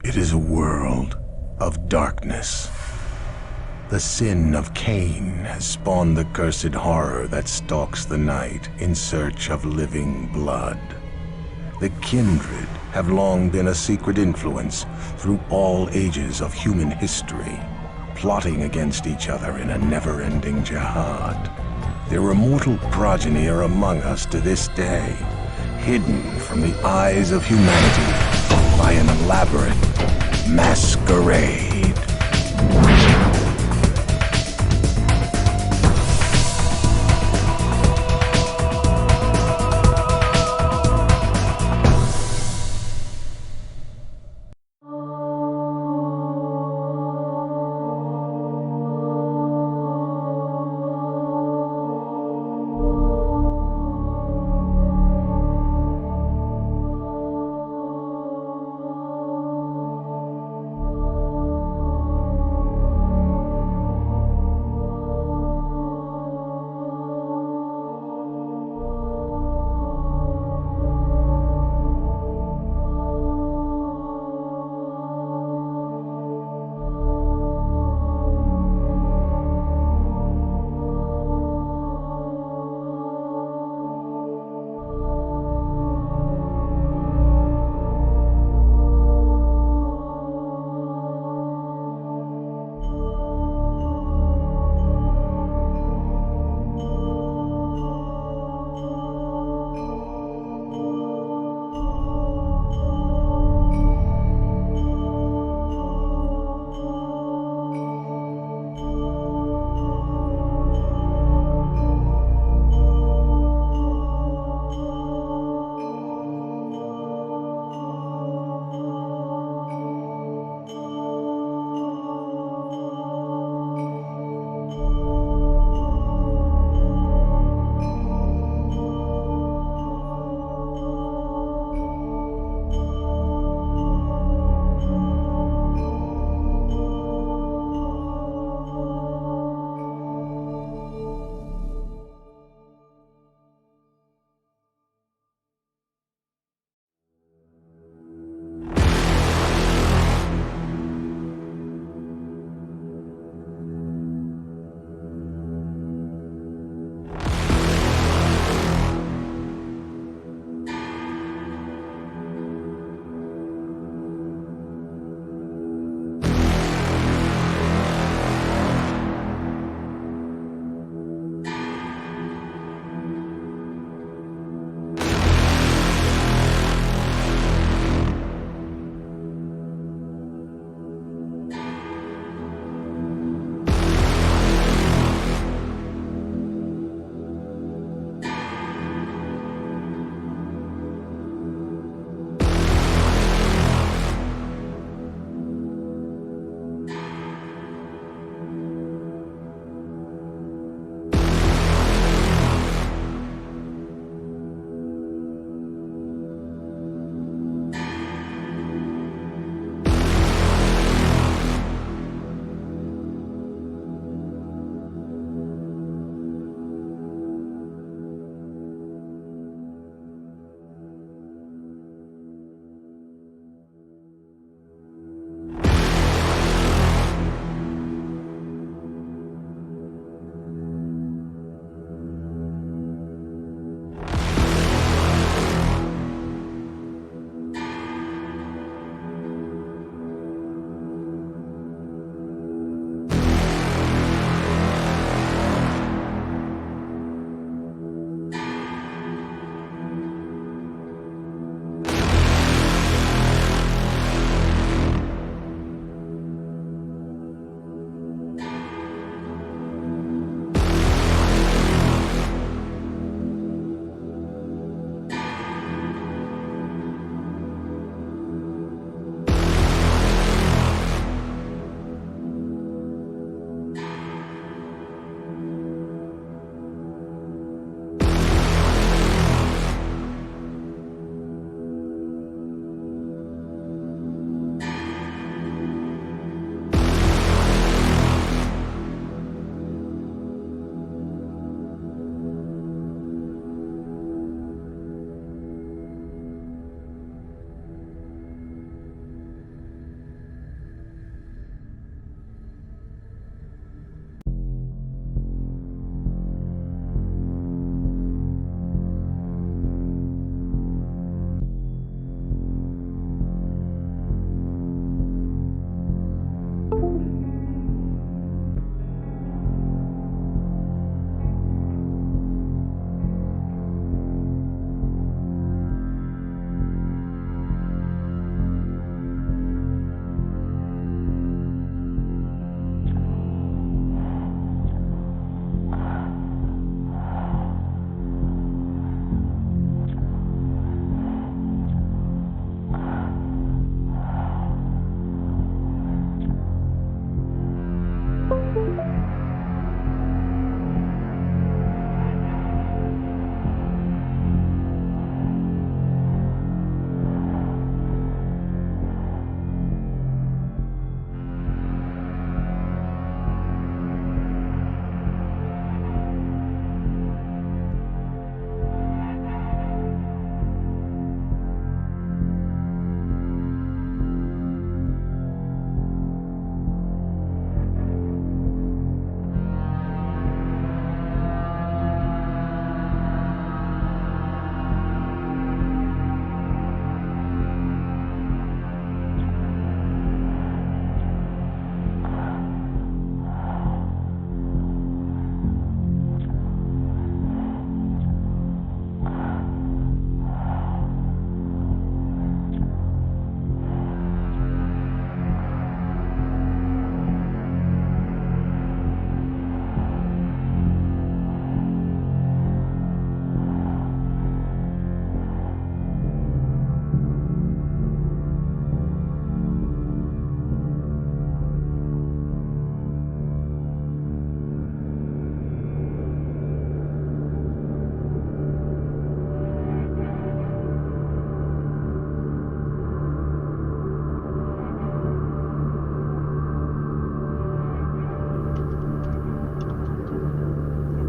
It is a world of darkness. The sin of Cain has spawned the cursed horror that stalks the night in search of living blood. The kindred have long been a secret influence through all ages of human history, plotting against each other in a never-ending jihad. Their immortal progeny are among us to this day, hidden from the eyes of humanity by an elaborate masquerade.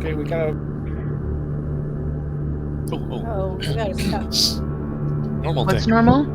Okay, we gotta. Oh, we gotta stop. Normal What's thing. normal?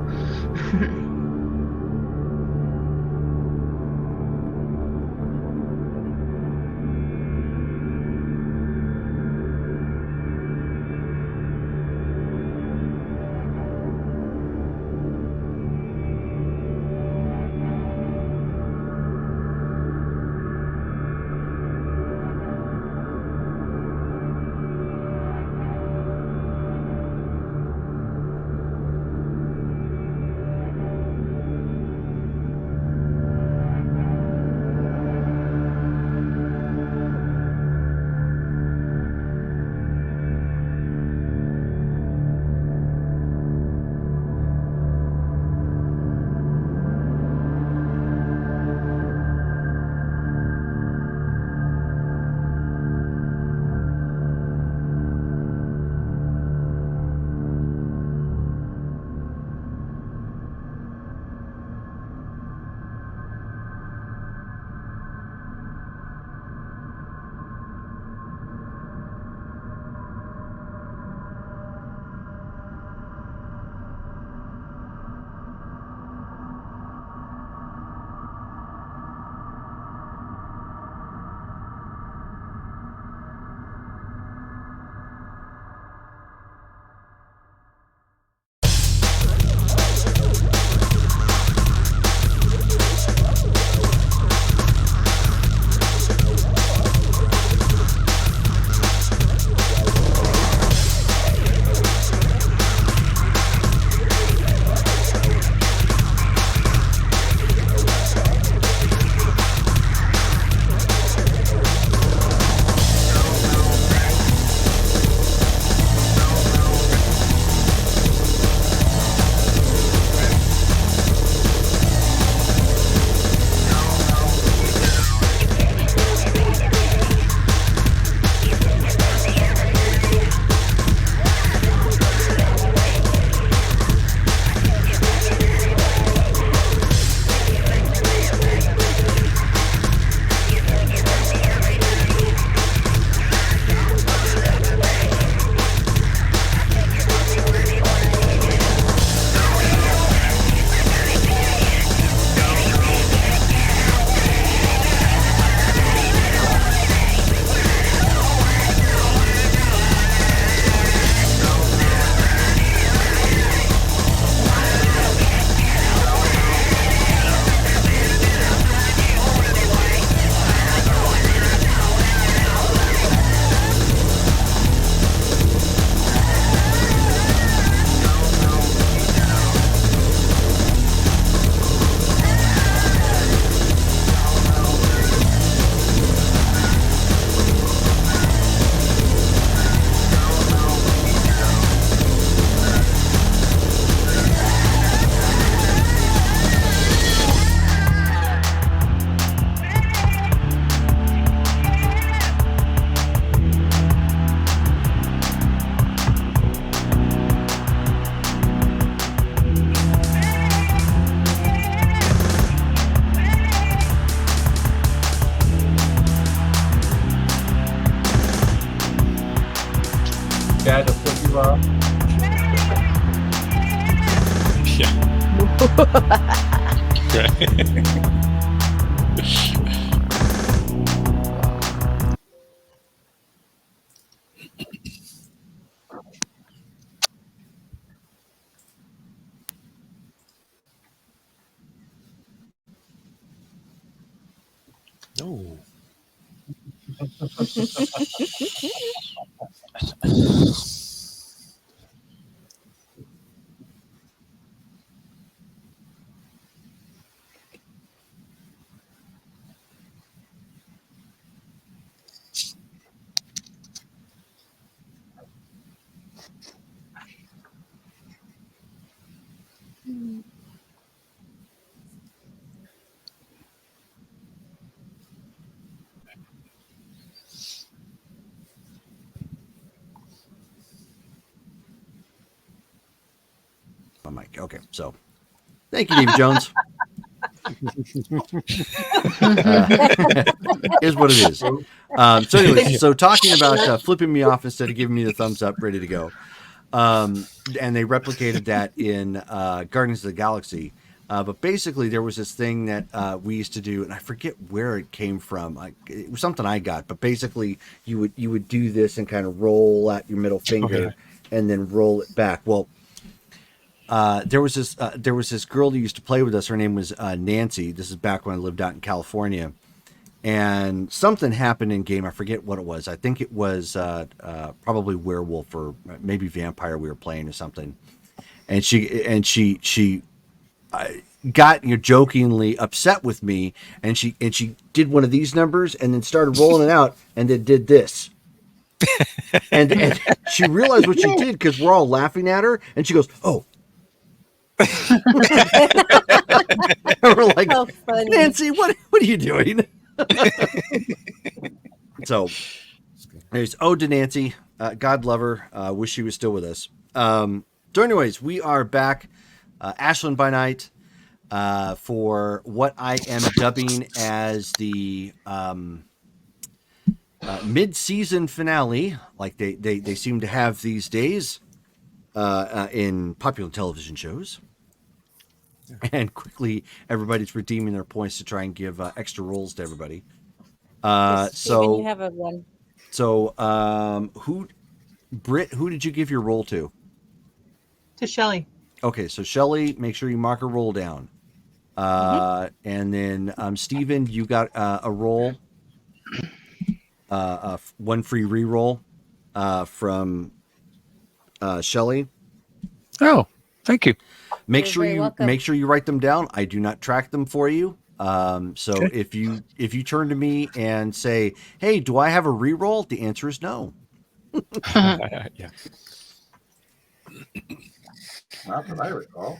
Guy to flip you off. No. My mic. Okay, so thank you, Davy Jones. Is what it is. So anyways, so talking about flipping me off instead of giving me the thumbs up, ready to go. And they replicated that in Guardians of the Galaxy. But basically, there was this thing that we used to do, and I forget where it came from. It was something I got, but basically, you would do this and kind of roll out your middle finger and then roll it back. Well, there was this girl who used to play with us. Her name was Nancy. This is back when I lived out in California. And something happened in game. I forget what it was. I think it was probably werewolf or maybe vampire we were playing or something. And she got jokingly upset with me, and she did one of these numbers and then started rolling it out and then did this. and she realized what she did because we're all laughing at her, and she goes, "Oh." We're like, How funny. Nancy, what are you doing? So there's ode to Nancy. God love her. Wish she was still with us. So anyways, we are back, Ashland by night, for what I am dubbing as the mid-season finale, like they seem to have these days in popular television shows. And quickly, everybody's redeeming their points to try and give extra rolls to everybody. Steven, you have a one. So, Britt, who did you give your roll to? To Shelly. Okay, so Shelly, make sure you mark a roll down. And then Steven, you got a roll, one free re-roll from Shelly. Oh, thank you. Make You're sure very you welcome. write them down. I do not track them for you. So Okay. if you turn to me and say, "Hey, do I have a re-roll?" The answer is no. Yeah. Not that I recall.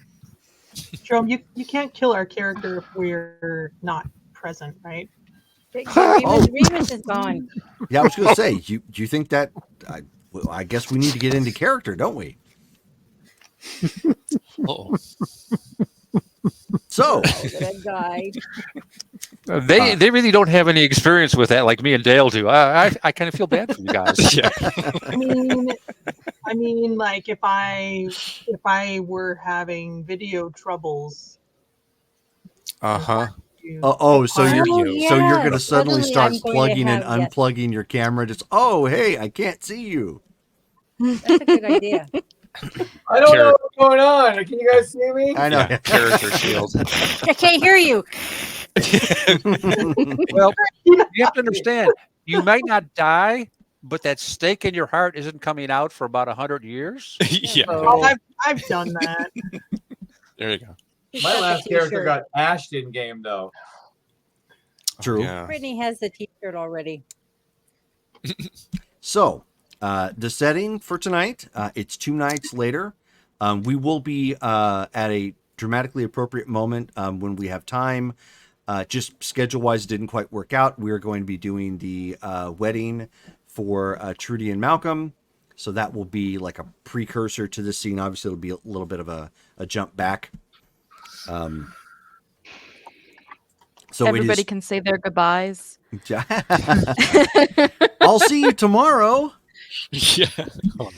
Jerome, you can't kill our character if we're not present, right? Remus is gone. Yeah, I was going to say, do you think that? I guess we need to get into character, don't we? Oh, So, That guy. They really don't have any experience with that, like me and Dale do. I kind of feel bad for you guys. yeah. I mean, like if I were having video troubles. Uh-huh. so you're Oh, so you're going to yes. suddenly Suddenly start I'm going to plugging and have- yes. unplugging your camera. Just hey, I can't see you. That's a good idea. I don't know what's going on. Can you guys see me? I know. Yeah, character shield. I can't hear you. Well, you have to understand, you might not die, but that stake in your heart isn't coming out for about 100 years. Yeah. Oh, I've done that. There you go. He's My got the last character t-shirt. got ashed in game though. True. Yeah. Brittany has the t-shirt already. So, the setting for tonight, it's 2 nights later. We will be at a dramatically appropriate moment when we have time. Just schedule-wise, it didn't quite work out. We are going to be doing the wedding for Trudy and Malcolm. So that will be like a precursor to this scene. Obviously, it'll be a little bit of a jump back. So Everybody can say their goodbyes. I'll see you tomorrow. Yeah. Oh,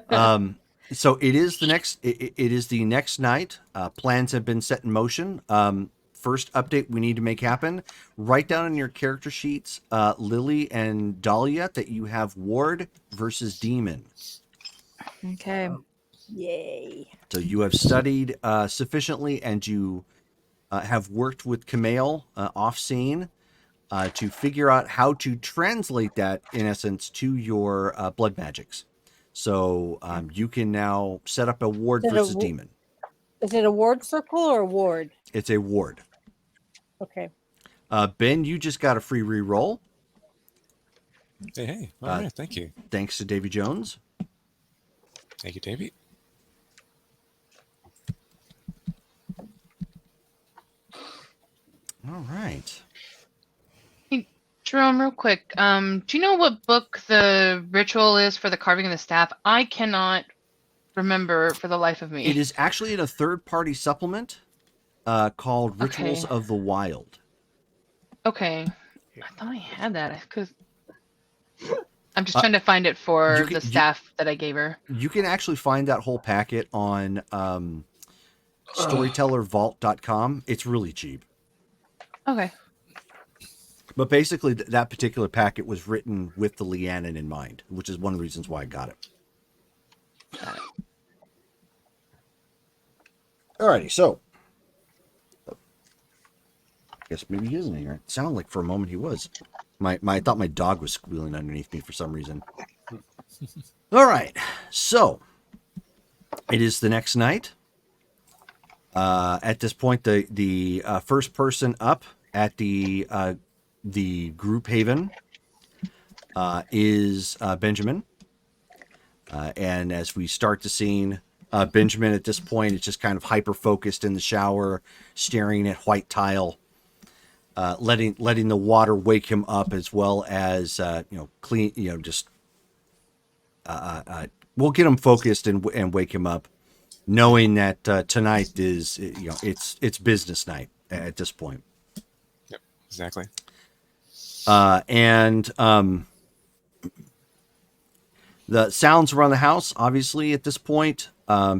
no. So it is the next. It is the next night. Plans have been set in motion. First update we need to make happen. Write down in your character sheets, Lily and Dahlia, that you have Ward versus Demon. Okay. Yay. So you have studied sufficiently, and you have worked with Kumail off scene to figure out how to translate that, in essence, to your blood magics. So you can now set up a Ward Is it a versus Demon. Is it a ward circle or a ward? It's a Ward. Okay. Ben, you just got a free re-roll, Hey. All right. Thank you. thanks to Davy Jones. Thank you, Davey. All right. Jerome, real quick, do you know what book the ritual is for the carving of the staff? I cannot remember for the life of me. It is actually in a third-party supplement called Rituals Okay. of the Wild. Okay. I thought I had that because I'm just trying to find it for the staff that I gave her. You can actually find that whole packet on storytellervault.com. It's really cheap. Okay. But basically, that particular packet was written with the Leannan in mind, which is one of the reasons why I got it. Got it. Alrighty, so I guess maybe he isn't here. It sounded like for a moment he was. I thought my dog was squealing underneath me for some reason. All right, so it is the next night. At this point, the first person up at the group haven is Benjamin. And as we start the scene, Benjamin at this point is just kind of hyper focused in the shower, staring at white tile, letting the water wake him up, as well as clean. Just we'll get him focused and wake him up, knowing that tonight is it's business night at this point. Yep, exactly. The sounds around the house, obviously, at this point,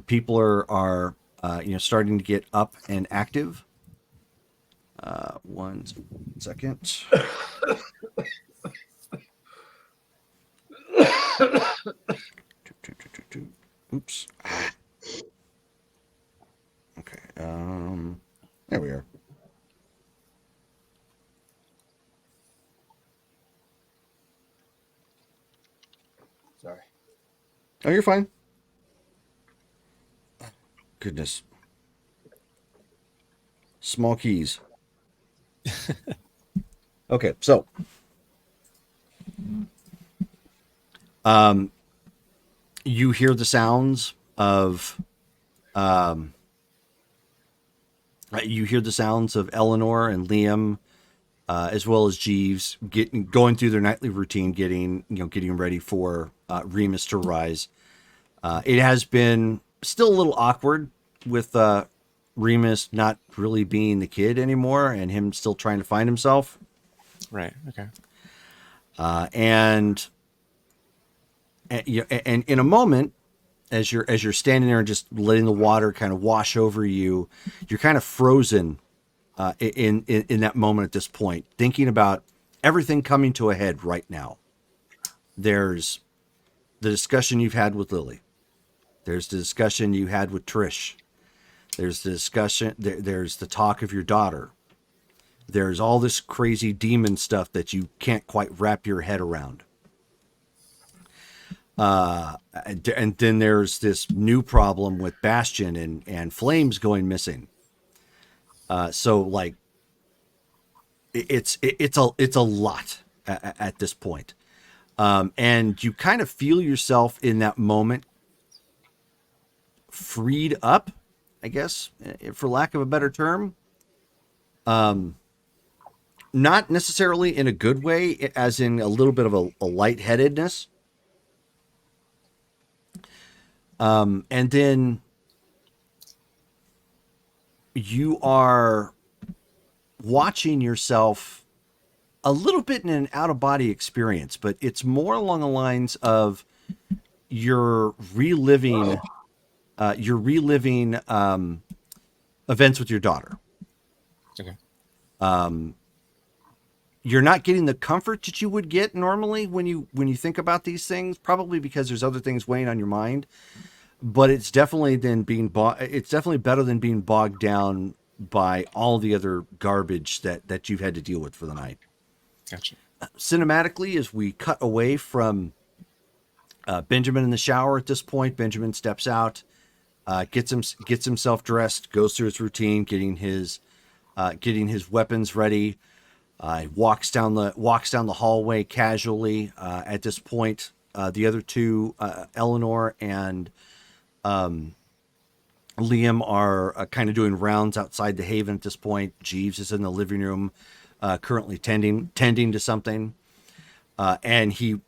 people are starting to get up and active. 1 second. Oops. Okay. There we are. Sorry. Oh, you're fine. Goodness. Small keys. Okay, so you hear the sounds of Eleanor and Liam, as well as Jeeves going through their nightly routine, getting ready for Remus to rise. It has been still a little awkward with Remus not really being the kid anymore and him still trying to find himself. Right. Okay. And in a moment, as you're standing there and just letting the water kind of wash over you, you're kind of frozen in that moment at this point, thinking about everything coming to a head right now. There's the discussion you've had with Lily. There's the discussion you had with Trish. There's the discussion. There's the talk of your daughter. There's all this crazy demon stuff that you can't quite wrap your head around. And then there's this new problem with Bastion and Flames going missing. So like, it's a lot at this point. And you kind of feel yourself in that moment freed up, I guess, for lack of a better term. Not necessarily in a good way, as in a little bit of a lightheadedness. And then you are watching yourself a little bit in an out-of-body experience, but it's more along the lines of you're reliving events with your daughter. Okay. You're not getting the comfort that you would get normally when you think about these things, probably because there's other things weighing on your mind. But it's definitely it's definitely better than being bogged down by all the other garbage that you've had to deal with for the night. Gotcha. Cinematically, as we cut away from Benjamin in the shower at this point, Benjamin steps out, gets himself dressed, goes through his routine, getting his weapons ready. Walks down the hallway casually. At this point, the other two, Eleanor and Liam, are kind of doing rounds outside the Haven at this point. Jeeves is in the living room, currently tending to something. And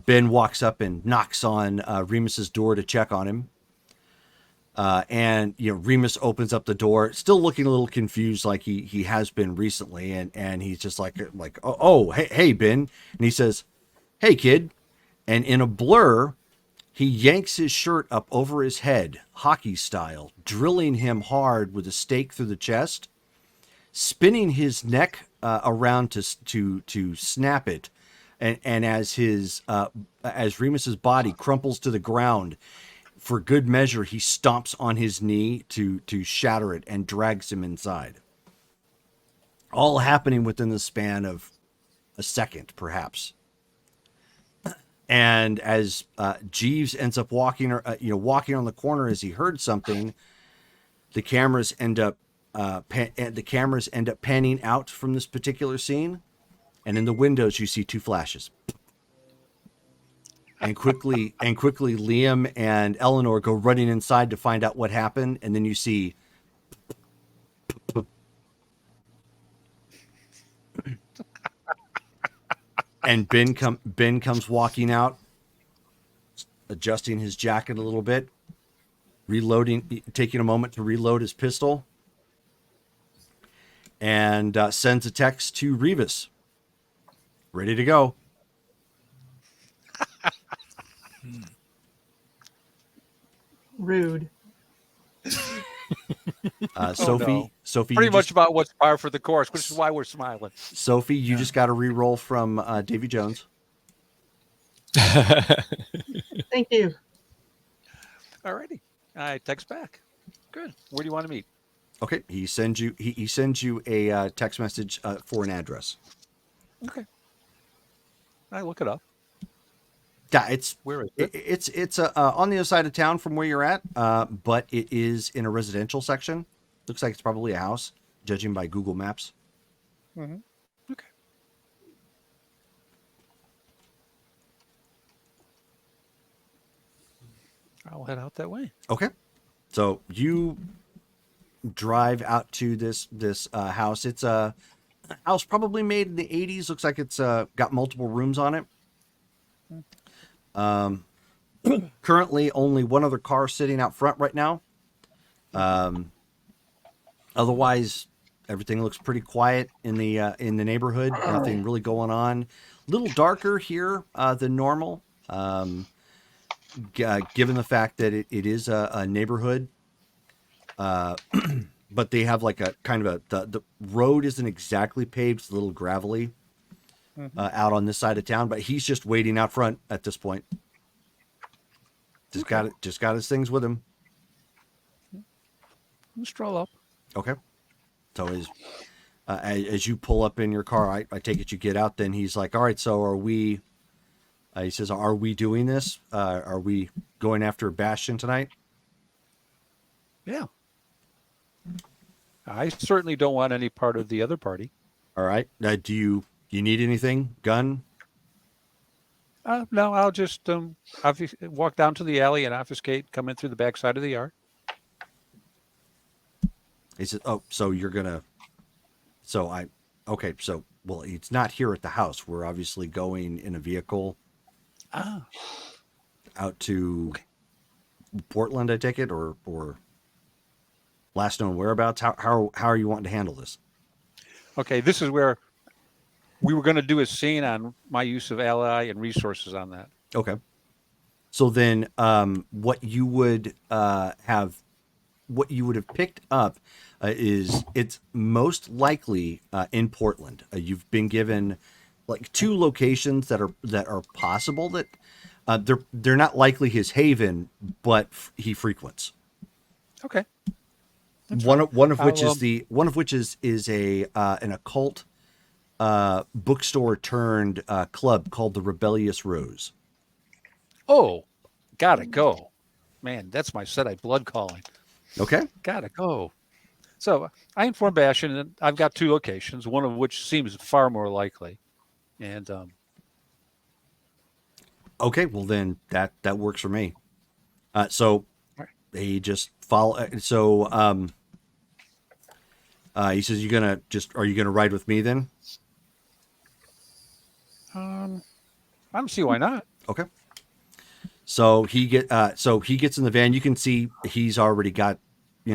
Ben walks up and knocks on Remus's door to check on him. And Remus opens up the door, still looking a little confused, like he has been recently, and he's just like oh hey Ben, and he says, "Hey kid," and in a blur, he yanks his shirt up over his head, hockey style, drilling him hard with a stake through the chest, spinning his neck around to snap it, and as Remus's body crumples to the ground. For good measure, he stomps on his knee to shatter it and drags him inside. All happening within the span of a second, perhaps. And as Jeeves ends up walking on the corner as he heard something, the cameras end up panning out from this particular scene, and in the windows you see two flashes. And quickly, Liam and Eleanor go running inside to find out what happened, and then you see. And Ben comes walking out, adjusting his jacket a little bit, taking a moment to reload his pistol, and sends a text to Revis. Ready to go. Rude. Sophie, Pretty much about what's par for the course, which is why we're smiling. Sophie, you just got a re-roll from Davy Jones. Thank you. Alrighty. I text back. Good. Where do you want to meet? Okay, he sends you a text message for an address. Okay. I look it up. Yeah, where is it? It's on the other side of town from where you're at, but it is in a residential section. Looks like it's probably a house, judging by Google Maps. Mm-hmm. Okay. I'll head out that way. Okay, so you drive out to this house. It's a house probably made in the 80s. Looks like it's got multiple rooms on it. Currently only one other car sitting out front right now. Otherwise everything looks pretty quiet in the neighborhood. Nothing really going on. A little darker here than normal. Given the fact that it is a neighborhood. But they have like a kind of the road isn't exactly paved. It's a little gravelly out on this side of town, but he's just waiting out front at this point. Just got his things with him. Let's stroll up. Okay. So as you pull up in your car, I take it you get out. Then he's like, "All right, so are we?" He says, "Are we doing this? Are we going after Bastion tonight?" Yeah. I certainly don't want any part of the other party. All right. Do you need anything? Gun? No, I'll just walk down to the alley and obfuscate, come in through the back side of the yard. He says, "Oh, so you're gonna?" Okay. So, well, it's not here at the house. We're obviously going in a vehicle. Out to Portland, I take it, or last known whereabouts. How are you wanting to handle this? Okay, this is where we were going to do a scene on my use of ally and resources on that. Okay. So then, what you would have picked up is it's most likely in Portland. You've been given like two locations that are possible that they're not likely his haven, but he frequents. Okay. One of which is a an occult bookstore turned club called the Rebellious Rose. Oh, gotta go, man! That's my Sedite blood calling. Okay, gotta go. So I informed Bastion, and I've got two locations, one of which seems far more likely. And okay, well then that works for me. So they just follow. So he says, are you gonna ride with me then? I don't see why not. Okay. So he gets in the van. You can see he's already got,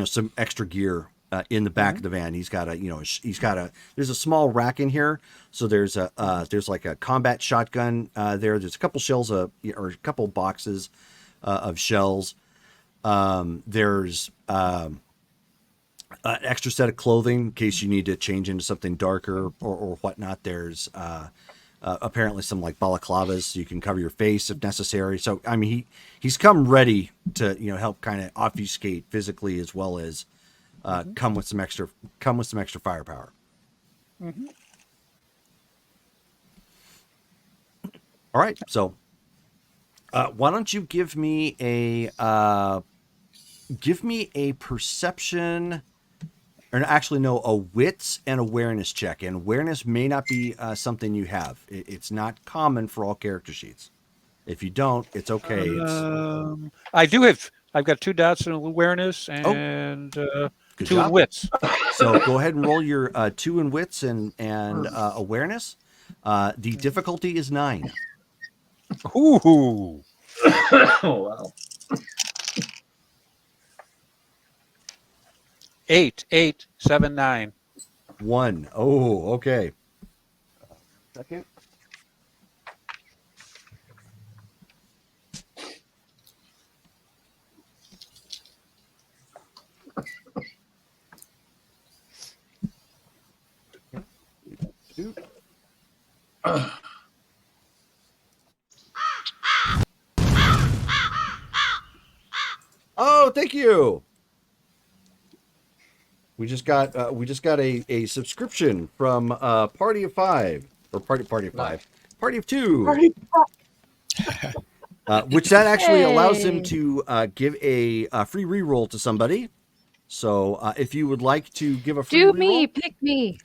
some extra gear in the back of the van. He's got there's a small rack in here. So there's like a combat shotgun there. There's a couple shells or a couple boxes of shells. There's an extra set of clothing in case you need to change into something darker or whatnot. There's apparently some like balaclavas so you can cover your face if necessary. So I mean he's come ready to help kind of obfuscate physically as well as come with some extra firepower. Mhm. All right, so why don't you give me a perception, or actually no, a wits and awareness check. And awareness may not be something you have. It's not common for all character sheets. If you don't, it's okay. I do have. I've got 2 dots in awareness and 2 job. in wits. So go ahead and roll your 2 in wits and awareness. The difficulty is 9. Ooh. Oh wow. 8, 8, 7, 9. 1. Oh, okay. Second. Oh, thank you. We just got a subscription from Party of 5 or Party of 5, Party of 2, which that actually allows him to give a free reroll to somebody. So if you would like to give a free Do reroll, me, pick me.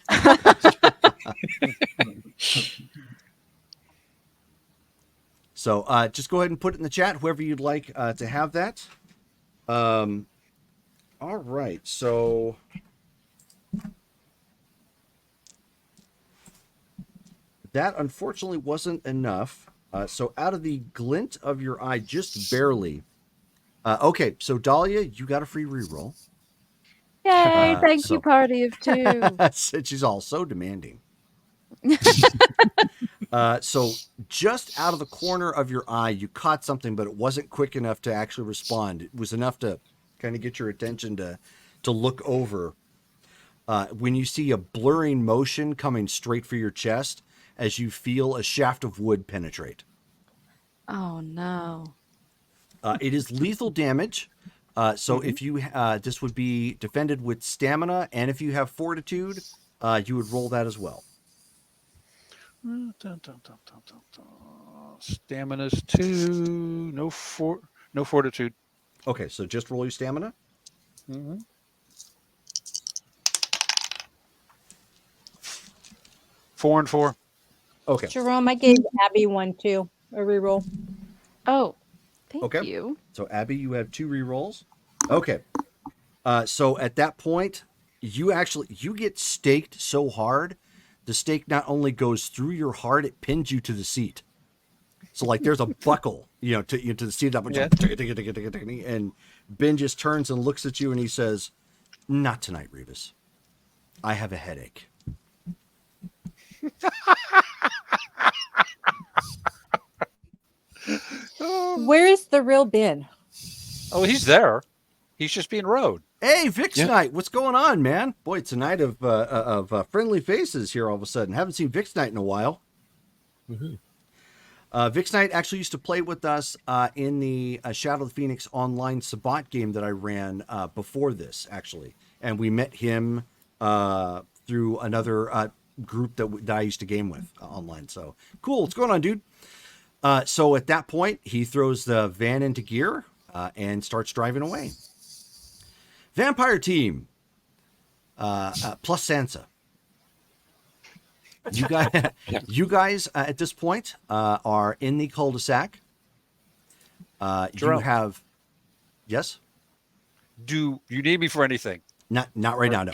So just go ahead and put it in the chat, whoever you'd like to have that. All right, so that unfortunately wasn't enough. So out of the glint of your eye, just barely. Okay, so Dahlia, you got a free reroll. Yay, thank you, Party of 2. She's all so demanding. So just out of the corner of your eye, you caught something, but it wasn't quick enough to actually respond. It was enough to kind of get your attention to look over. When you see a blurring motion coming straight for your chest as you feel a shaft of wood penetrate. Oh, no. It is lethal damage. So if you, this would be defended with stamina, and if you have fortitude, you would roll that as well. Stamina's 2. No fortitude. Okay, so just roll your stamina. Mm-hmm. 4 and 4. Okay. Jerome, I gave Abby 1 too. A reroll. Oh, thank Okay. you. So Abby, you have 2 rerolls. Okay. So at that point, you get staked so hard, the stake not only goes through your heart, it pins you to the seat. So like there's a buckle, to the seat up, and Ben just turns and looks at you and he says, "Not tonight, Revis. I have a headache." Where's the real Ben? Oh, he's there. He's just being rode. Hey, Vix Knight, what's going on, man? Boy, it's a night of friendly faces here all of a sudden. Haven't seen Vix Knight in a while. Mm-hmm. Vix Knight actually used to play with us in the Shadow of the Phoenix online Sabbat game that I ran before this, actually. And we met him through another group that I used to game with online. So, cool. What's going on, dude? So at that point, he throws the van into gear and starts driving away. Vampire team plus Sansa. You guys at this point are in the cul-de-sac. You Jerome. have, yes. Do you need me for anything? Not right now, no.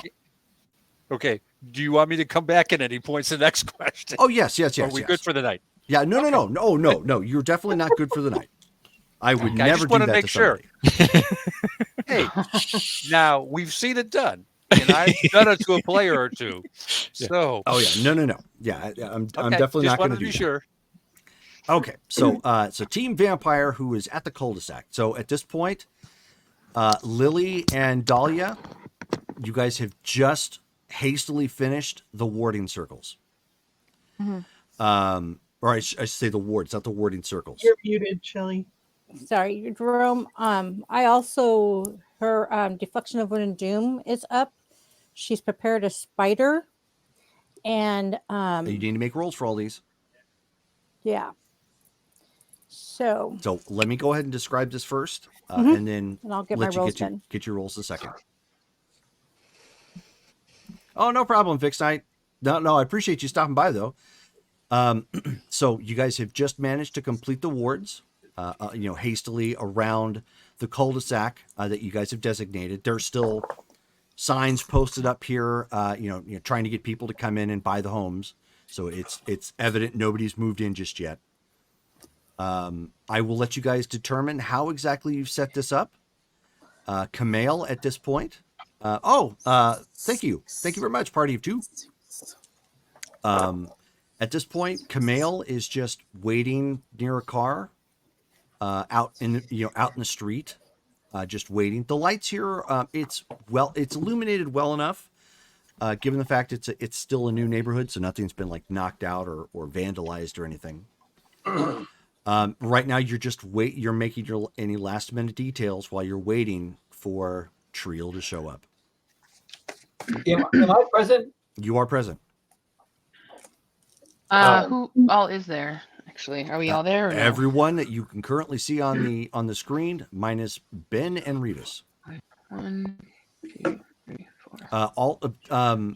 Okay. Do you want me to come back at any points? The next question. Oh yes. Are we good for the night? Yeah, no. You're definitely not good for the night. I would I never just do want to that make to sure. somebody. Hey, now we've seen it done, and I've done it to a player or two. So, Oh yeah, no. Yeah, I'm okay, definitely just not going wanted to to do be that. sure. Okay, so Team Vampire, who is at the cul-de-sac. So at this point, Lily and Dahlia, you guys have just hastily finished the warding circles. Or I should say the wards, not the warding circles. You're muted, Shelley. Sorry, Jerome. I also her deflection of wind and doom is up. She's prepared a spider, and You need to make rolls for all these. yeah. So So let me go ahead and describe this first, Mhm. and then and I'll get let my you rolls get your done. get your rolls a second. Oh, no problem, Fixed Night. No, I appreciate you stopping by though. So you guys have just managed to complete the wards, hastily around the cul-de-sac that you guys have designated. There's still signs posted up here, trying to get people to come in and buy the homes. So it's evident nobody's moved in just yet. I will let you guys determine how exactly you've set this up. Kamel at this point. Thank you. Thank you very much, party of two. At this point, Kamel is just waiting near a car, out in the street, just waiting. The lights here, it's illuminated well enough, given the fact it's still a new neighborhood, so nothing's been like knocked out or vandalized or anything. Right now, you're making any last minute details while you're waiting for Triel to show up. Am I present? You are present. Who all is there? Actually, are we all there? Or no? Everyone that you can currently see on the screen, minus Ben and Revis. 1, 2, 3, 4.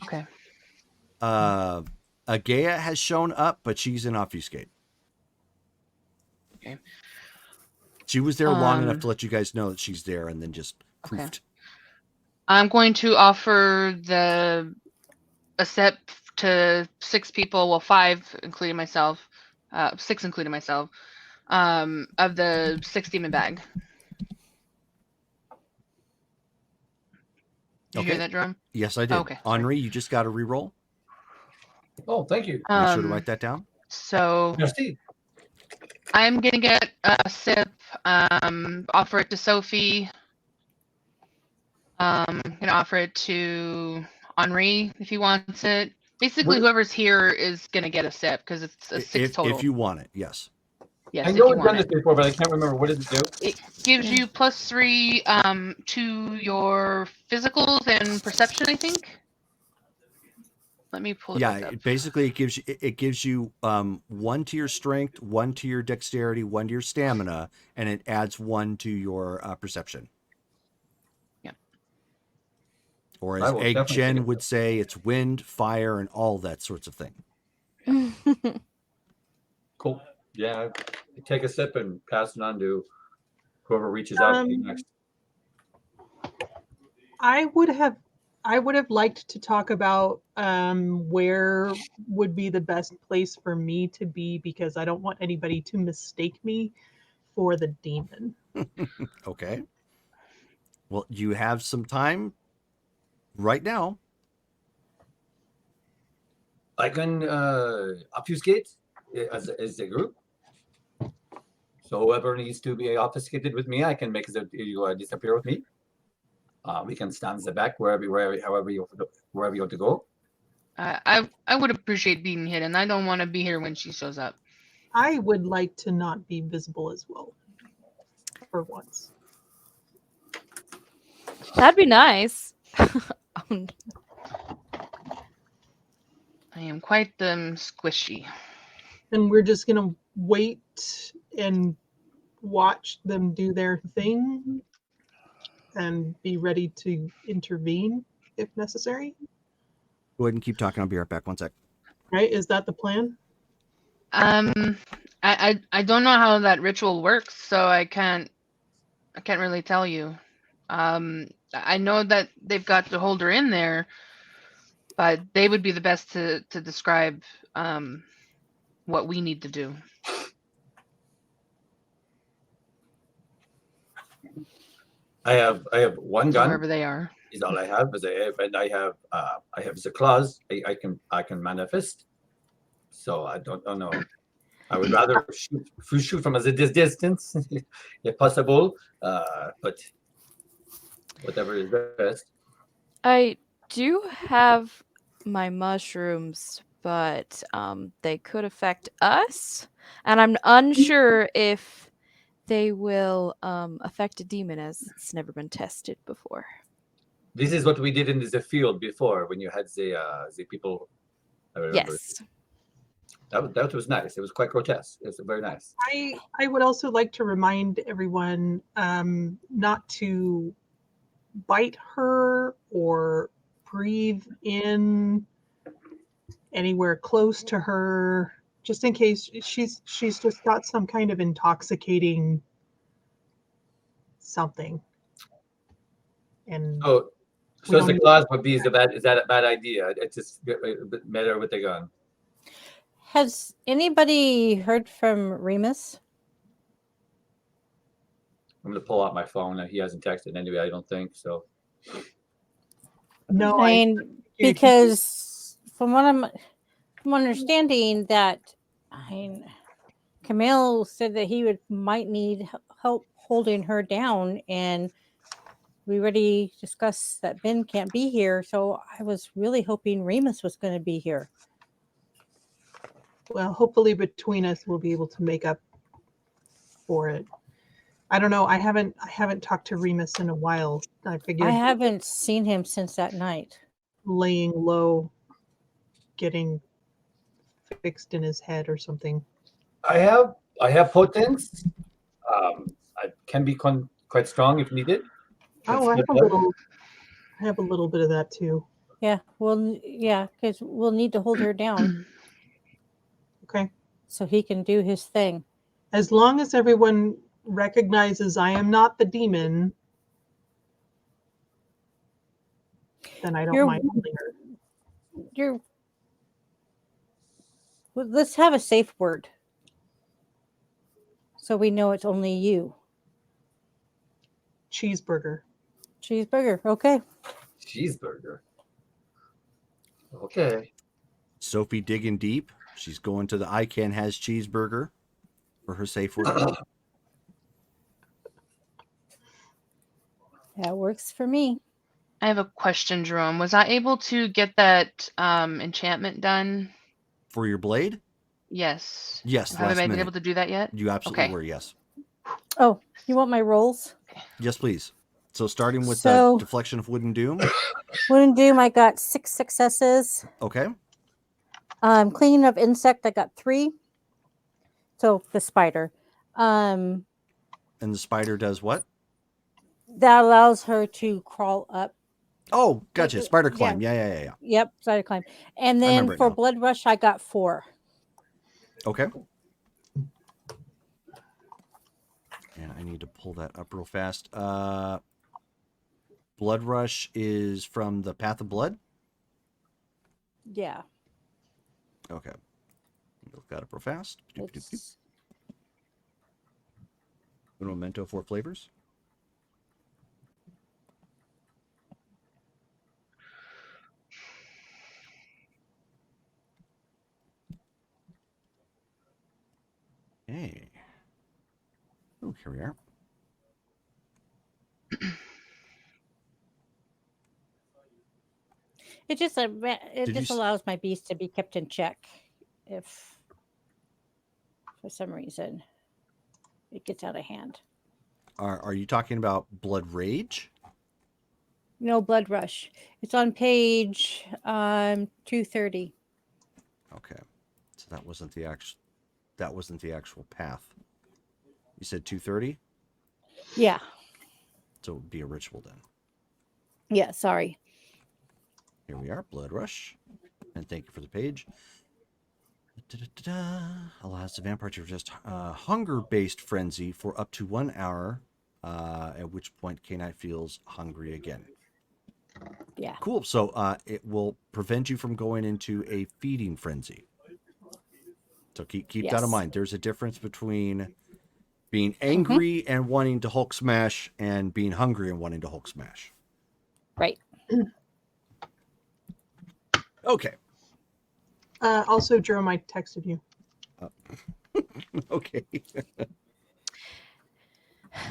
Okay. Agea has shown up, but she's in obfuscate. Okay. She was there long enough to let you guys know that she's there, and then just poofed. Okay. I'm going to offer a set to 6 people, well, 5 including myself, 6 including myself, of the 6 demon bag. Did you hear that, Jerome? Yes, I did. Okay. Henri, you just got to re-roll. Oh, thank you. Make sure to write that down. So Merci. I'm gonna get a sip, offer it to Sophie. Gonna offer it to Henri if he wants it. Basically, whoever's here is gonna get a sip because it's a 6 total. If you want it, yes. Yes, I if know you we've done want this it. before, but I can't remember. What does it do? It gives you +3 to your physicals and perception, I think. Let me pull it back up. Basically it gives you 1 to your strength, 1 to your dexterity, 1 to your stamina, and it adds 1 to your perception. Yeah. Or as Egg Jen would say, it's wind, fire, and all that sorts of thing. Cool. Yeah, I take a sip and pass it on to whoever reaches out to me next. I would have liked to talk about where would be the best place for me to be, because I don't want anybody to mistake me for the demon. Okay. Well, you have some time right now. I can obfuscate as a group. So whoever needs to be obfuscated with me, I can make you disappear with me. We can stand in the back wherever you want to go. I would appreciate being hidden. I don't want to be here when she shows up. I would like to not be visible as well, for once. That'd be nice. I am quite squishy. And we're just gonna wait and watch them do their thing and be ready to intervene if necessary. Go ahead and keep talking. I'll be right back. 1 sec. Right? Is that the plan? I don't know how that ritual works, so I can't really tell you. I know that they've got to hold her in there, but they would be the best to describe what we need to do. I have one gun. wherever they are. Is all I have. And I have the claws. I can manifest. So I don't know. I would rather shoot from a distance, if possible. But whatever is best. I do have my mushrooms, but they could affect us, and I'm unsure if they will affect a demon, as it's never been tested before. This is what we did in the field before when you had the people. I remember. Yes. That was nice. It was quite grotesque. It was very nice. I would also like to remind everyone not to bite her or breathe in anywhere close to her, just in case she's just got some kind of intoxicating something. And So the claws would be is that a bad idea? It's just better with the gun. Has anybody heard from Remus? I'm gonna pull out my phone. He hasn't texted anyway. I don't think so. no, I mean, because from understanding that, Camille said that he might need help holding her down, and we already discussed that Ben can't be here. So I was really hoping Remus was going to be here. well, hopefully between us we'll be able to make up for it. I don't know. I haven't talked to Remus in a while. I figured I haven't seen him since that night. laying low, getting fixed in his head or something. I have potence. I can be quite strong if needed. Oh, I have a little bit of that too. Yeah, because we'll need to hold her down Okay. so he can do his thing. As long as everyone recognizes I am not the demon, then I don't mind holding her. Let's have a safe word so we know it's only you. Cheeseburger. Cheeseburger. Okay. Cheeseburger. Okay. Sophie digging deep. She's going to the ICANN has cheeseburger for her safe word. That works for me. I have a question, Jerome. Was I able to get that enchantment done? For your blade? Yes. Yes. Haven't I been able to do that yet? You absolutely Okay. were, yes. Oh, you want my rolls? Yes, please. So starting with So- the deflection of Wood and Doom. Wood and Doom, I got 6 successes. Okay. Cleaning of insect, I got 3. So the spider. And the spider does what? That allows her to crawl up. Oh, gotcha. Spider climb. Yeah. Yep, spider climb. And then remember it for now. blood rush, I got 4. Okay. And I need to pull that up real fast. Blood rush is from the Path of Blood? Yeah. Okay. Look that up real fast. It's, Un momento for flavors. Hey. Oh, here we are. it just allows my beast to be kept in check if for some reason it gets out of hand. Are you talking about Blood Rage? No, blood rush. It's on page 230. Okay. So that wasn't the actual path. You said 230? Yeah. So it would be a ritual then. Yeah, sorry. Here we are, Blood Rush. And thank you for the page. Allows the vampire to resist hunger-based frenzy for up to 1 hour, at which point K-Knight feels hungry again. Yeah. Cool. So it will prevent you from going into a feeding frenzy. So keep that in mind. There's a difference between being angry and wanting to Hulk smash, and being hungry and wanting to Hulk smash. Right. Okay. Also, Jerome, I texted you. Okay.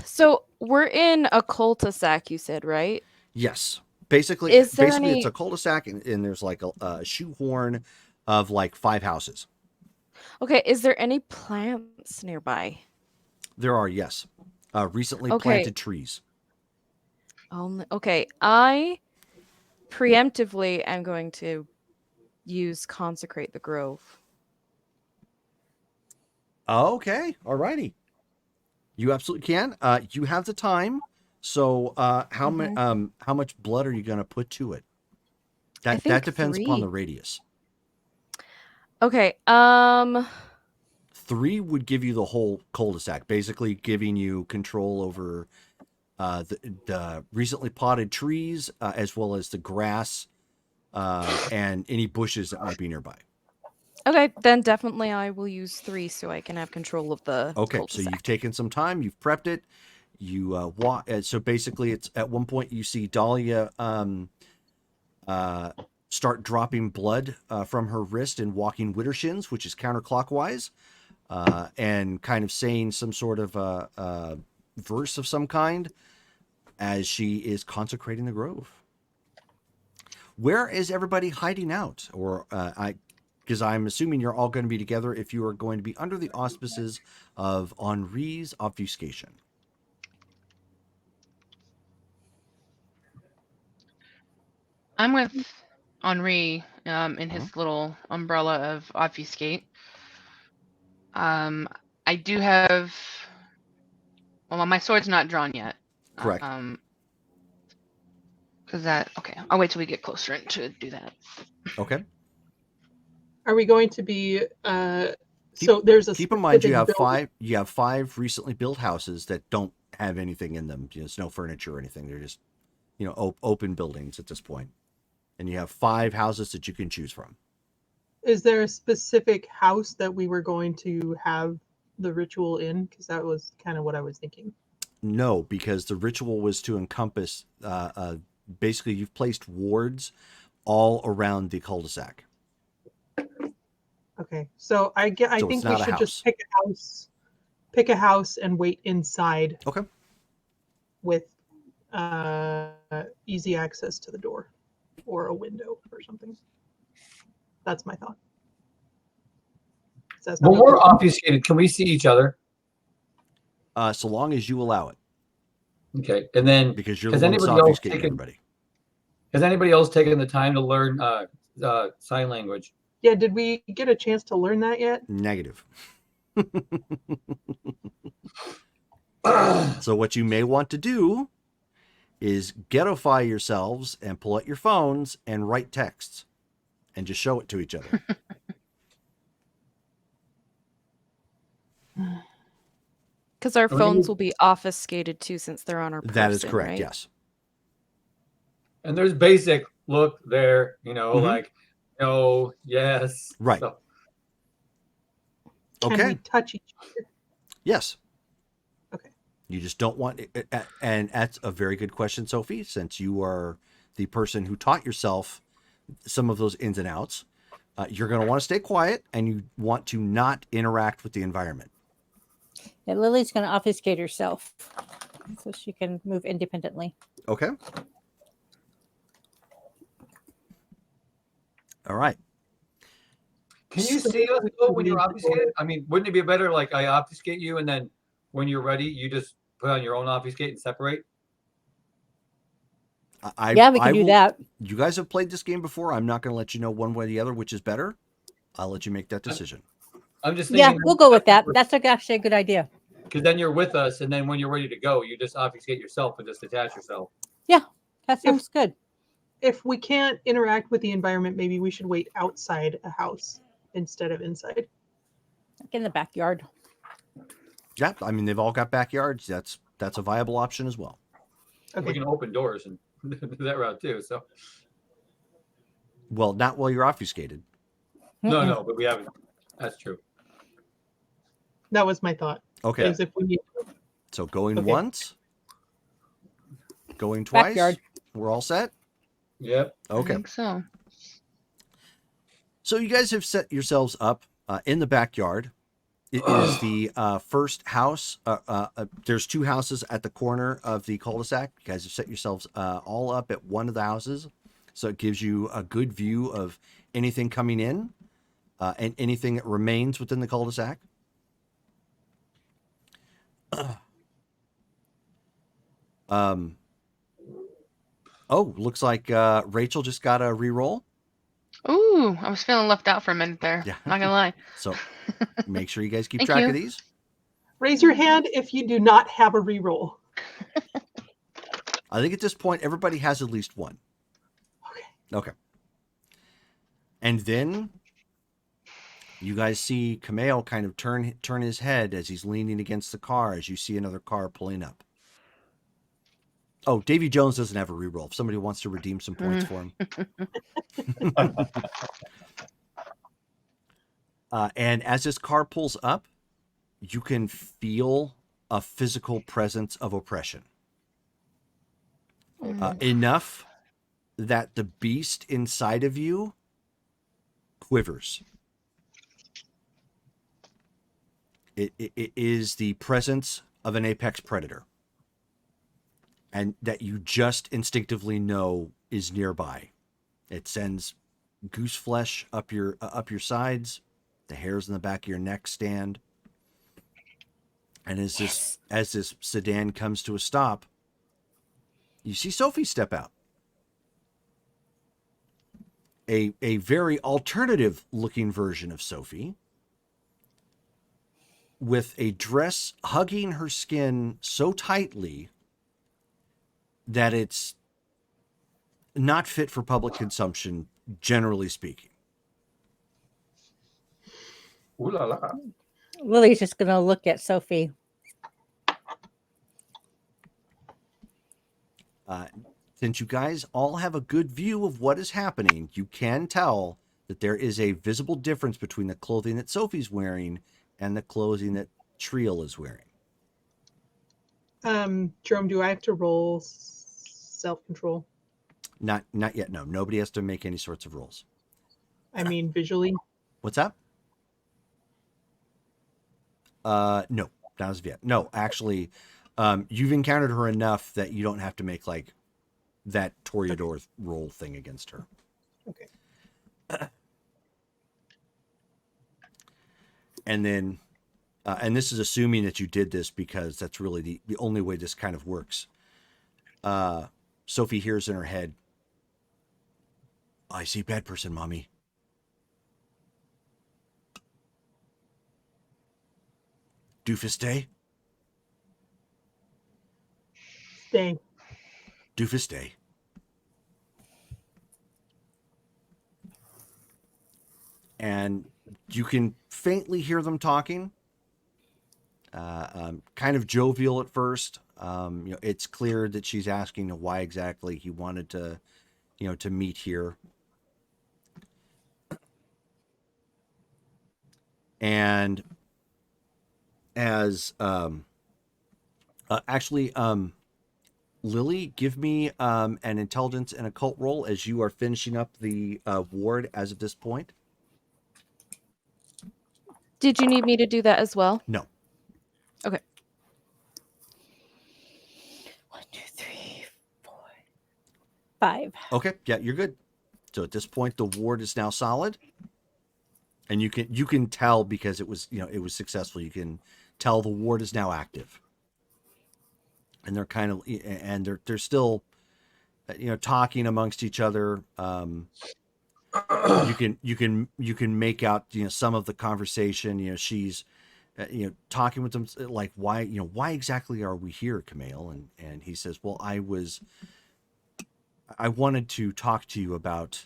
So we're in a cul-de-sac, you said, right? Yes. Basically, Is there it's any? a cul-de-sac, and there's like a shoehorn of like 5 houses. Okay, is there any plants nearby? There are, yes. Recently Okay. planted trees. Okay, I preemptively am going to use consecrate the grove. Okay. Alrighty. You absolutely can. You have the time. So, how much blood are you going to put to it? I That think depends upon 3. the radius. Okay, 3 would give you the whole cul-de-sac, basically giving you control over the recently potted trees, as well as the grass, and any bushes that might be nearby. okay, then definitely I will use 3 so I can have control of the Okay, so cul-de-sac. you've taken some time, you've prepped it, you walk. So basically, it's at one point you see Dahlia start dropping blood from her wrist and walking widdershins, which is counterclockwise, and kind of saying some sort of verse of some kind as she is consecrating the grove. Where is everybody hiding out? Or because I'm assuming you're all going to be together if you are going to be under the auspices of Henri's obfuscation. I'm with Henri in his little umbrella of obfuscate. I do have. Well, my sword's not drawn yet. Correct. Because that. Okay, I'll wait till we get closer to do that. Okay. Are we going to be? So there's a keep in mind you specific have building- you have 5 recently built houses that don't have anything in them. There's no furniture or anything. They're just open buildings at this point. And you have 5 houses that you can choose from. Is there a specific house that we were going to have the ritual in? Because that was kind of what I was thinking. No, because the ritual was to encompass. Basically, you've placed wards all around the cul-de-sac. Okay, so I So think it's we not a should house. just pick a house and wait inside. Okay. With easy access to the door or a window or something. That's my thought. When we're obfuscated, can we see each other? So long as you allow it. Okay, and then because you're has the one that's anybody else obfuscating taken? everybody. Has anybody else taken the time to learn sign language? Yeah, did we get a chance to learn that yet? Negative. So what you may want to do is ghettoify yourselves and pull out your phones and write texts and just show it to each other. Because our phones will be obfuscated too, since they're on our person. That is correct, right? yes. And there's basic look there, Mhm. like no, yes. Right. So, Can Okay. we touch each other? Yes. Okay. You just don't want it, and that's a very good question, Sophie, since you are the person who taught yourself some of those ins and outs. You're going to want to stay quiet, and you want to not interact with the environment. Yeah, Lily's going to obfuscate herself so she can move independently. Okay. All right. can you see us though when you're obfuscated? I mean, wouldn't it be better like I obfuscate you, and then when you're ready, you just put on your own obfuscate and separate? Yeah, we can do that. You guys have played this game before. I'm not going to let you know one way or the other which is better. I'll let you make that decision. I'm just Yeah, thinking. we'll go with that. That's actually a good idea. Because then you're with us, and then when you're ready to go, you just obfuscate yourself and just detach yourself. Yeah, that sounds good. If we can't interact with the environment, maybe we should wait outside a house instead of inside. Like in the backyard. Yeah, I mean, they've all got backyards. That's a viable option as well. We Okay. can open doors and do that route too. So Well, not while you're obfuscated. no, but we haven't. That's true. That was my thought. Okay. As if we need. So going Okay. once, going twice. Backyard. We're all set. Yep. I Okay. think so. So you guys have set yourselves up in the backyard. It is the first house. There's two houses at the corner of the cul-de-sac. You guys have set yourselves all up at one of the houses. So it gives you a good view of anything coming in and anything that remains within the cul-de-sac. Looks like Rachel just got a re-roll. Ooh, I was feeling left out for a minute there. Yeah. Not gonna lie. So make sure you guys keep Thank track you. of these. Raise your hand if you do not have a reroll. I think at this point, everybody has at least one. Okay. And then you guys see Kameo kind of turn his head as he's leaning against the car as you see another car pulling up. Oh, Davy Jones doesn't have a reroll. If somebody wants to redeem some points for him. And as this car pulls up, you can feel a physical presence of oppression. Enough that the beast inside of you quivers. It is the presence of an apex predator. And that you just instinctively know is nearby. It sends goose flesh up your sides. The hairs in the back of your neck stand. And as this sedan comes to a stop, you see Sophie step out. A very alternative looking version of Sophie, with a dress hugging her skin so tightly that it's not fit for public consumption, generally speaking. Ooh la la. Lily's just going to look at Sophie. Since you guys all have a good view of what is happening, you can tell that there is a visible difference between the clothing that Sophie's wearing and the clothing that Triel is wearing. Jerome, do I have to roll self-control? Not yet. No, nobody has to make any sorts of rolls. I mean, visually. What's that? No, not as of yet. No, actually, you've encountered her enough that you don't have to make like that Toreador roll thing against her. Okay. And then, and this is assuming that you did this because that's really the only way this kind of works. Sophie hears in her head, "I see bad person, mommy." Doofus stay? Stay. Doofus stay. And you can faintly hear them talking. Kind of jovial at first. It's clear that she's asking why exactly he wanted to, to meet here. And as Lily, give me an intelligence and occult roll as you are finishing up the ward as of this point. Did you need me to do that as well? No. Okay. 1, 2, 3, 4, 5. Okay, yeah, you're good. So at this point, the ward is now solid, and you can tell because it was successful. You can tell the ward is now active, and they're kind of they're still talking amongst each other. You can make out some of the conversation. She's talking with them like why exactly are we here, Kamale? And he says, well, I wanted to talk to you about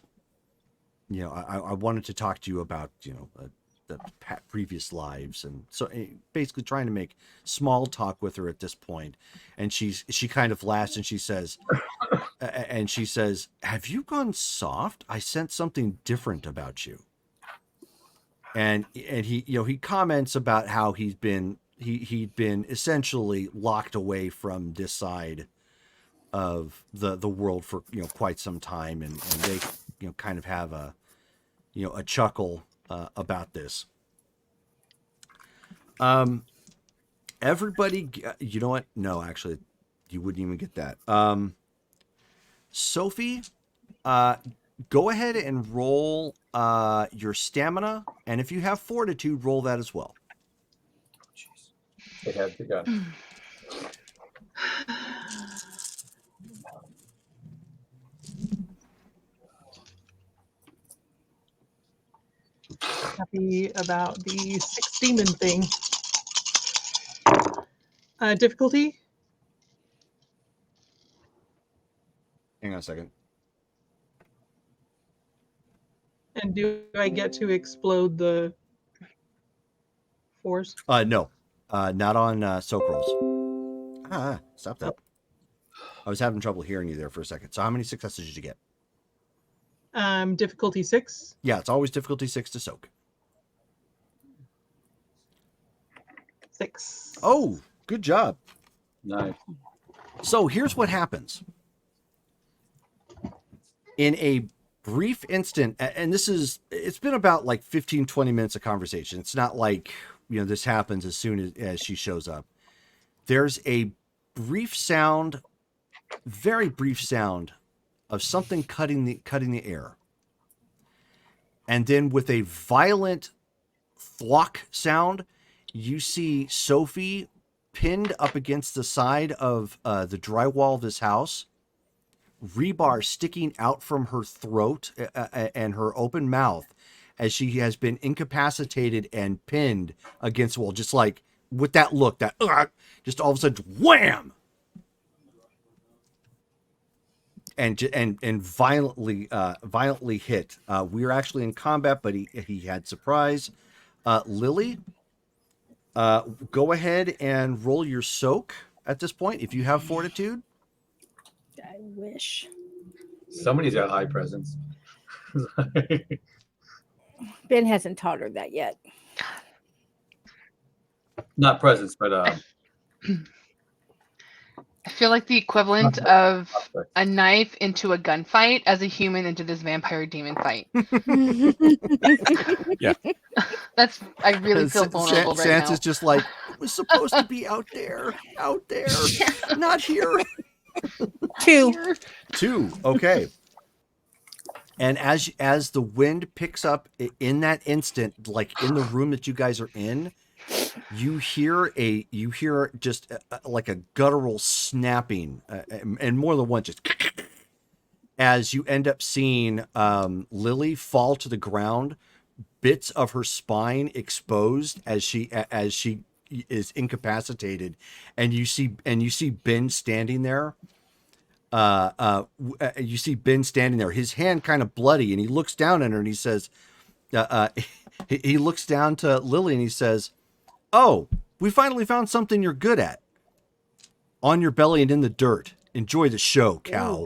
I wanted to talk to you about the previous lives, and so basically trying to make small talk with her at this point. And she kind of laughs and she says, have you gone soft? I sense something different about you. And he comments about how he's been he'd been essentially locked away from this side of the world for quite some time, and they kind of have a a chuckle about this. Everybody, you know what? No, actually, you wouldn't even get that. Sophie, go ahead and roll your stamina, and if you have fortitude, roll that as well. They have to go. Happy about the 6 demon thing. Difficulty? Hang on a second. And do I get to explode the force? No, not on soak rolls. Stop that. I was having trouble hearing you there for a second. So how many successes did you get? Difficulty 6. Yeah, it's always difficulty 6 to soak. 6. Oh, good job. Nice. So here's what happens. In a brief instant, and it's been about like 15, 20 minutes of conversation. It's not like, this happens as soon as she shows up. There's a brief sound, very brief sound of something cutting the air. And then with a violent thwack sound, you see Sophie pinned up against the side of the drywall of this house, rebar sticking out from her throat and her open mouth as she has been incapacitated and pinned against the wall, just like with that look, just all of a sudden, wham! And violently hit. We were actually in combat, but he had surprise. Lily, go ahead and roll your soak at this point if you have fortitude. I wish. Somebody's got high presence. Ben hasn't taught her that yet. Not presence, but I feel like the equivalent of a knife into a gunfight as a human into this vampire demon fight. Yeah. I really feel vulnerable right Sansa's now. just like, it was supposed to be out there, not here. 2. 2, okay. And as the wind picks up in that instant, like in the room that you guys are in, you hear just like a guttural snapping, and more than one, just as you end up seeing Lily fall to the ground, bits of her spine exposed as she is incapacitated, and you see Ben standing there. You see Ben standing there, his hand kind of bloody, and he looks down at her and he says, he looks down to Lily and he says, "Oh, we finally found something you're good at. On your belly and in the dirt. Enjoy the show, cow."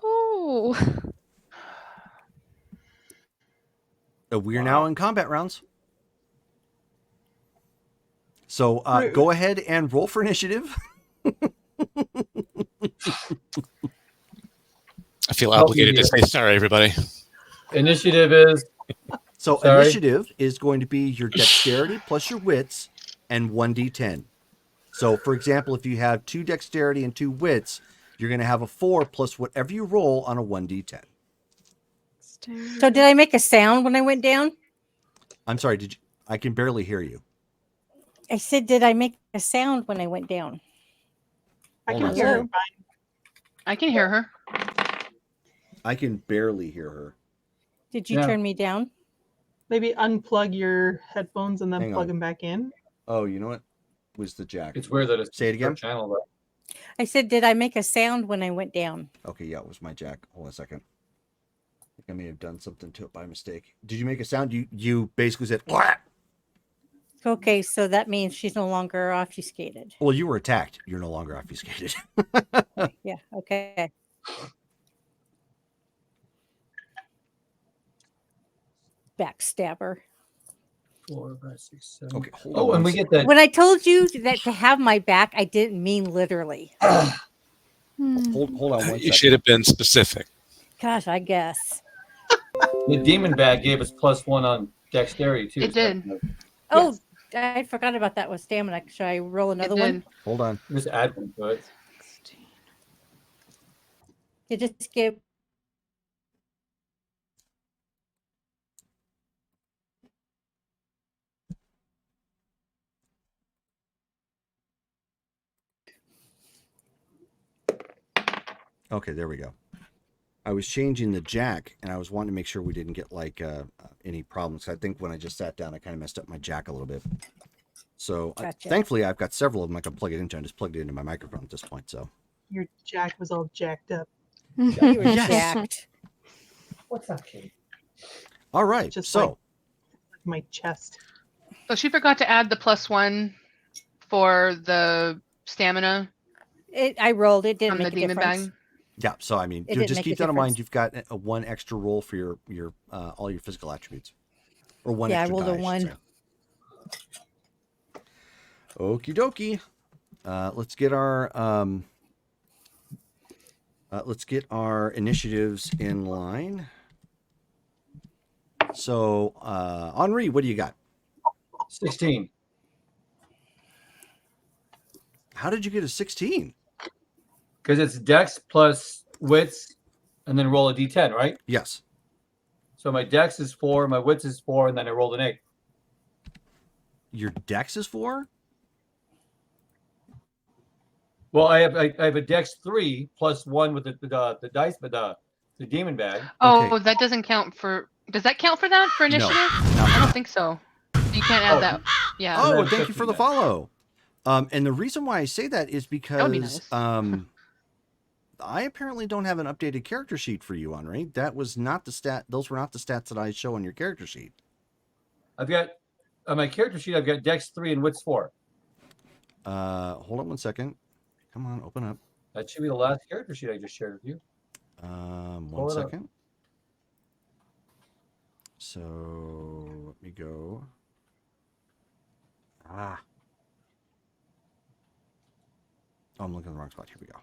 Oh. We are now in combat rounds. So go ahead and roll for initiative. I feel obligated to say sorry, everybody. Initiative is So sorry. initiative is going to be your dexterity plus your wits and 1d10. So for example, if you have 2 dexterity and 2 wits, you're going to have a 4 plus whatever you roll on a 1d10. So did I make a sound when I went down? I'm sorry, I can barely hear you. I said, did I make a sound when I went down? I Hold can on a hear her second. fine. I can hear her. I can barely hear her. Did you turn me down? Maybe unplug your headphones and then Hang plug on. them back in. Oh, you know what? Was the jack. It's weird that it's Say it again. channel, but I said, did I make a sound when I went down? Okay, yeah, it was my jack. Hold on a second. I think I may have done something to it by mistake. Did you make a sound? You basically said, "What?" Okay, so that means she's no longer obfuscated. Well, you were attacked. You're no longer obfuscated. Yeah, okay. Backstabber. 4, 5, 6, 7. Okay, hold Oh, on. and we get that. When I told you that to have my back, I didn't mean literally. Hold on one You second. should have been specific. Gosh, I guess. The demon bag gave us +1 on dexterity too. It did. Oh, I forgot about that with stamina. Should I roll It another did. one? Hold on. Just add one to it. 16. You just skip. Okay, there we go. I was changing the jack, and I was wanting to make sure we didn't get like any problems. I think when I just sat down, I kind of messed up my jack a little bit. So Gotcha. thankfully, I've got several of them I can plug it into. I just plugged it into my microphone at this point. So Your jack was all jacked up. You were Yes. jacked. What's up, Kate? all right. Just So like my chest. So she forgot to add the +1 for the stamina I rolled. It didn't on the make a demon difference. bag. yeah. So I mean, It didn't just make keep a that in mind. difference. You've got a one extra roll for your all your physical attributes, or one Yeah, I extra rolled die, a I should 1. say. Okie dokie. Let's get our initiatives in line. So, Henri, what do you got? 16. How did you get a 16? Because it's dex plus wits, and then roll a d10, right? Yes. So my dex is 4, my wits is 4, and then I rolled an 8. Your dex is 4? Well, I have a dex 3 plus 1 with the dice, but the demon bag. Oh, Okay. that doesn't count for. Does that count for that for No. initiative? Not I for don't that. think so. You can't add Oh. that. Yeah. Oh, then thank you for the 15 then. follow. And the reason why I say that is because That would be nice. I apparently don't have an updated character sheet for you, Henri. That was not the stat. Those were not the stats that I show on your character sheet. I've got on my character sheet. I've got dex 3 and wits 4. Hold on one second. Come on, open up. That should be the last character sheet I just shared with you. One Pull it up. second. So let me go. Oh, I'm looking in the wrong spot. Here we go.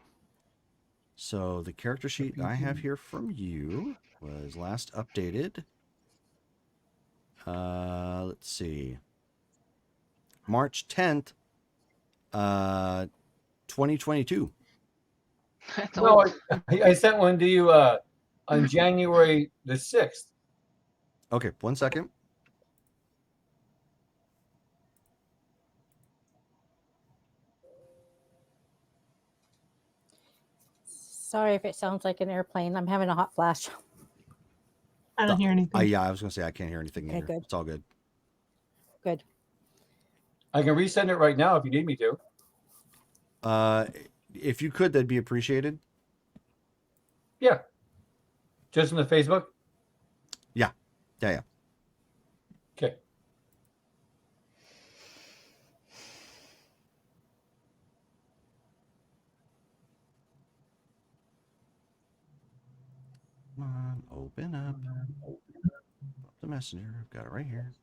So the character sheet I have here from you was last updated. Let's see. March 10th, 2022. That's No, old. I sent one to you on January the 6th. Okay, one second. Sorry if it sounds like an airplane. I'm having a hot flash. I don't hear anything. Yeah, I was gonna say I can't hear anything Okay, either. good. It's all good. Good. I can resend it right now if you need me to. If you could, that'd be appreciated. Yeah. Just in the Facebook? Yeah. Okay. Come on, open up. The messenger. I've got it right here.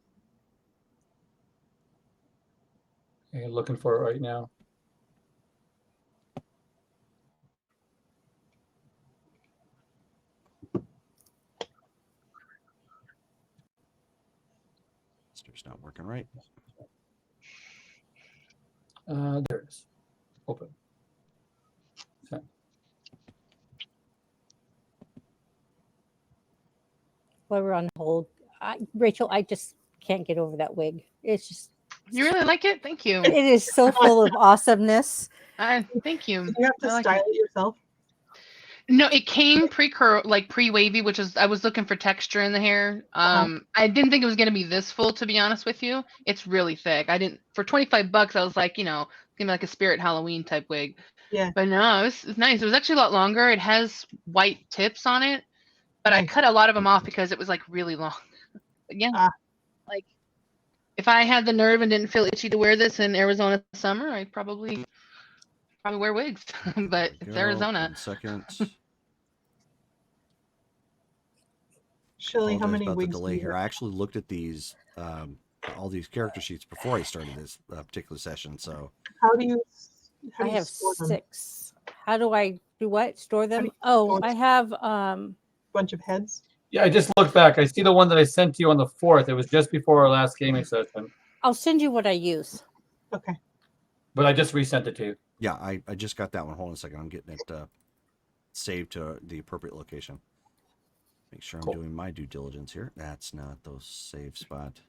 Okay, looking for it right now. It's not working right. There it is. Open. Send. While we're on hold, Rachel, I just can't get over that wig. It's just, You really like it? Thank you. it is so full of awesomeness. Thank you. Did you have to I like style it yourself? No, it came pre-wavy, which is I was looking for texture in the hair. Uh-huh. I didn't think it was gonna be this full, to be honest with you. It's really thick. I didn't for $25. I was like, it's gonna be like a Spirit Halloween type wig. Yeah. But no, it's nice. It was actually a lot longer. It has white tips on it, but I Nice. cut a lot of them off because it was like really long. But yeah, Ah. like if I had the nerve and didn't feel itchy to wear this in Arizona summer, I'd probably wear wigs. But it's Arizona. 1 second. Shelley, how Apologize many about the wigs do delay you here. have? I actually looked at these all these character sheets before I started this particular session. So How do you I have store them? 6. How do I do what? Store do them? you Oh, store I them? have Bunch of heads. Yeah, I just looked back. I see the one that I sent to you on the 4th. It was just before our last gaming session, I'll send you what I use. Okay. but I just resent it to you. yeah, I just got that one. Hold on a second. I'm getting it saved to the appropriate location. Make sure I'm Cool. doing my due diligence here. That's not the save spot.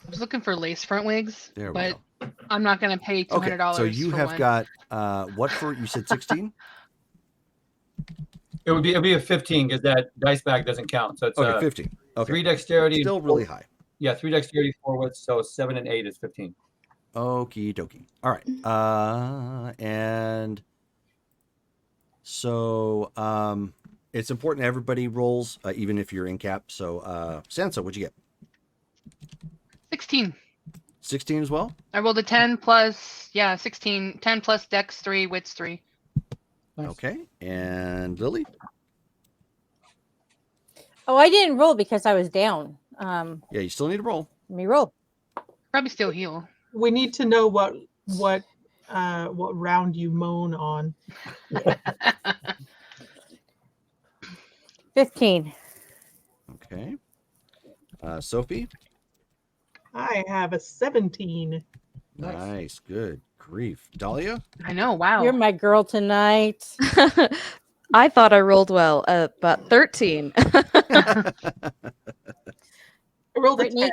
I was looking for lace front wigs, There we but go. I'm not going to pay $200 Okay, so you for have one. got what for? You said 16? It'd be a 15 because that dice bag doesn't count. So it's Okay, 15. Okay, 3 dexterity. still really high. Yeah, 3 dexterity, 4 wits. So 7 and 8 is 15. Okie dokie. All right. And so it's important everybody rolls, even if you're in cap. So Sansa, what'd you get? 16. 16 as well? I rolled a 10 plus, 16. 10 plus dex 3, wits 3. Nice. Okay. And Lily? Oh, I didn't roll because I was down. Yeah, you still need to roll. Let me roll. Probably still heal. We need to know what round you moan on. 15. Okay. Sophie? I have a 17. Nice. Good grief. Dahlia? I know. Wow. You're my girl tonight. I thought I rolled well, but 13. I rolled a Brittany, 10.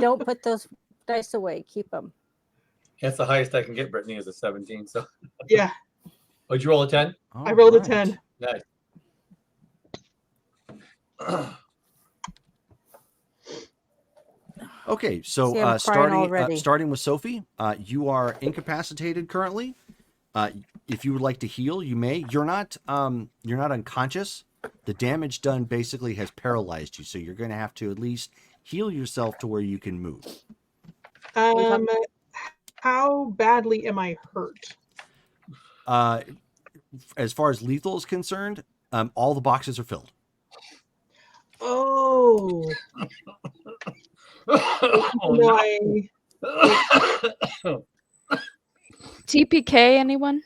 don't put those dice away. Keep them. That's the highest I can get, Brittany, is a 17. So, Yeah, oh, did you roll a 10? I rolled a All 10. Nice. Okay, so See, I'm crying already. starting with Sophie, you are incapacitated currently. If you would like to heal, you may. You're not unconscious. The damage done basically has paralyzed you, so you're going to have to at least heal yourself to where you can move. How badly am I hurt? As far as lethal is concerned, all the boxes are filled. Oh. No, TPK, anyone?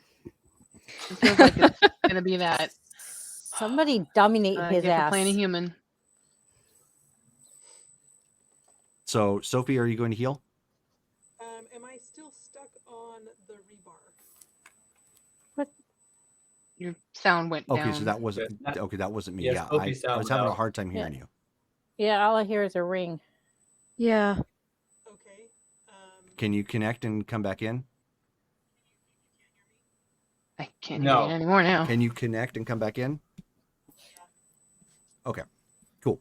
It feels like it's going to be that. Somebody dominate his Guess we're ass. playing a human. So, Sophie, are you going to heal? am I still stuck on the rebar? Your sound went Okay, down. so that wasn't me. Yes, Yeah, Sophie I sound was having a out. hard time hearing you. Yeah, all I hear is a ring. Yeah. Okay. Can you connect and come back in? I can't No. hear you anymore now. Can you connect and come back in? Okay, cool.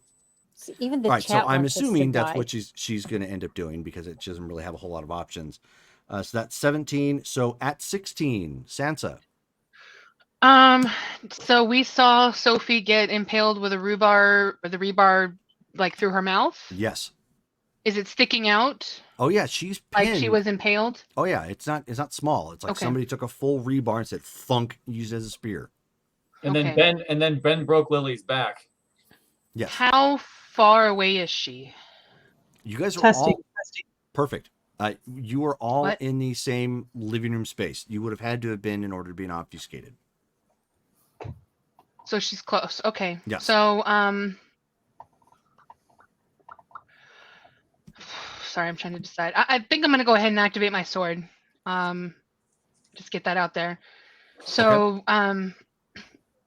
See, even the All right, so chat I'm wants us to assuming that's die. what she's going to end up doing because she doesn't really have a whole lot of options. So that's 17. So at 16, Sansa. So we saw Sophie get impaled with a rebar like through her mouth. Yes. Is it sticking out Oh yeah, she's pinned. like she was impaled? Oh yeah, it's not small. It's like Okay. somebody took a full rebar and said thunk, used it as a spear. And Okay. then Ben broke Lily's back. Yes. How far away is she? You guys are Testing. all perfect. You are all What? in the same living room space. You would have had to have been in order to be obfuscated. So she's close. Okay. Yes. So sorry, I'm trying to decide. I think I'm gonna go ahead and activate my sword. Just get that out there. So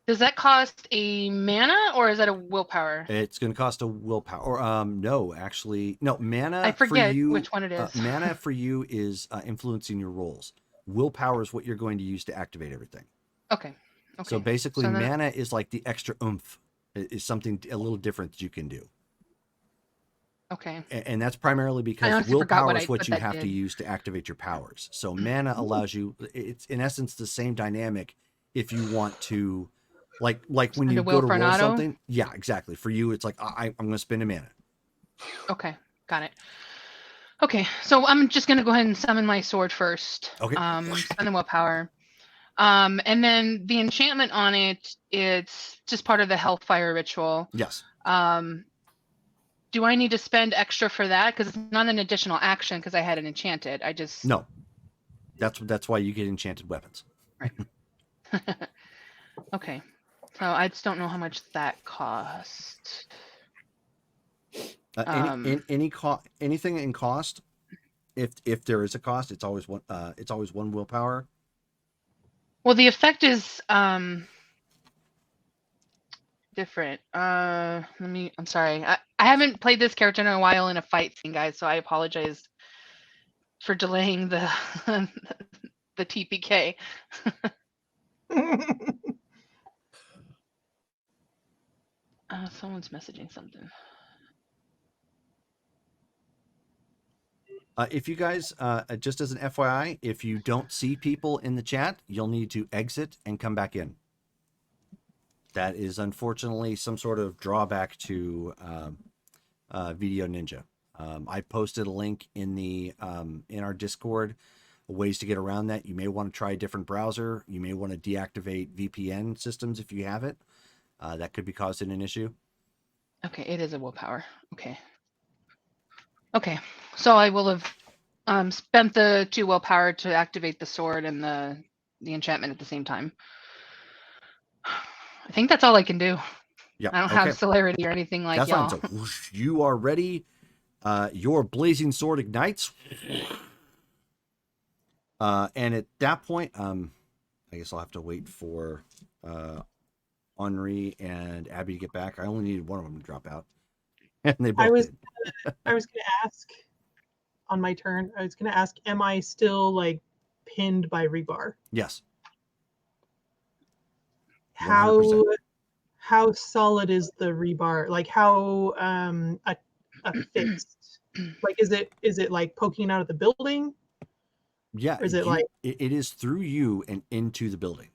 does that cost a mana or is that a willpower? It's going to cost a willpower. Or no, actually, no. Mana. I forget for you, which one it is. Mana for you is influencing your rolls. Willpower is what you're going to use to activate everything. Okay. So basically, So then- mana is like the extra oomph. It is something a little different that you can do. Okay. And that's primarily because honestly forgot willpower what is what you that have to did. use to activate your powers. So mana allows you. It's in essence the same dynamic. If you want to, like when Spend you a go will to for an roll auto? something. Yeah, exactly. For you, it's like I'm going to spend a mana. Okay. Got it. Okay. So I'm just gonna go ahead and summon my sword first. Okay. Spend the willpower. And then the enchantment on it, it's just part of the Hellfire ritual. Yes. do I need to spend extra for that? Because it's not an additional action because I had it enchanted. I just No, that's why you get enchanted weapons. Okay. So I just don't know how much that cost. Anything in cost, if there is a cost, it's always one willpower. Well, the effect is different. I'm sorry. I haven't played this character in a while in a fight scene, guys, so I apologize for delaying the the TPK. Someone's messaging something. If you guys, just as an FYI, if you don't see people in the chat, you'll need to exit and come back in. That is unfortunately some sort of drawback to Video Ninja. I posted a link in the in our Discord, ways to get around that. You may want to try a different browser. You may want to deactivate VPN systems if you have it. That could be causing an issue. Okay, it is a willpower. Okay. Okay, so I will have spent the 2 willpower to activate the sword and the enchantment at the same time. I think that's all I can do. Yeah. I don't have celerity or anything like That's y'all. fine. So whoosh, you are ready. Your blazing sword ignites. And at that point, I guess I'll have to wait for Henri and Abby to get back. I only needed one of them to drop out. And they both did. I was going to ask on my turn, I was going to ask, am I still like pinned by rebar? Yes. 100%. How solid is the rebar? Like how affixed? Like is it like poking out of the building? Yeah. Or is it like it is through you and into the building.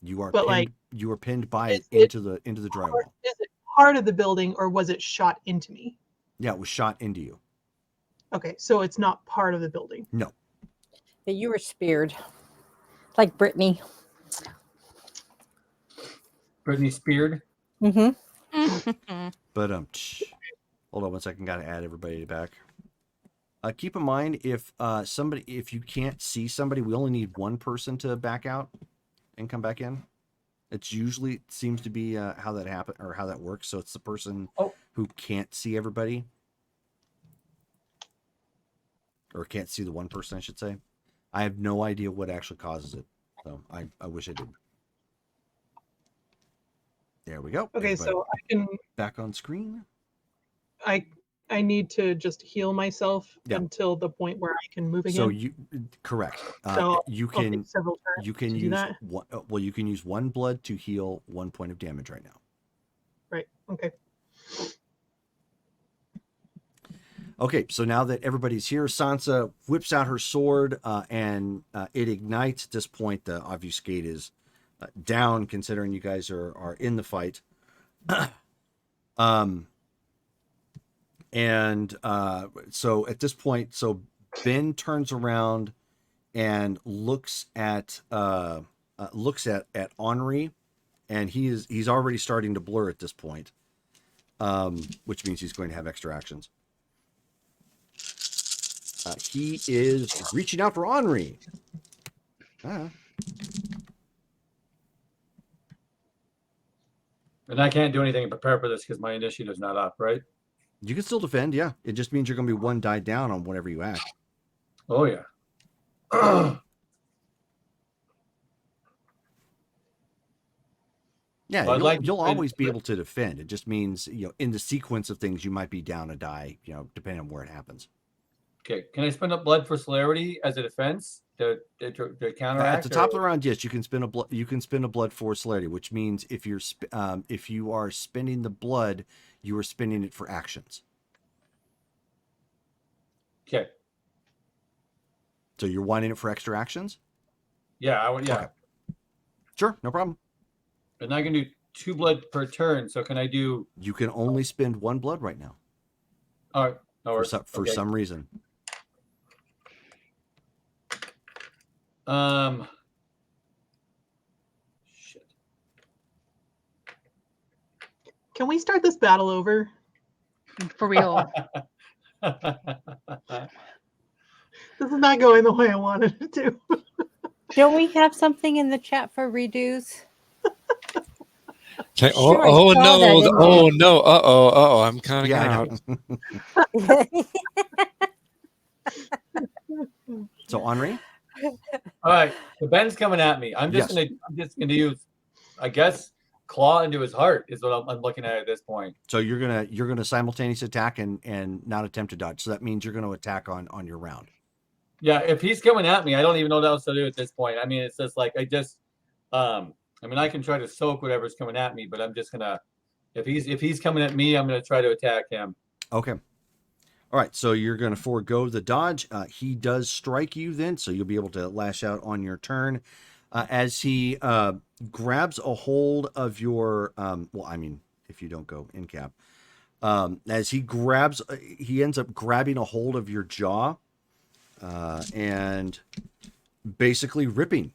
You are but pinned, like you are pinned by it into the drywall. Is it part of the building or was it shot into me? Yeah, it was shot into you. Okay, so it's not part of the building. No. Yeah, you were speared, like Brittany. Brittany speared. Mm-hmm. But hold on one second. Got to add everybody back. Keep in mind if you can't see somebody, we only need one person to back out and come back in. It's usually seems to be how that happen or how that works. So it's the person who can't see everybody, or can't see the one person, I should say. I have no idea what actually causes it, so I wish I did. There we go. Okay, everybody so I can back on screen. I need to just heal myself until the point where I can move again. So correct. So you I'll can take several turns you can to do use that? you can use 1 blood to heal 1 point of damage right now. Right. Okay. Okay, so now that everybody's here, Sansa whips out her sword and it ignites. At this point, the obfuscate is down, considering you guys are in the fight. So at this point, so Ben turns around and looks at Henri, and he's already starting to blur at this point, which means he's going to have extra actions. He is reaching out for Henri. And I can't do anything to prepare for this because my initiative is not up, right? You can still defend, yeah. It just means you're going to be 1 die down on whenever you act. Oh, yeah. Yeah, Well, you'll always be able to defend. It just means, in the sequence of things, you might be down a die, depending on where it happens. Okay, can I spend up blood for celerity as a defense to counteract? At the top of the round, yes, you can spend a blood. You can spend a blood for celerity, which means if you are spending the blood, you are spending it for actions. Okay. So you're wanting it for extra actions? Yeah, I would. Yeah. Okay. Sure, no problem. And I can do 2 blood per turn. So can I do? You can only spend 1 blood right now. All right. For some reason. Shit. Can we start this battle over? For real. This is not going the way I wanted it to. Don't we have something in the chat for redos? Okay. Sure, I Oh saw no! that in Oh no! Oh! I'm counting Yeah, I out. know. So Henri, All right, so Ben's coming at me. I'm just Yes. gonna use, I guess, claw into his heart is what I'm looking at this point. so you're gonna simultaneous attack and not attempt to dodge. So that means you're gonna attack on your round. Yeah, if he's coming at me, I don't even know what else to do at this point. I mean, it's just like I mean, I can try to soak whatever's coming at me, but I'm just gonna, if he's coming at me, I'm gonna try to attack him. Okay. All right. So you're gonna forego the dodge. He does strike you then, so you'll be able to lash out on your turn. As he grabs a hold of your well, I mean, if you don't go in cap, as he ends up grabbing a hold of your jaw, and basically ripping.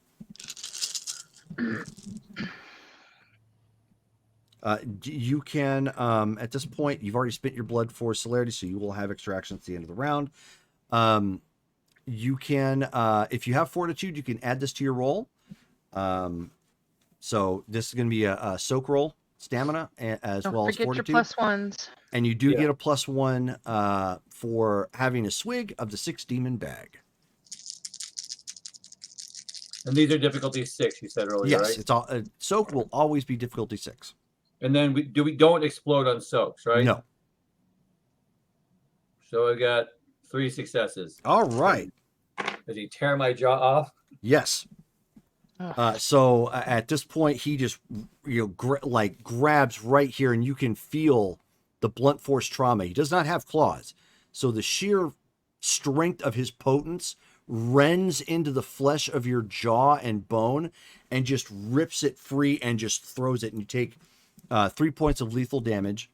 You can, at this point, you've already spent your blood for celerity, so you will have extraction at the end of the round. You can, if you have fortitude, you can add this to your roll. So this is going to be a soak roll, stamina, as Don't well as forget your fortitude. +1s. And you do get a +1 for having a swig of the 6 demon bag. And these are difficulty 6, you said earlier, Yes, right? it's all soak will always be difficulty 6. And then we don't explode on soaks, right? No. So I got 3 successes. All right. Does he tear my jaw off? Yes. So at this point, he just grabs right here, and you can feel the blunt force trauma. He does not have claws, so the sheer strength of his potence rends into the flesh of your jaw and bone, and just rips it free and just throws it. And you take 3 points of lethal damage.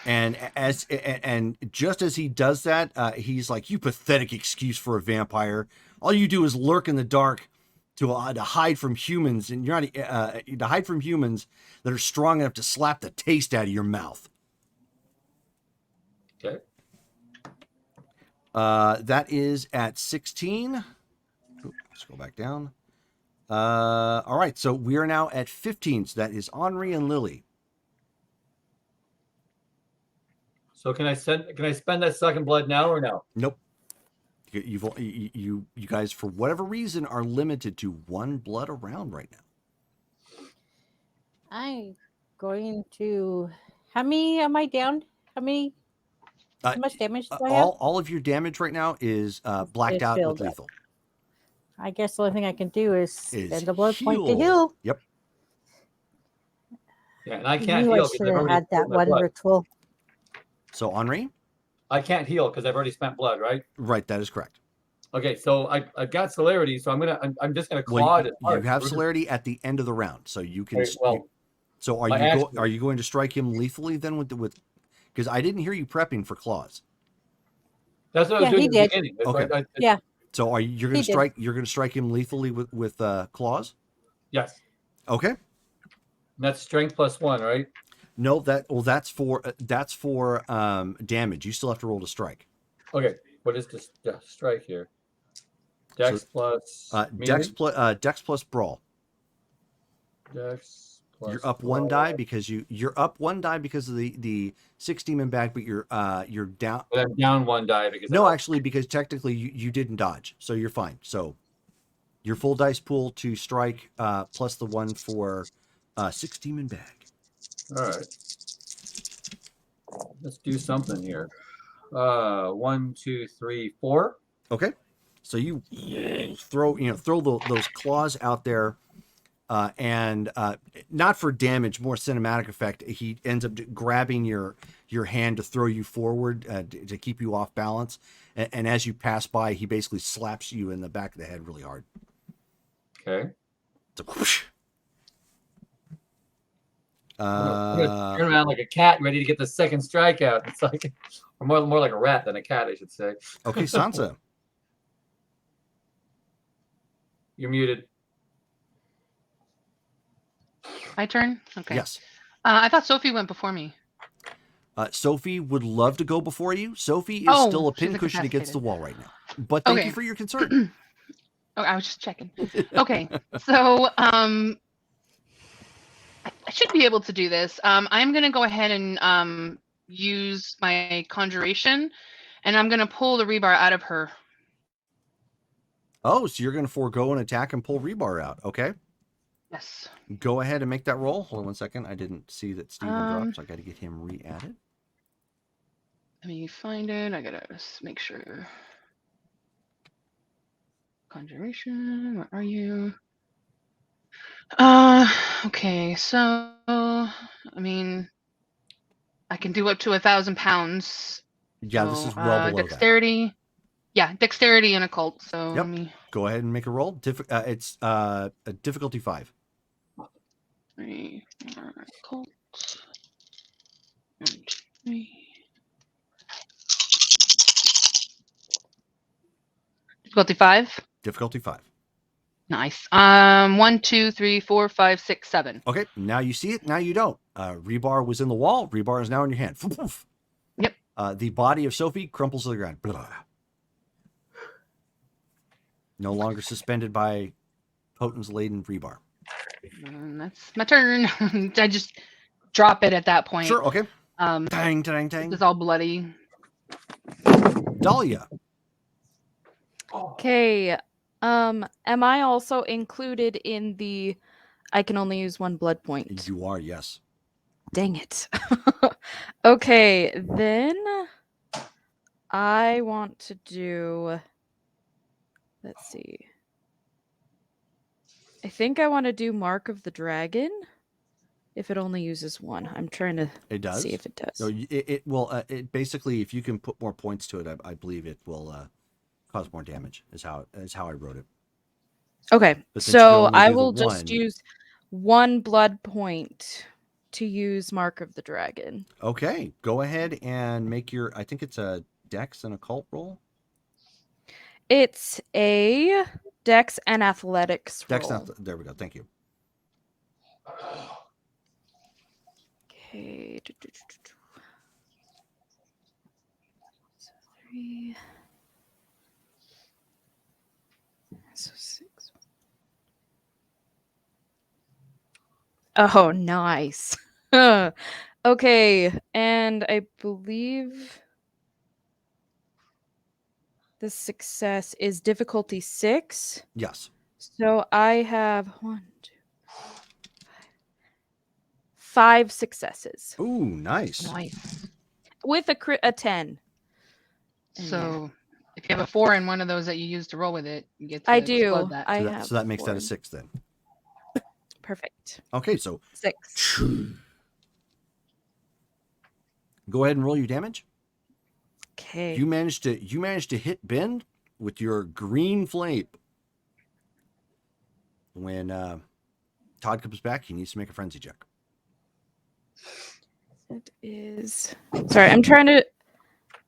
And just as he does that, he's like, "You pathetic excuse for a vampire. All you do is lurk in the dark to hide from humans, and you're not to hide from humans that are strong enough to slap the taste out of your mouth." Okay. That is at 16. Let's go back down. All right, so we are now at 15. So that is Henri and Lily. So can I spend that second blood now or no? Nope. You guys, for whatever reason, are limited to 1 blood a round right now. I'm going to. How many am I down? How much damage do I have? All of your damage right now is blacked It's out with filled up. lethal. I guess the only thing I can do is spend a blood point to heal. heal. Yep. Yeah, and I I can't knew I heal because should I've have already had that spent my one blood. ritual. So Henri? I can't heal because I've already spent blood, right? Right, that is correct. Okay, so I've got celerity, so I'm just gonna claw Well, it. you have celerity at the end of the round, so you can. Okay, well, so are you going to strike him lethally then with because I didn't hear you prepping for claws. That's what I was doing he at the did. beginning. That's Okay. why Yeah. So you're going to strike him lethally with claws? Yes. Okay. And that's strength +1, right? No, that's for damage. You still have to roll to strike. Okay. What is this strike here? Dex plus Dex plus brawl. Dex plus You're up 1 die because you're up 1 die because of the 6 demon bag, but you're down. But I'm down 1 die because Actually, because technically you didn't dodge, so you're fine. So your full dice pool to strike plus the 1 for 6 demon bag. All right. Let's do something here. 1, 2, 3, 4. Okay. So you throw those claws out there, and not for damage, more cinematic effect. He ends up grabbing your hand to throw you forward to keep you off balance, and as you pass by, he basically slaps you in the back of the head really hard. Okay. So, whoosh. I'm gonna turn around like a cat, ready to get the second strikeout. It's like, or more like a rat than a cat, I should say. Okay, Sansa. You're muted. My turn? Okay. Yes. I thought Sophie went before me. Sophie would love to go before you. Sophie is still a she's pincushion against the incapacitated. wall right now. But thank you Okay. for your concern. Oh, I was just checking. Okay, so I should be able to do this. I'm gonna go ahead and use my conjuration, and I'm gonna pull the rebar out of her. Oh, so you're going to forego an attack and pull rebar out. Okay. Yes. Go ahead and make that roll. Hold on one second. I didn't see that Steven dropped, so I got to get him re-added. Let me find it. I gotta just make sure. Conjuration, where are you? Okay, so I mean, I can do up to 1,000 pounds. Yeah, this So, is well below dexterity. Yeah, dexterity and occult. So Yep. let me. Go ahead and make a roll. It's a difficulty 5. 3, 4, occult. 1, 2, 3. Difficulty 5. Difficulty 5. Nice. 1, 2, 3, 4, 5, 6, 7. Okay, now you see it. Now you don't. Rebar was in the wall. Rebar is now in your hand. Yep. The body of Sophie crumples to the ground. Blah. No longer suspended by potence laden rebar. And that's my turn. I just drop it at that point. Sure. Okay. Dang, Dang. it's all bloody. Dahlia. Okay. Am I also included in the I can only use 1 blood point? You are, yes. Dang it. Okay, then I want to do, let's see. I think I want to do Mark of the Dragon if it only uses 1. I'm trying to It does. see if it does. No, it will. It basically, if you can put more points to it, I believe it will cause more damage. Is how I wrote it. Okay, But since you can so only I do the will just 1 use 1 blood point to use Mark of the Dragon. Okay, go ahead and make your. I think it's a Dex and occult roll. It's a Dex and Athletics roll. Dex. There we go. Thank you. Okay. So 3. So 6. Oh, nice. Okay, and I believe the success is difficulty 6. Yes. So I have 1, 2, 5 successes Ooh, nice. Nice. with a 10. And So if you have a 4 in one of those that you use to roll with it, you get to I explode do. that. I So have that makes that 4. a 6 then. Perfect. Okay, so 6. go ahead and roll your damage. Okay. You managed to hit Ben with your green flame. When Todd comes back, he needs to make a frenzy check. It is. Sorry, I'm trying to.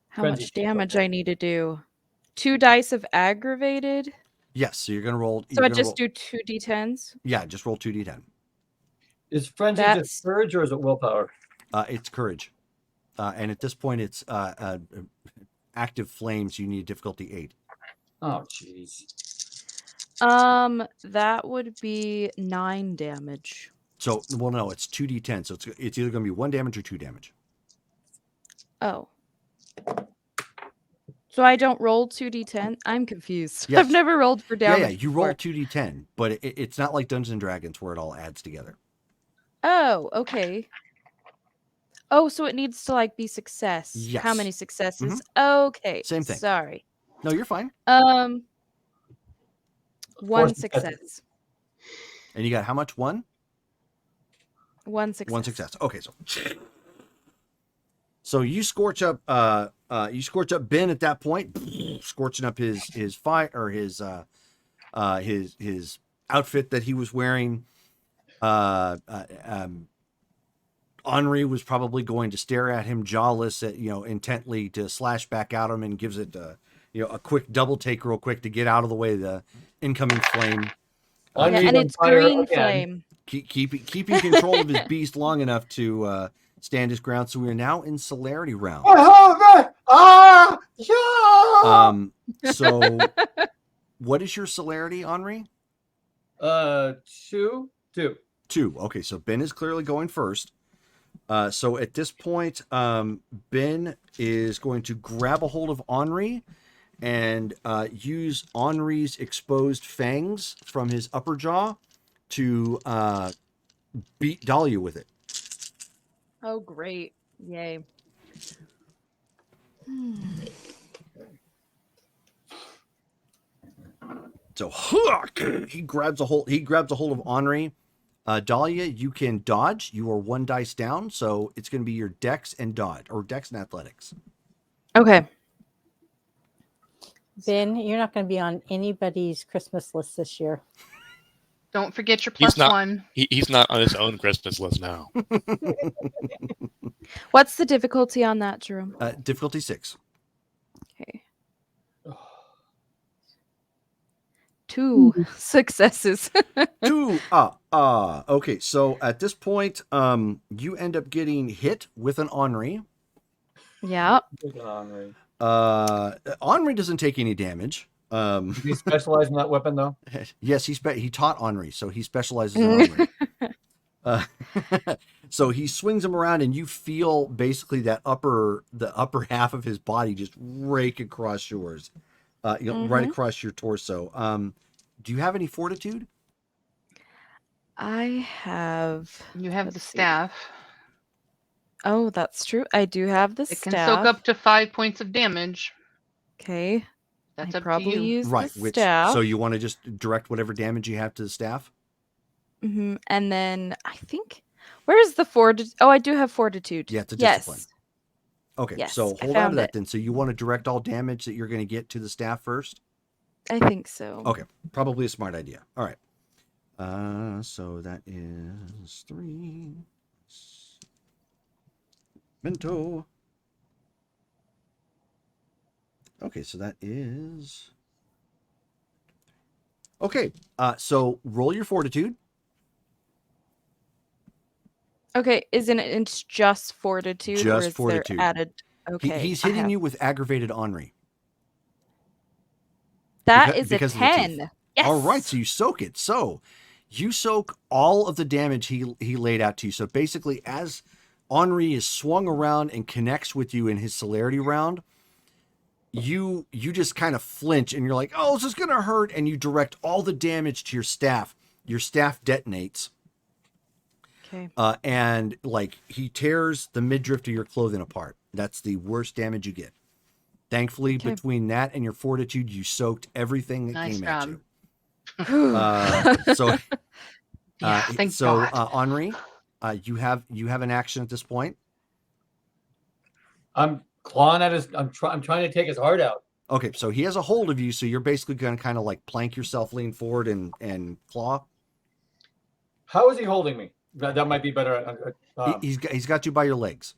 How Frenzy much check, damage okay. I need to do? 2 dice of aggravated. Yes, so you're gonna roll. So I just do 2 d10s. Yeah, just roll 2d10. Is frenzy That's- just courage or is it willpower? It's courage, and at this point, it's active flames. You need difficulty 8. Oh, jeez. That would be 9 damage. So, well, no, it's 2d10. So it's either gonna be 1 damage or 2 damage. Oh. So I don't roll 2d10? I'm confused. Yes. I've never rolled for damage. Yeah, you roll before. 2d10, but it's not like Dungeons and Dragons where it all adds together. Oh, okay. Oh, so it needs to like be success. Yes. How many successes? Okay. Same thing. Sorry. No, you're fine. 1 Four success. And you got how much? 1? 1 success. 1 success. Okay, so you scorch up Ben at that point, scorching up his fire or his outfit that he was wearing. Henri was probably going to stare at him jawless, intently to slash back at him, and gives it a quick double take real quick to get out of the way of the incoming flame. Yeah, Henri's and on it's fire green again. flame. keeping control of his beast long enough to stand his ground. So we are now in celerity round. So what is your celerity, Henri? 2. 2. Okay, so Ben is clearly going first. So at this point, Ben is going to grab a hold of Henri and use Henri's exposed fangs from his upper jaw to beat Dahlia with it. Oh, great. Yay. So he grabs a hold of Henri. Dahlia, you can dodge. You are 1 dice down, so it's going to be your dex and dodge, or dex and athletics. Okay. Ben, you're not going to be on anybody's Christmas list this year. Don't forget your He's plus not- 1. He's not on his own Christmas list now. What's the difficulty on that, Jerome? Difficulty 6. Okay. 2 successes. 2. Okay, so at this point, you end up getting hit with an Henri. Yeah. Henri doesn't take any damage. Does he specialize in that weapon, though? Yes, he taught Henri, so he specializes in Henri. So he swings him around, and you feel basically the upper half of his body just rake across yours, right across your torso. Do you have any fortitude? I have. You have the let's see. staff. Oh, that's true. I do have the It staff. can soak up to 5 points of damage. Okay. That's I up probably to you. use Right. the staff. So you want to just direct whatever damage you have to the staff? And then I think, where's the fortitude? Oh, I do have fortitude. Yeah, it's a discipline. Yes. Okay, Yes, so I hold on to found that it. then. So you want to direct all damage that you're going to get to the staff first? I think so. Okay, probably a smart idea. All right. So that is 3. Mento. Okay, so that is... Okay, so roll your fortitude. Okay, isn't it? It's just fortitude, or Just is fortitude. there added? Okay, He's I hitting have- you with aggravated Henri. That is because a of the teeth. 10. Yes. All right, so you soak it. So you soak all of the damage he laid out to you. So basically, as Henri is swung around and connects with you in his celerity round, you just kind of flinch and you're like, oh, this is going to hurt. And you direct all the damage to your staff. Your staff detonates. Okay. And like he tears the midriff of your clothing apart. That's the worst damage you get. Thankfully, Okay. between that and your fortitude, you soaked everything that Nice came job. at you. So Thank so God. Henri, you have an action at this point. I'm clawing at his. I'm trying to take his heart out. Okay, so he has a hold of you, so you're basically going to kind of like plank yourself, lean forward, and claw. How is he holding me? That might be better. He's got you by your legs.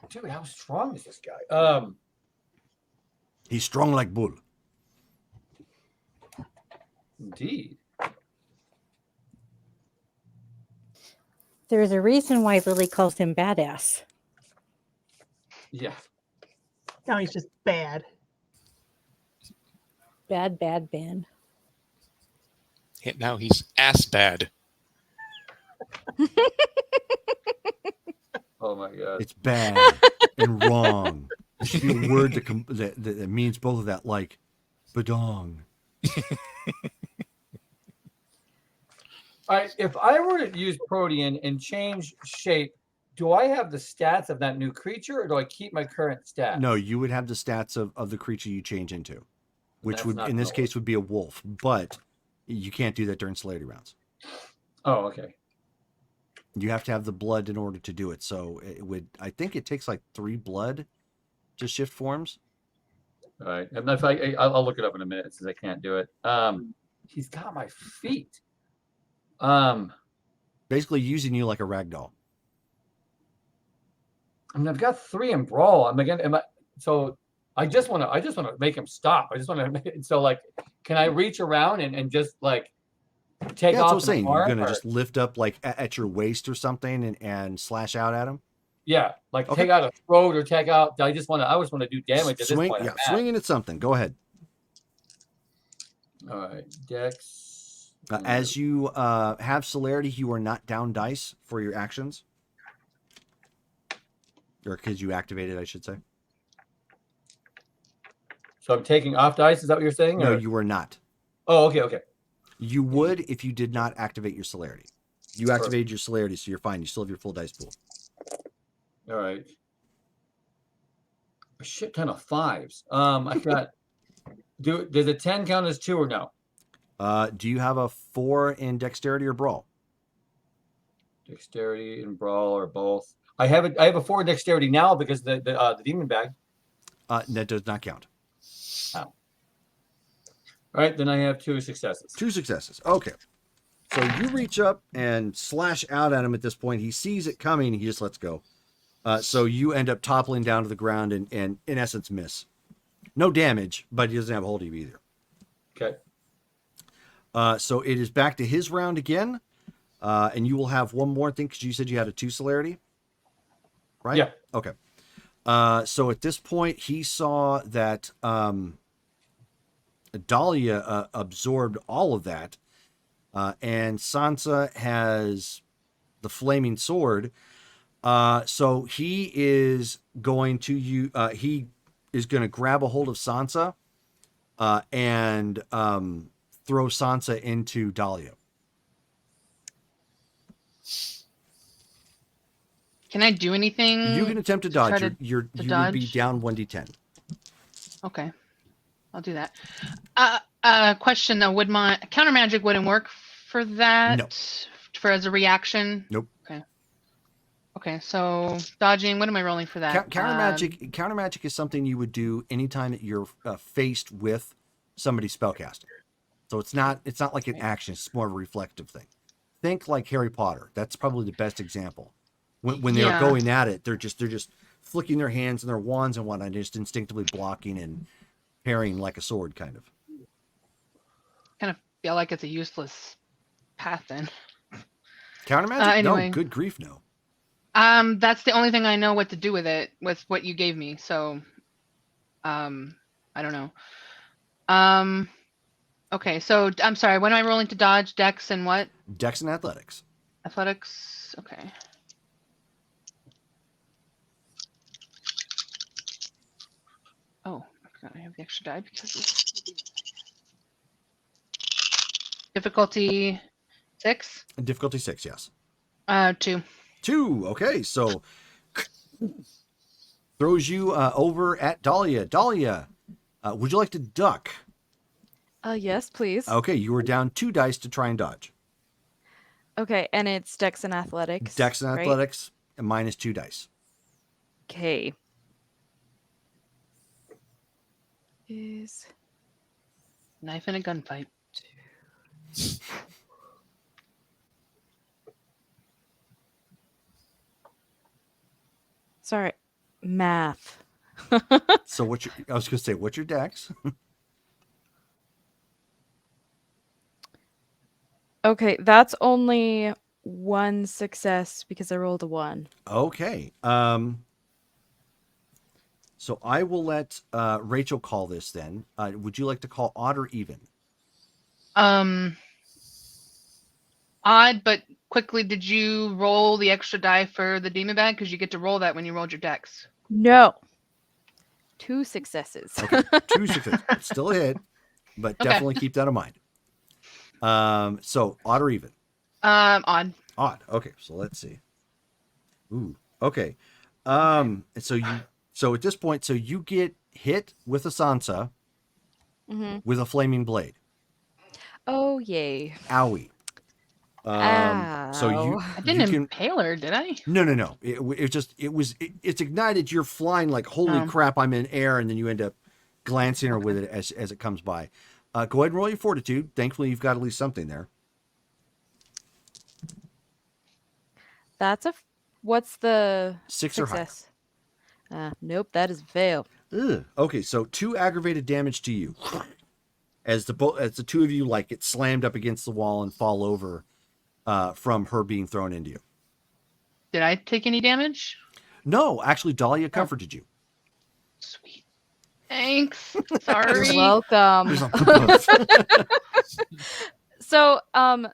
Dude, how strong is this guy? He's strong like bull. Indeed. There's a reason why Lily calls him badass. Yeah. Now he's just bad. Bad Ben. Now he's ass bad. Oh my God. It's bad and wrong. There should be a word that means both of that, like badong. All right. If I were to use Protean and change shape, do I have the stats of that new creature, or do I keep my current stats? No, you would have the stats of the creature you change into, which That's would not in this gonna case would be a wolf, but you can't do that during celerity rounds. Oh, okay. You have to have the blood in order to do it. So it would, I think it takes like 3 blood to shift forms. All right. If I'll look it up in a minute since I can't do it. He's got my feet. Basically using you like a ragdoll. I mean, I've got 3 in brawl. So I just want to make him stop. I just want to make it. So like, can I reach around and just like take Yeah, that's what off I'm an saying. You're arm? gonna Or- just lift up like at your waist or something and slash out at him. yeah, like Okay. take out a throat or take out. I just want to do damage at this Swing, point. yeah, I'm mad. swinging at something. Go ahead. All right, Dex. As you have celerity, you are not down dice for your actions, or because you activated, I should say. So I'm taking off dice. Is that what you're saying? No, or- you are not. Oh, okay. You would if you did not activate your celerity. You activated your celerity, so you're fine. You still have your full dice pool. All right. A shit ton of fives. I got. Does a 10 count as 2 or no? Do you have a 4 in dexterity or brawl? Dexterity and brawl or both. I have a 4 in dexterity now because the demon bag. That does not count. All right, then I have 2 successes. 2 successes. Okay. So you reach up and slash out at him at this point. He sees it coming. He just lets go. So you end up toppling down to the ground and in essence miss. No damage, but he doesn't have a hold of you either. Okay. So it is back to his round again. And you will have one more thing because you said you had a 2 celerity. Right? Yeah. Okay. So at this point, he saw that Dahlia absorbed all of that. And Sansa has the flaming sword. So he is going to grab a hold of Sansa and throw Sansa into Dahlia. Can I do anything? You can attempt to try dodge. to You would be dodge? down 1d10. Okay, I'll do that. Question though, would my counter magic wouldn't work for that? No. For as a reaction? Nope. Okay, so dodging. What am I rolling for that? Counter magic is something you would do anytime that you're faced with somebody spellcasting. So it's not like an action. It's more of a reflective thing. Think like Harry Potter. That's probably the best example. When they're Yeah. going at it, they're just flicking their hands and their wands and whatnot, just instinctively blocking and parrying like a sword, kind of. Kind of feel like it's a useless path then. Counter magic? Anyway. No, good grief, no. That's the only thing I know what to do with it, with what you gave me. So, I don't know. Okay, so I'm sorry. When am I rolling to dodge? Dex and what? Dex and athletics. Athletics. Okay. Oh, I forgot I have the extra die because it's difficulty 6. Difficulty 6, yes. 2. 2. Okay, so throws you over at Dahlia. Dahlia, would you like to duck? Yes, please. Okay, you are down 2 dice to try and dodge. Okay, and it's Dex and Athletics. Dex and right? athletics, and minus 2 dice. Okay. Is Knife in a gunfight. sorry, math. So I was going to say, what's your dex? Okay, that's only 1 success because I rolled a 1. Okay. So I will let Rachel call this then. Would you like to call odd or even? Odd, but quickly, did you roll the extra die for the demon bag? Because you get to roll that when you rolled your dex. No. 2 successes. Okay, 2 successes. It's still a hit, but Okay. definitely keep that in mind. So odd or even? Odd. Odd. Okay, so let's see. Ooh. Okay. And so at this point, so you get hit with a Sansa Mhm. with a flaming blade. Oh, yay. Owie. So you I didn't you can, impale her, did I? no. It's ignited. You're flying like holy Oh. crap! I'm in air, and then you end up glancing her with it as it comes by. Go ahead and roll your fortitude. Thankfully, you've got at least something there. That's what's the 6 or higher. success? Nope, that is a fail. Ugh. Okay, so 2 aggravated damage to you. as the two of you like get slammed up against the wall and fall over from her being thrown into you. Did I take any damage? No, actually, Dahlia comforted you. Sweet. Thanks. Sorry. You're welcome. There's a- So,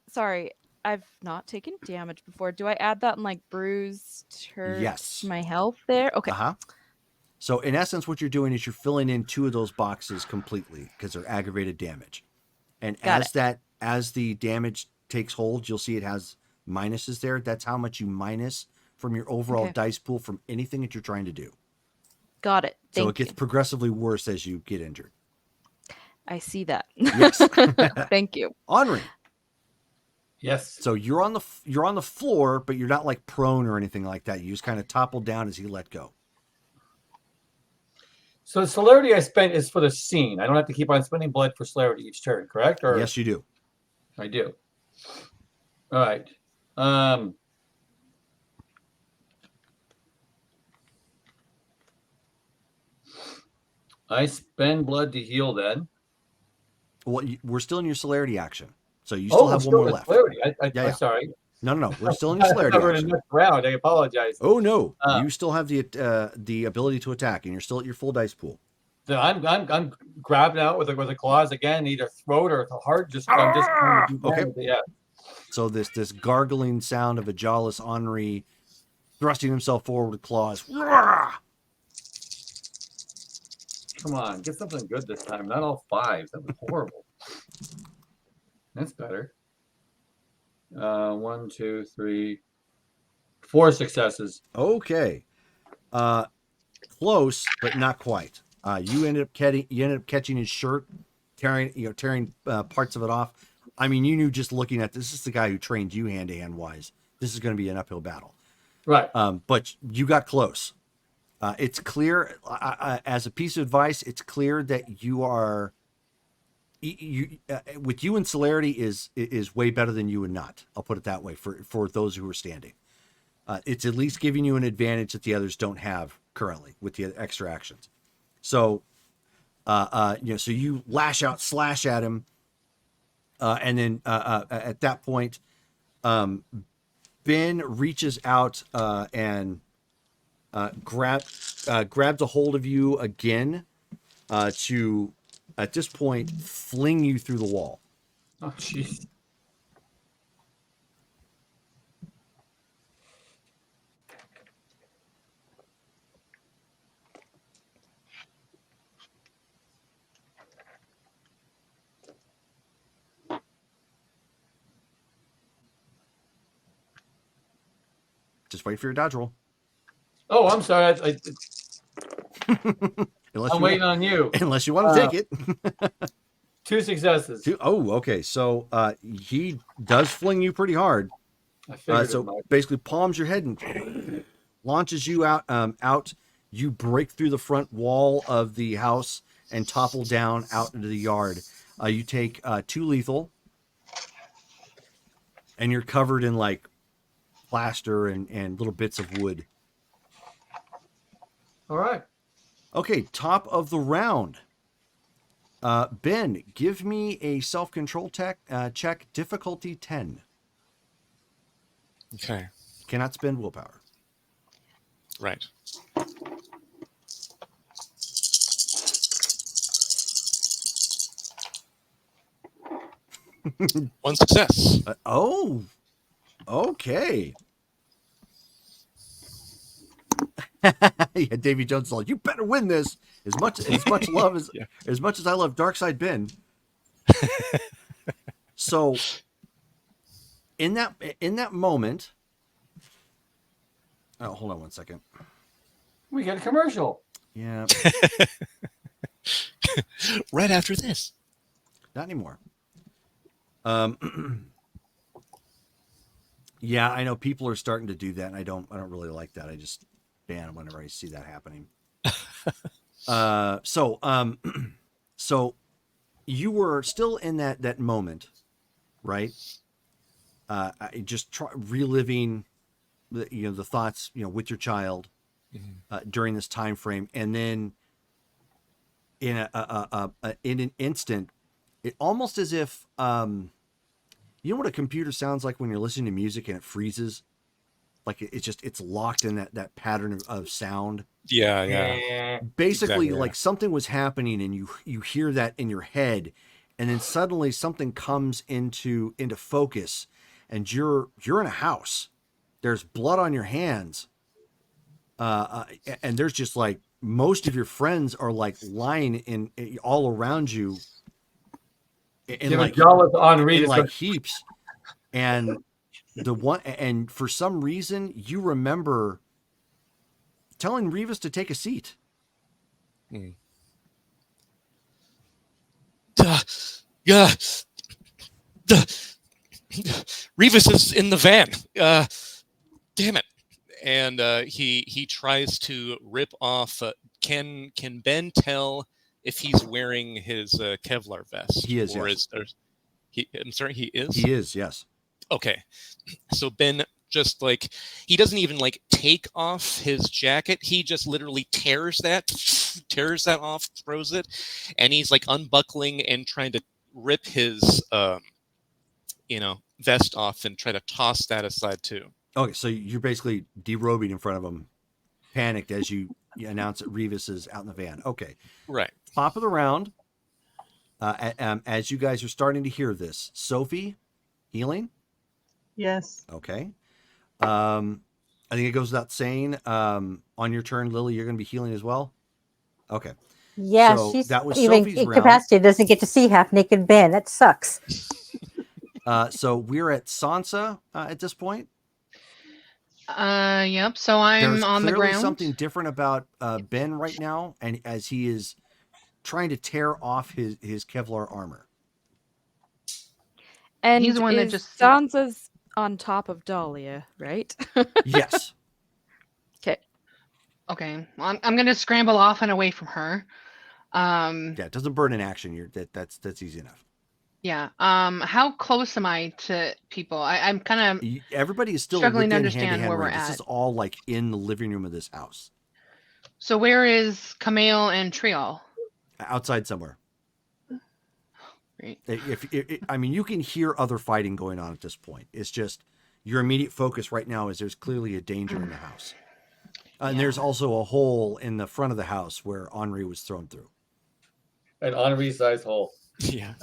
sorry, I've not taken damage before. Do I add that in like bruised hurt Yes. to my health there? Okay. Uh-huh. So in essence, what you're doing is you're filling in 2 of those boxes completely because they're aggravated damage. And as the damage takes hold, you'll see it has minuses there. That's how much you minus from your overall dice pool from anything that you're trying to do. Got it. So Thank it gets you. progressively worse as you get injured. I see that. Yes. Thank you. Henri. Yes. So you're on the floor, but you're not like prone or anything like that. You just kind of topple down as he let go. So the celerity I spent is for the scene. I don't have to keep on spending blood for celerity each turn, correct? Or Yes, you do. I do. All right. I spend blood to heal then. Well, we're still in your celerity action, so you still have one more left. Celerity. Yeah. Sorry. No. We're still in your celerity action. Round. I apologize. Oh no, you still have the ability to attack, and you're still at your full dice pool. So I'm grabbing out with the claws again, either throat or the heart. I'm just okay. Yeah. So this gargling sound of a jawless Henri thrusting himself forward with claws. Come on, get something good this time. Not all 5s. That was horrible. That's better. 1, 2, 3, 4 successes. Okay. Close, but not quite. You ended up catching his shirt, tearing parts of it off. I mean, you knew just looking at this is the guy who trained you hand to hand wise. This is going to be an uphill battle. Right. But you got close. It's clear, as a piece of advice, it's clear that you are, with you and celerity is way better than you and not. I'll put it that way for those who are standing. It's at least giving you an advantage that the others don't have currently with the extra actions. So, so you lash out, slash at him, and then at that point, Ben reaches out and grabs a hold of you again to, at this point, fling you through the wall. Oh, jeez. Just wait for your dodge roll. Oh, I'm sorry. I'm waiting on you. Unless you want to take it. 2 successes. Okay. So he does fling you pretty hard. I figured so basically palms your head and launches you out. You break through the front wall of the house and topple down out into the yard. You take 2 lethal, and you're covered in like plaster and little bits of wood. All right. Okay, top of the round. Ben, give me a self-control check, difficulty 10. Okay. Cannot spend willpower. Right. One success. Okay. Yeah, Davy Jones is like, you better win this. As much love as Yeah. as much as I love Darkside Ben. So in that moment, hold on one second. We get a commercial. Yeah. Right after this. Not anymore. Yeah, I know people are starting to do that, and I don't really like that. I just ban whenever I see that happening. So you were still in that moment, right? I just reliving the thoughts, with your child during this time frame, and then in an instant, it almost as if you know what a computer sounds like when you're listening to music and it freezes, like it's locked in that pattern of sound. Yeah, yeah. Yeah. Basically, Exactly, yeah. like something was happening and you hear that in your head, and then suddenly something comes into focus, and you're in a house. There's blood on your hands, and there's just like most of your friends are like lying in all around you in Give a like jaw with Henri. in Just like go, heaps, and for some reason you remember telling Rivas to take a seat. Mm. Yeah. Revis is in the van. Damn it. And he tries to rip off. Can Ben tell if he's wearing his Kevlar vest? He is, or yes. I'm sorry, he is? He is, yes. Okay. So Ben just like, he doesn't even like take off his jacket. He just literally tears that off, throws it, and he's like unbuckling and trying to rip his vest off and try to toss that aside too. Okay, so you're basically derobing in front of him, panicked as you announce that Rivas is out in the van. Okay. Right. Top of the round. As you guys are starting to hear this, Sophie, healing. Yes. Okay. I think it goes without saying. On your turn, Lily, you're going to be healing as well. Okay. Yeah, So she's that was even Sophie's round. incapacitated, doesn't get to see half naked Ben. That sucks. So we're at Sansa at this point. Yep. So I'm There's on the clearly ground. something different about Ben right now, and as he is trying to tear off his Kevlar armor. And He's the one that is just- Sansa's on top of Dahlia, right? Yes. Okay. Okay. Well, I'm gonna scramble off and away from her. Yeah, it doesn't burn in action. That's easy enough. Yeah. How close am I to people? I'm kind of Everybody is still struggling to within understand hand-to-hand where we're range. This at. is all like in the living room of this house, So where is Camille and Trial? outside somewhere. Right. I mean, you can hear other fighting going on at this point. It's just your immediate focus right now is there's clearly a danger in the house, and there's also a hole in the front of the house where Henri was thrown through. an Henri-sized hole. Yeah.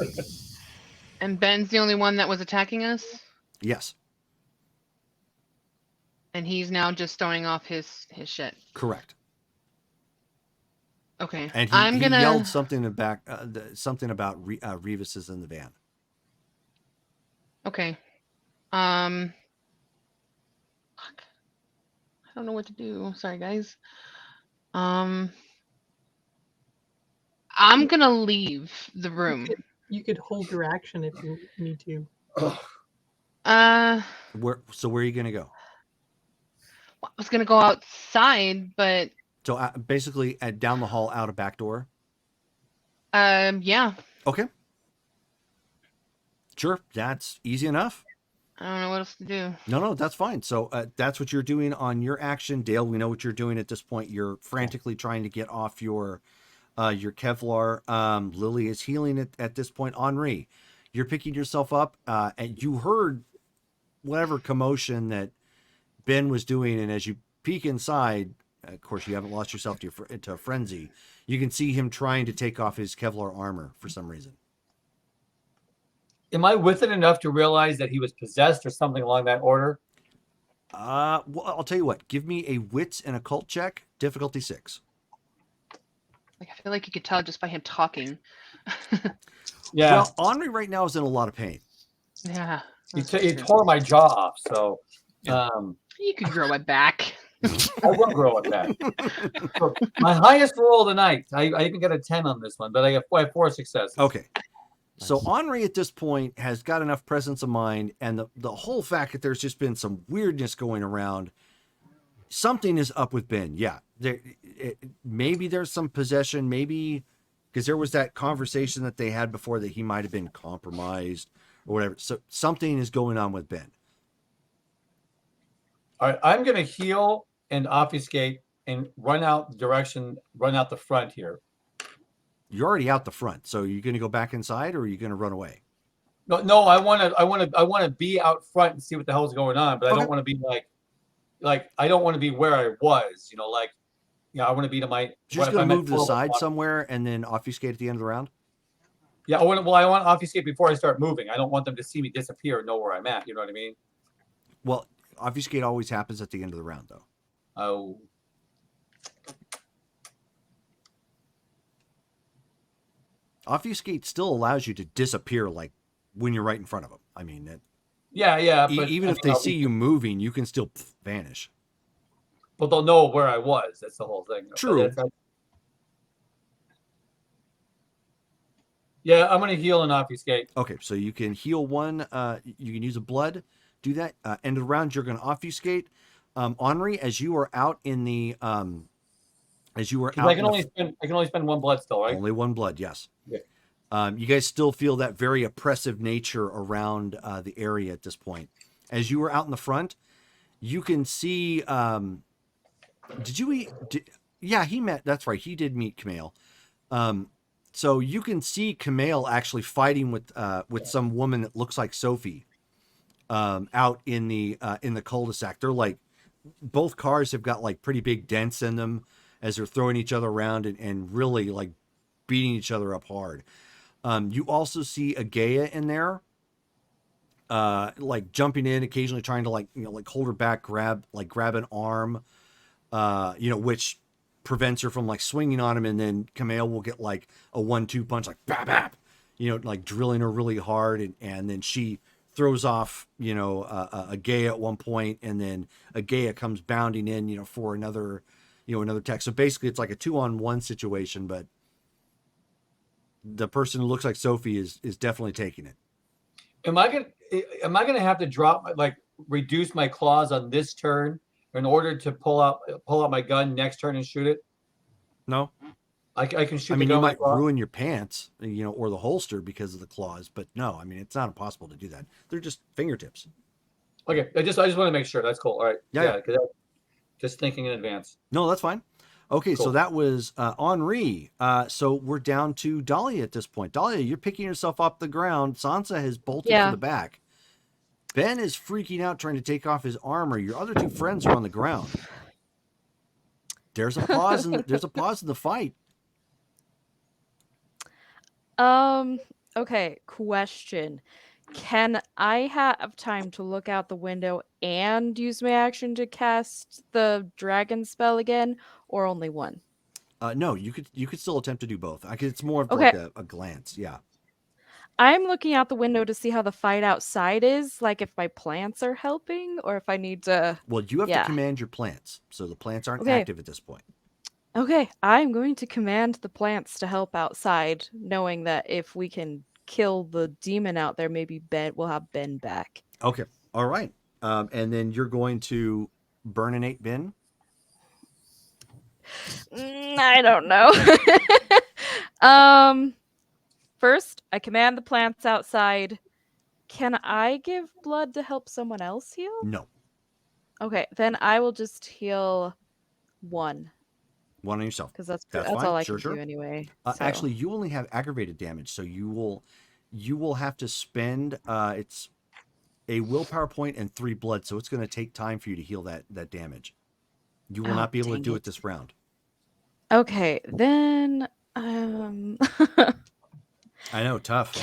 And Ben's the only one that was attacking us, Yes, and he's now just throwing off his shit. correct. Okay. And he yelled something about Rivas is in the van. Okay. Fuck. I don't know what to do. Sorry, guys. I'm gonna leave the room. You could hold your action if you need to. Where are you gonna go? I was gonna go outside, but So basically, down the hall, out a back door. yeah. Okay. Sure, that's easy enough. I don't know what else to do. No, that's fine. So that's what you're doing on your action, Dale. We know what you're doing at this point. You're frantically trying to get off your Kevlar. Lily is healing at this point. Henri, you're picking yourself up, and you heard whatever commotion that Ben was doing, and as you peek inside, of course, you haven't lost yourself into a frenzy. You can see him trying to take off his Kevlar armor for some reason. Am I with it enough to realize that he was possessed or something along that order? Well, I'll tell you what. Give me a wits and occult check, difficulty 6. Like, I feel like you could tell just by him talking. Yeah. Well, Henri right now is in a lot of pain. Yeah. He that's true. tore my jaw off, so You could grow it back. I will grow it back. So my highest roll tonight. I even got a 10 on this one, but I have 4 successes. Okay. So Henri at this point has got enough presence of mind, and the whole fact that there's just been some weirdness going around. Something is up with Ben. Yeah. Maybe there's some possession, maybe because there was that conversation that they had before that he might have been compromised or whatever. So something is going on with Ben. All right, I'm going to heal and obfuscate and run out the front here. You're already out the front, so you're going to go back inside, or are you going to run away? No, I want to be out front and see what the hell's going on, but I Okay. don't want to be like I don't want to be where I was, I want to be to my. You're just going to move to the side somewhere and then obfuscate at the end of the round? Yeah, I want to obfuscate before I start moving. I don't want them to see me disappear and know where I'm at. You know what I mean? Well, obfuscate always happens at the end of the round, though. Oh. Obfuscate still allows you to disappear, like when you're right in front of them. I mean, Yeah, but even if they see you moving, you can still vanish. Well, they'll know where I was. That's the whole thing. True. Yeah, I'm going to heal and obfuscate. Okay, so you can heal one. You can use a blood. Do that. End of the round, you're going to obfuscate. Henri, as you are out in the, as you were out, I can only spend one blood still, right? Only one blood, yes. Yeah. You guys still feel that very oppressive nature around the area at this point. As you were out in the front, you can see. Yeah, he met. That's right. He did meet Kamel. So you can see Kamel actually fighting with some woman that looks like Sophie. Out in the cul-de-sac. They're like, both cars have got like pretty big dents in them as they're throwing each other around and really like beating each other up hard. You also see Agaya in there, like jumping in, occasionally trying to like hold her back, grab an arm, which prevents her from like swinging on him. And then Kamel will get like a 1-2 punch, like bap, bap, like drilling her really hard. And then she throws off, Agaya at one point, and then Agaya comes bounding in, for another attack. So basically it's like a 2-on-1 situation, but the person who looks like Sophie is definitely taking it. Am I gonna have to reduce my claws on this turn in order to pull out my gun next turn and shoot it? No. I can shoot. I mean, you might ruin your pants, or the holster because of the claws, but no, I mean, it's not impossible to do that. They're just fingertips. Okay, I just want to make sure. That's cool. All right. Yeah. Just thinking in advance. No, that's fine. Okay, Cool. So that was Henri. So we're down to Dahlia at this point. Dahlia, you're picking yourself off the ground. Sansa has bolted to the back. Ben is freaking out trying to take off his armor. Your other two friends are on the ground. There's a pause in the fight. Okay, question. Can I have time to look out the window and use my action to cast the dragon spell again, or only one? No, you could still attempt to do both. It's more of like a glance, yeah. I'm looking out the window to see how the fight outside is, like if my plants are helping or if I need to. Well, you have to command your plants, so the plants aren't active at this point. Okay, I'm going to command the plants to help outside, knowing that if we can kill the demon out there, maybe we'll have Ben back. Okay, all right. And then you're going to burninate Ben? I don't know. First, I command the plants outside. Can I give blood to help someone else heal? No. Okay, then I will just heal one. One on yourself. Because that's all I can do anyway. Actually, you only have aggravated damage, so you will have to spend it's a willpower point and 3 blood, so it's going to take time for you to heal that damage. You will not be able to do it this round. Okay, then I know, tough.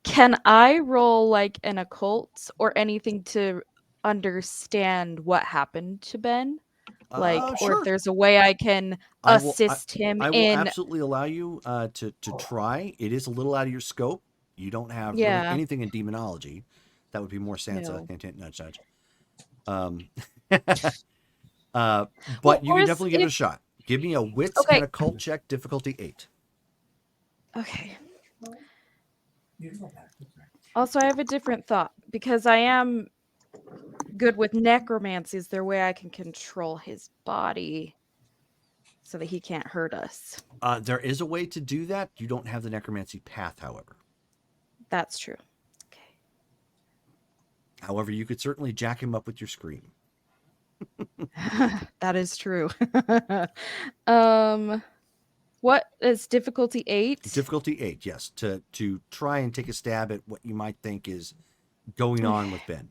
Can I roll like an occult or anything to understand what happened to Ben? Or sure. if there's a way I can assist him I will in. absolutely allow you to try. It is a little out of your scope. You don't have really anything in demonology. That would be more Sansa. Hint, hint, nudge, nudge. But you can definitely give it a shot. Give me a wits and occult check, difficulty 8. Okay. Also, I have a different thought because I am good with necromancy. Is there a way I can control his body so that he can't hurt us? There is a way to do that. You don't have the necromancy path, however. That's true. Okay. However, you could certainly jack him up with your scream. That is true. What is difficulty 8? Difficulty 8, yes, to try and take a stab at what you might think is going on with Ben.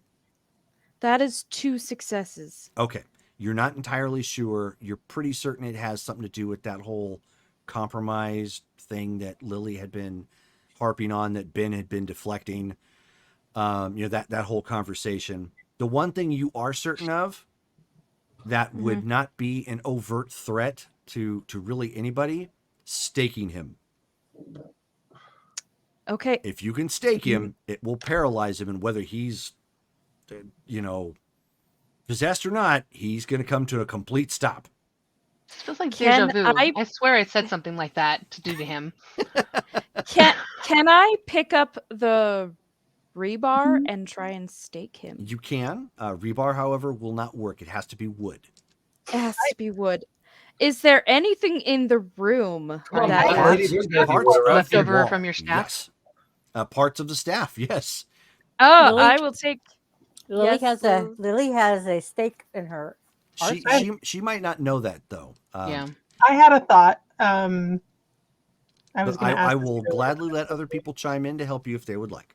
That is 2 successes. Okay. You're not entirely sure. You're pretty certain it has something to do with that whole compromise thing that Lily had been harping on, that Ben had been deflecting. That whole conversation. The one thing you are certain of that would not be an overt threat to really anybody, staking him. Okay. If you can stake him, it will paralyze him, and whether he's, possessed or not, he's going to come to a complete stop. This feels like Can deja vu. I swear I said something like that to do to him. Can I pick up the rebar and try and stake him? You can. Rebar, however, will not work. It has to be wood. It has to be wood. Is there anything in the room Come on, that lady, Parts there's gotta be of water. the Leftover wall. from your staff? Yes. Parts of the staff, yes. Oh, Lily- I will take. Lily Yes, has a stake in her. She might not know that, though. Yeah. I had a thought. I was But going to ask. I will gladly let other people chime in to help you if they would like.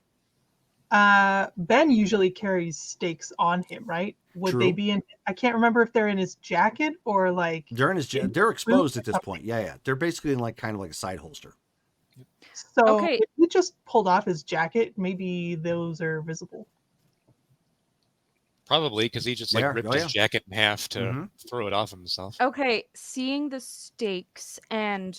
Ben usually carries stakes on him, right? Would they True. be in? I can't remember if they're in his jacket or like. They're in his they're exposed at this point. Yeah. They're basically in kind of like a side holster. So Okay. if he just pulled off his jacket, maybe those are visible. Probably because he just ripped his jacket in half to throw it off himself. Okay, seeing the stakes and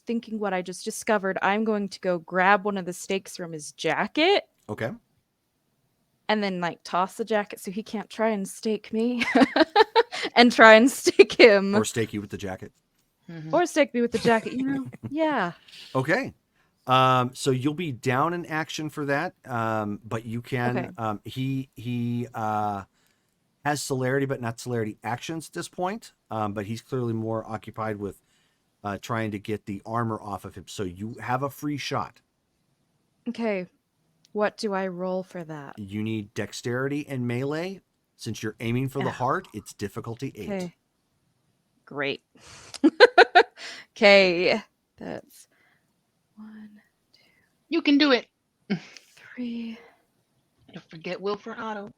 thinking what I just discovered, I'm going to go grab one of the stakes from his jacket. Okay. And then toss the jacket so he can't try and stake me and try and stake him. Or stake you with the jacket. Or stake me with the jacket, Yeah. Okay. So you'll be down in action for that. But you can, he has celerity, but not celerity actions at this point. But he's clearly more occupied with trying to get the armor off of him. So you have a free shot. Okay. What do I roll for that? You need dexterity and melee. Since you're aiming for the heart, it's difficulty 8. Okay. Great. Okay. That's 1, 2. You can do it. 3. Don't forget Will for auto.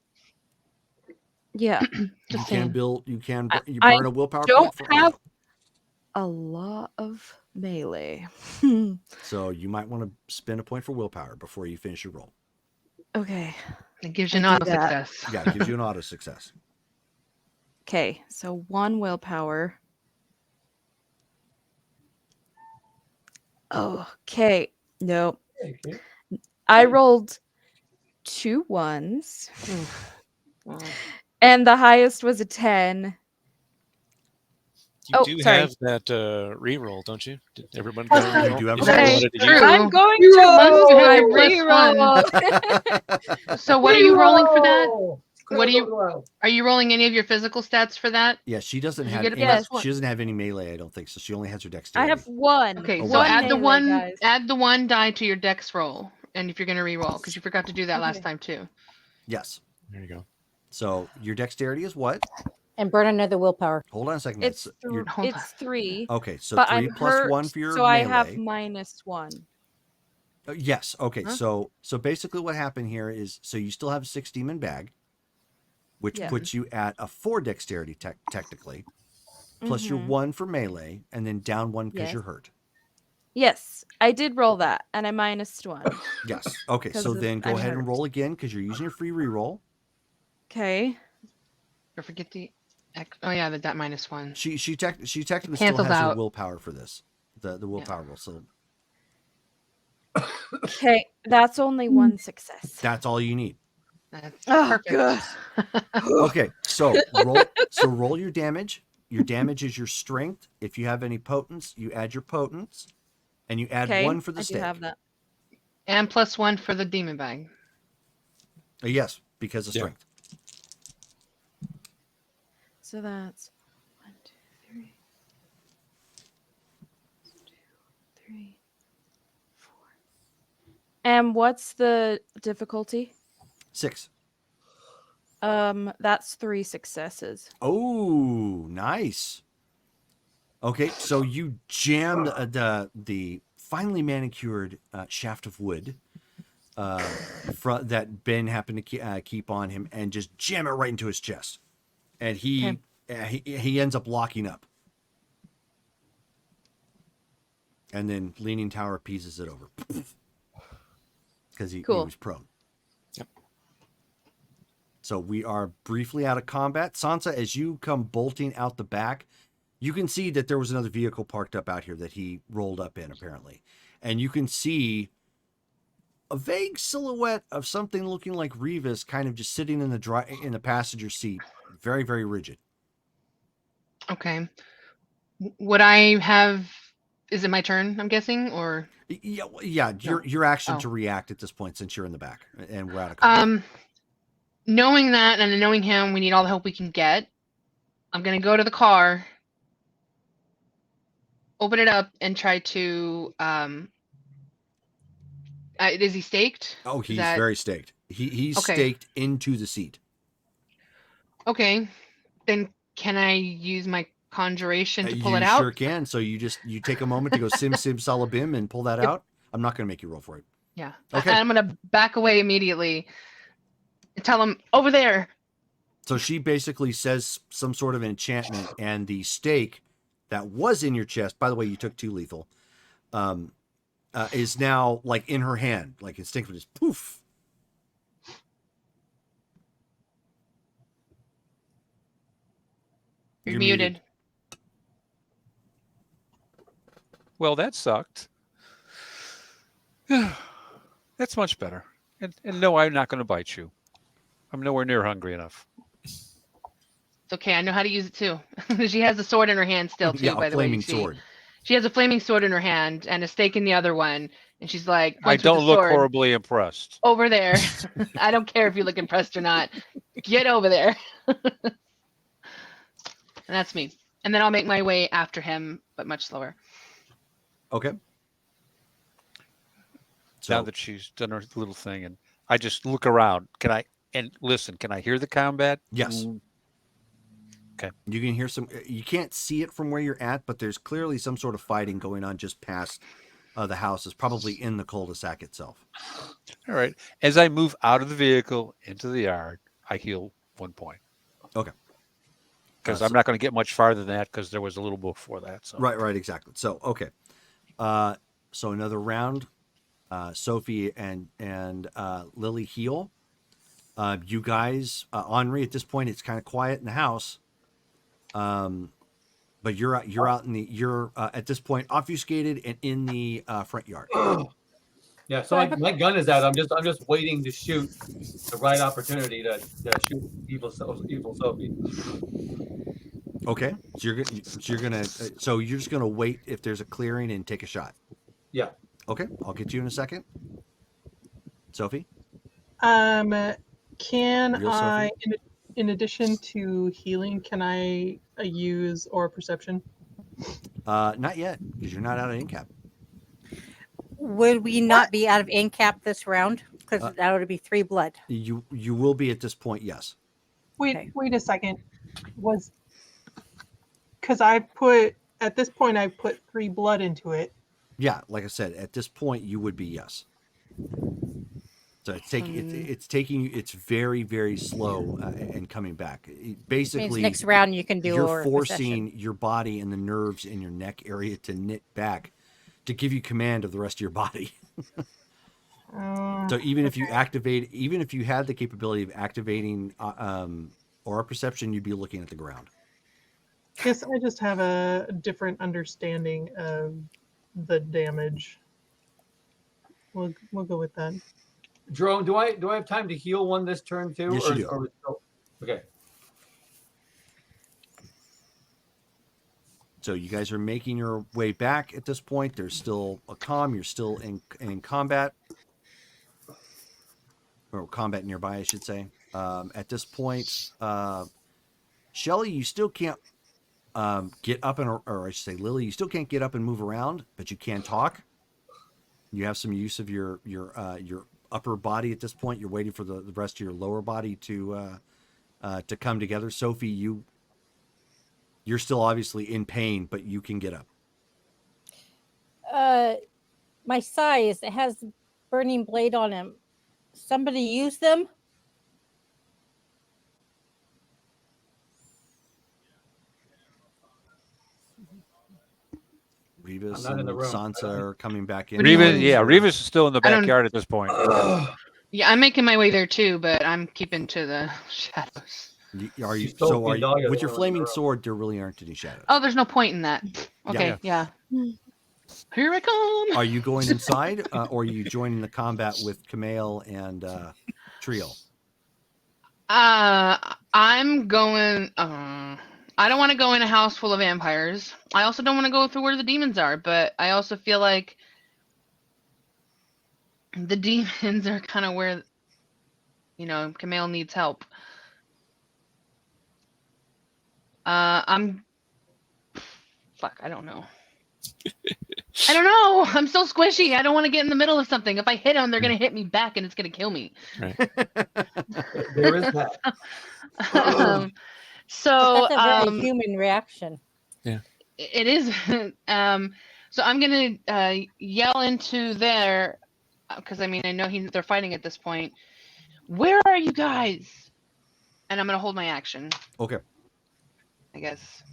Yeah. You can burn I a willpower don't point for have auto. a lot of melee. So you might want to spend a point for willpower before you finish your roll. Okay. It gives you an I auto do that. success. Yeah, it gives you an auto success. Okay, so 1 willpower. Okay. Nope. Okay. I rolled 2 1s. Wow. And the highest was a 10. You do sorry. have that reroll, don't you? Did everyone Oh, get a sorry. reroll? You do have If a you reroll. wanted to use True. it. I'm going You to once use you my have your reroll. So what are you rolling for that? Oh, What do you- Are you rolling any of your physical stats for that? Yeah, she doesn't You have get a any, plus one. she doesn't have any melee, I don't think, so she only has her I dexterity. have 1. Okay, Oh, so one add the melee, one guys. add the 1 die to your dex roll, and if you're gonna re-roll, because you forgot to do that last time too. Yes. There you go. So your dexterity is what? And burn another willpower. Hold on a second. It's Your- Hold on. it's 3. okay, so But 3 I'm plus hurt, 1 for your so I melee. have -1. Yes. Okay. Huh? So basically, what happened here is, so you still have a 6 demon bag, which Yeah. puts you at a 4 dexterity technically, plus your 1 for melee, and then down 1 because Yes. you're hurt. Yes, I did roll that, and I -1. Yes. Okay. So then go ahead and roll again because you're using your free reroll. Okay. Don't forget the oh yeah, that -1. She technically still Cancels has her out. willpower for this. The willpower roll. So Okay, that's only 1 success. that's all you need. That's Oh, perfect. good. Okay. So roll your damage. Your damage is your strength. If you have any potence, you add your potence, and you add 1 for the I stake. do have that. And +1 for the demon bag. Yes, because of Yeah. strength. So that's 1, 2, 3. 2, 3, 4. And what's the difficulty? 6. That's 3 successes. Oh, nice. Okay, so you jam the finely manicured shaft of wood that Ben happened to keep on him, and just jam it right into his chest, and he ends up locking up, and then Leaning Tower pieces it over because he Cool. was prone. Yep. So we are briefly out of combat. Sansa, as you come bolting out the back, you can see that there was another vehicle parked up out here that he rolled up in, apparently. And you can see a vague silhouette of something looking like Revis kind of just sitting in the passenger seat, very, very rigid. Okay. Would I have? Is it my turn? I'm guessing, or Yeah, No. your action Oh. to react at this point since you're in the back and we're out of combat. Knowing that and knowing him, we need all the help we can get. I'm gonna go to the car, open it up, and try to. Is he staked? Oh, Is he's that very staked. He's Okay. staked into the seat. okay? Then can I use my conjuration to pull You it out? sure can. So you take a moment to go sim salabim and pull that Yep. out. I'm not going to make you roll for it. Yeah. Okay. I'm gonna back away immediately and tell him over there. So she basically says some sort of enchantment, and the stake that was in your chest, by the way, you took 2 lethal, is now like in her hand, like instinctively just poof. You're muted. Well, that sucked. That's much better. And no, I'm not going to bite you. I'm nowhere near hungry enough. It's okay. I know how to use it too. She has a sword in her hand still too. Yeah, by a the way, you flaming see. sword. She has a flaming sword in her hand and a stake in the other one, and she's like, I points with don't the look sword horribly impressed. over there. I don't care if you look impressed or not. Get over there. And that's me. And then I'll make my way after him, but much slower. Okay. So Now that she's done her little thing, and I just look around. Can I hear the combat? yes, Okay. you can hear some. You can't see it from where you're at, but there's clearly some sort of fighting going on just past the house. It's probably in the cul-de-sac itself. All right. As I move out of the vehicle into the yard, I heal 1 point. Okay. Because I'm not going to get much farther than that because there was a little before that. So Right, exactly. So okay. So another round. Sophie and Lily heal. You guys, Henri, at this point, it's kind of quiet in the house. But you're out in you're at this point obfuscated and in the front yard. Yeah, so my gun is out. I'm just waiting to shoot the right opportunity to shoot evil Sophie. Okay, so you're just gonna wait if there's a clearing and take a shot. Yeah. Okay, I'll get you in a second. Sophie, Can Real I, Sophie? in addition to healing, can I use aura perception? not yet because you're not out of incap. Would we not be out of incap this round? Because that would be 3 blood. You will be at this point, yes. Okay. Wait a second. Because at this point I put 3 blood into it. Yeah, like I said, at this point you would be yes. So it's taking you. It's very, very slow and coming back. Basically, Means next round you can do. You're forcing your body and the nerves in your neck area to knit back to give you command of the rest of your body. So even if you had the capability of activating aura perception, you'd be looking at the ground. Guess I just have a different understanding of the damage. We'll go with that. Jerome, do I have time to heal one this turn too? Yes, you do. Okay. So you guys are making your way back at this point. There's still a calm. You're still in combat. Or combat nearby, I should say. At this point, Shelly, you still can't get up or I should say, Lily, you still can't get up and move around, but you can talk. You have some use of your upper body at this point. You're waiting for the rest of your lower body to come together. Sophie, you You're still obviously in pain, but you can get up. My size, it has burning blade on him. Somebody use them? Revis I'm not in and the room. Sansa are coming back in. What do you Revis, mean? yeah, Revis is still in the I don't- backyard at this point. Yeah, I'm making my way there too, but I'm keeping to the shadows. Are you You stole so? the Are you dog out of with the your room. flaming sword? There really aren't any shadows. Oh, there's no point in that. Okay, yeah. Here I come. Are you going inside, or are you joining the combat with Kamale and Trio? I'm going. I don't want to go in a house full of vampires. I also don't want to go through where the demons are, but I also feel like the demons are kind of where, Kamale needs help. Fuck, I don't know. I don't know. I'm so squishy. I don't want to get in the middle of something. If I hit them, they're gonna hit me back, and it's gonna kill me. Right. There is that. So That's a very human reaction. it is. So I'm gonna yell into there, because I know they're fighting at this point. Where are you guys? And I'm gonna hold my action, Okay. I guess.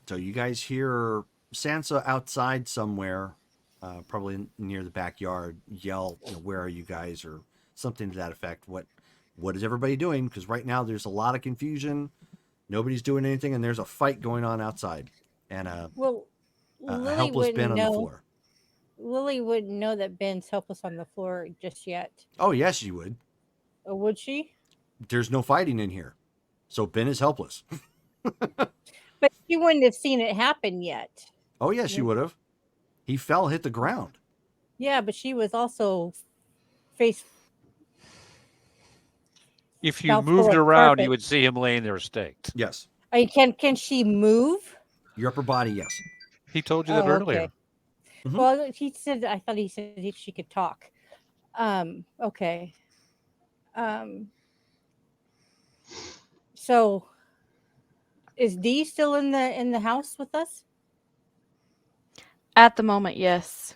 So you guys hear Sansa outside somewhere, probably near the backyard, yell, "Where are you guys?" or something to that effect. What is everybody doing? Because right now there's a lot of confusion. Nobody's doing anything, and there's a fight going on outside, and a Lily helpless Ben on wouldn't the know. floor. Lily wouldn't know that Ben's helpless on the floor just yet. Oh yes, you would. Or would she? There's no fighting in here, so Ben is helpless. But she wouldn't have seen it happen yet. Oh yes, she would have. He fell, hit the ground. Yeah, but she was also face. If you Mouthful moved of around, carpet. you would see him laying there staked. Yes. Can she move? Your upper body, yes. He told you that earlier. Mhm. Well, I thought he said if she could talk. Okay. So is Dee still in the house with us? At the moment, yes.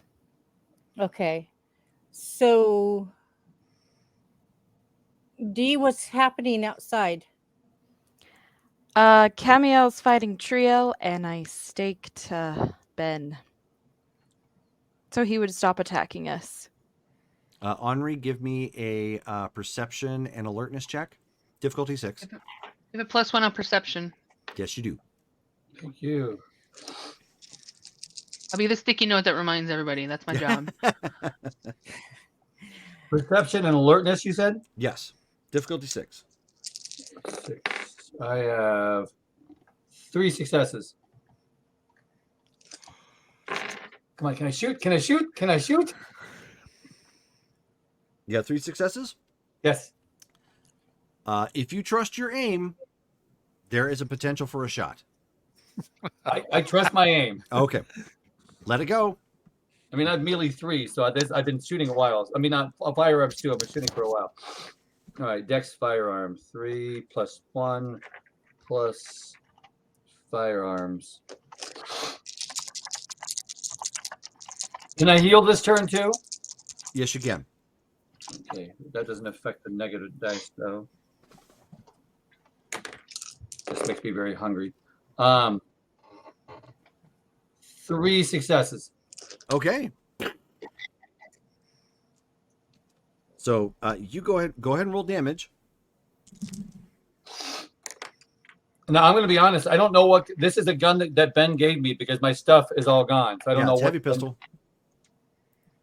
Okay. So Dee, what's happening outside? Camiel's fighting Trio, and I staked Ben. So he would stop attacking us. Henri, give me a perception and alertness check. Difficulty 6. I have a +1 on perception. Yes, you do. Thank you. I'll be the sticky note that reminds everybody. That's my job. Perception and alertness, you said? Yes. Difficulty 6. 6. I have 3 successes. Come on, can I shoot? Can I shoot? Can I shoot? You got 3 successes? Yes. If you trust your aim, there is a potential for a shot. I trust my aim. Okay. Let it go. I mean, I've melee 3, so I've been shooting a while. I mean, not firearms too. I've been shooting for a while. All right, Dex firearm 3 + 1 plus firearms. Can I heal this turn too? Yes, you can. Okay, that doesn't affect the negative dice though. This makes me very hungry. 3 successes. Okay. So you go ahead and roll damage. Now I'm going to be honest. I don't know what this is. A gun that Ben gave me because my stuff is all gone. So I don't know it's what heavy pistol.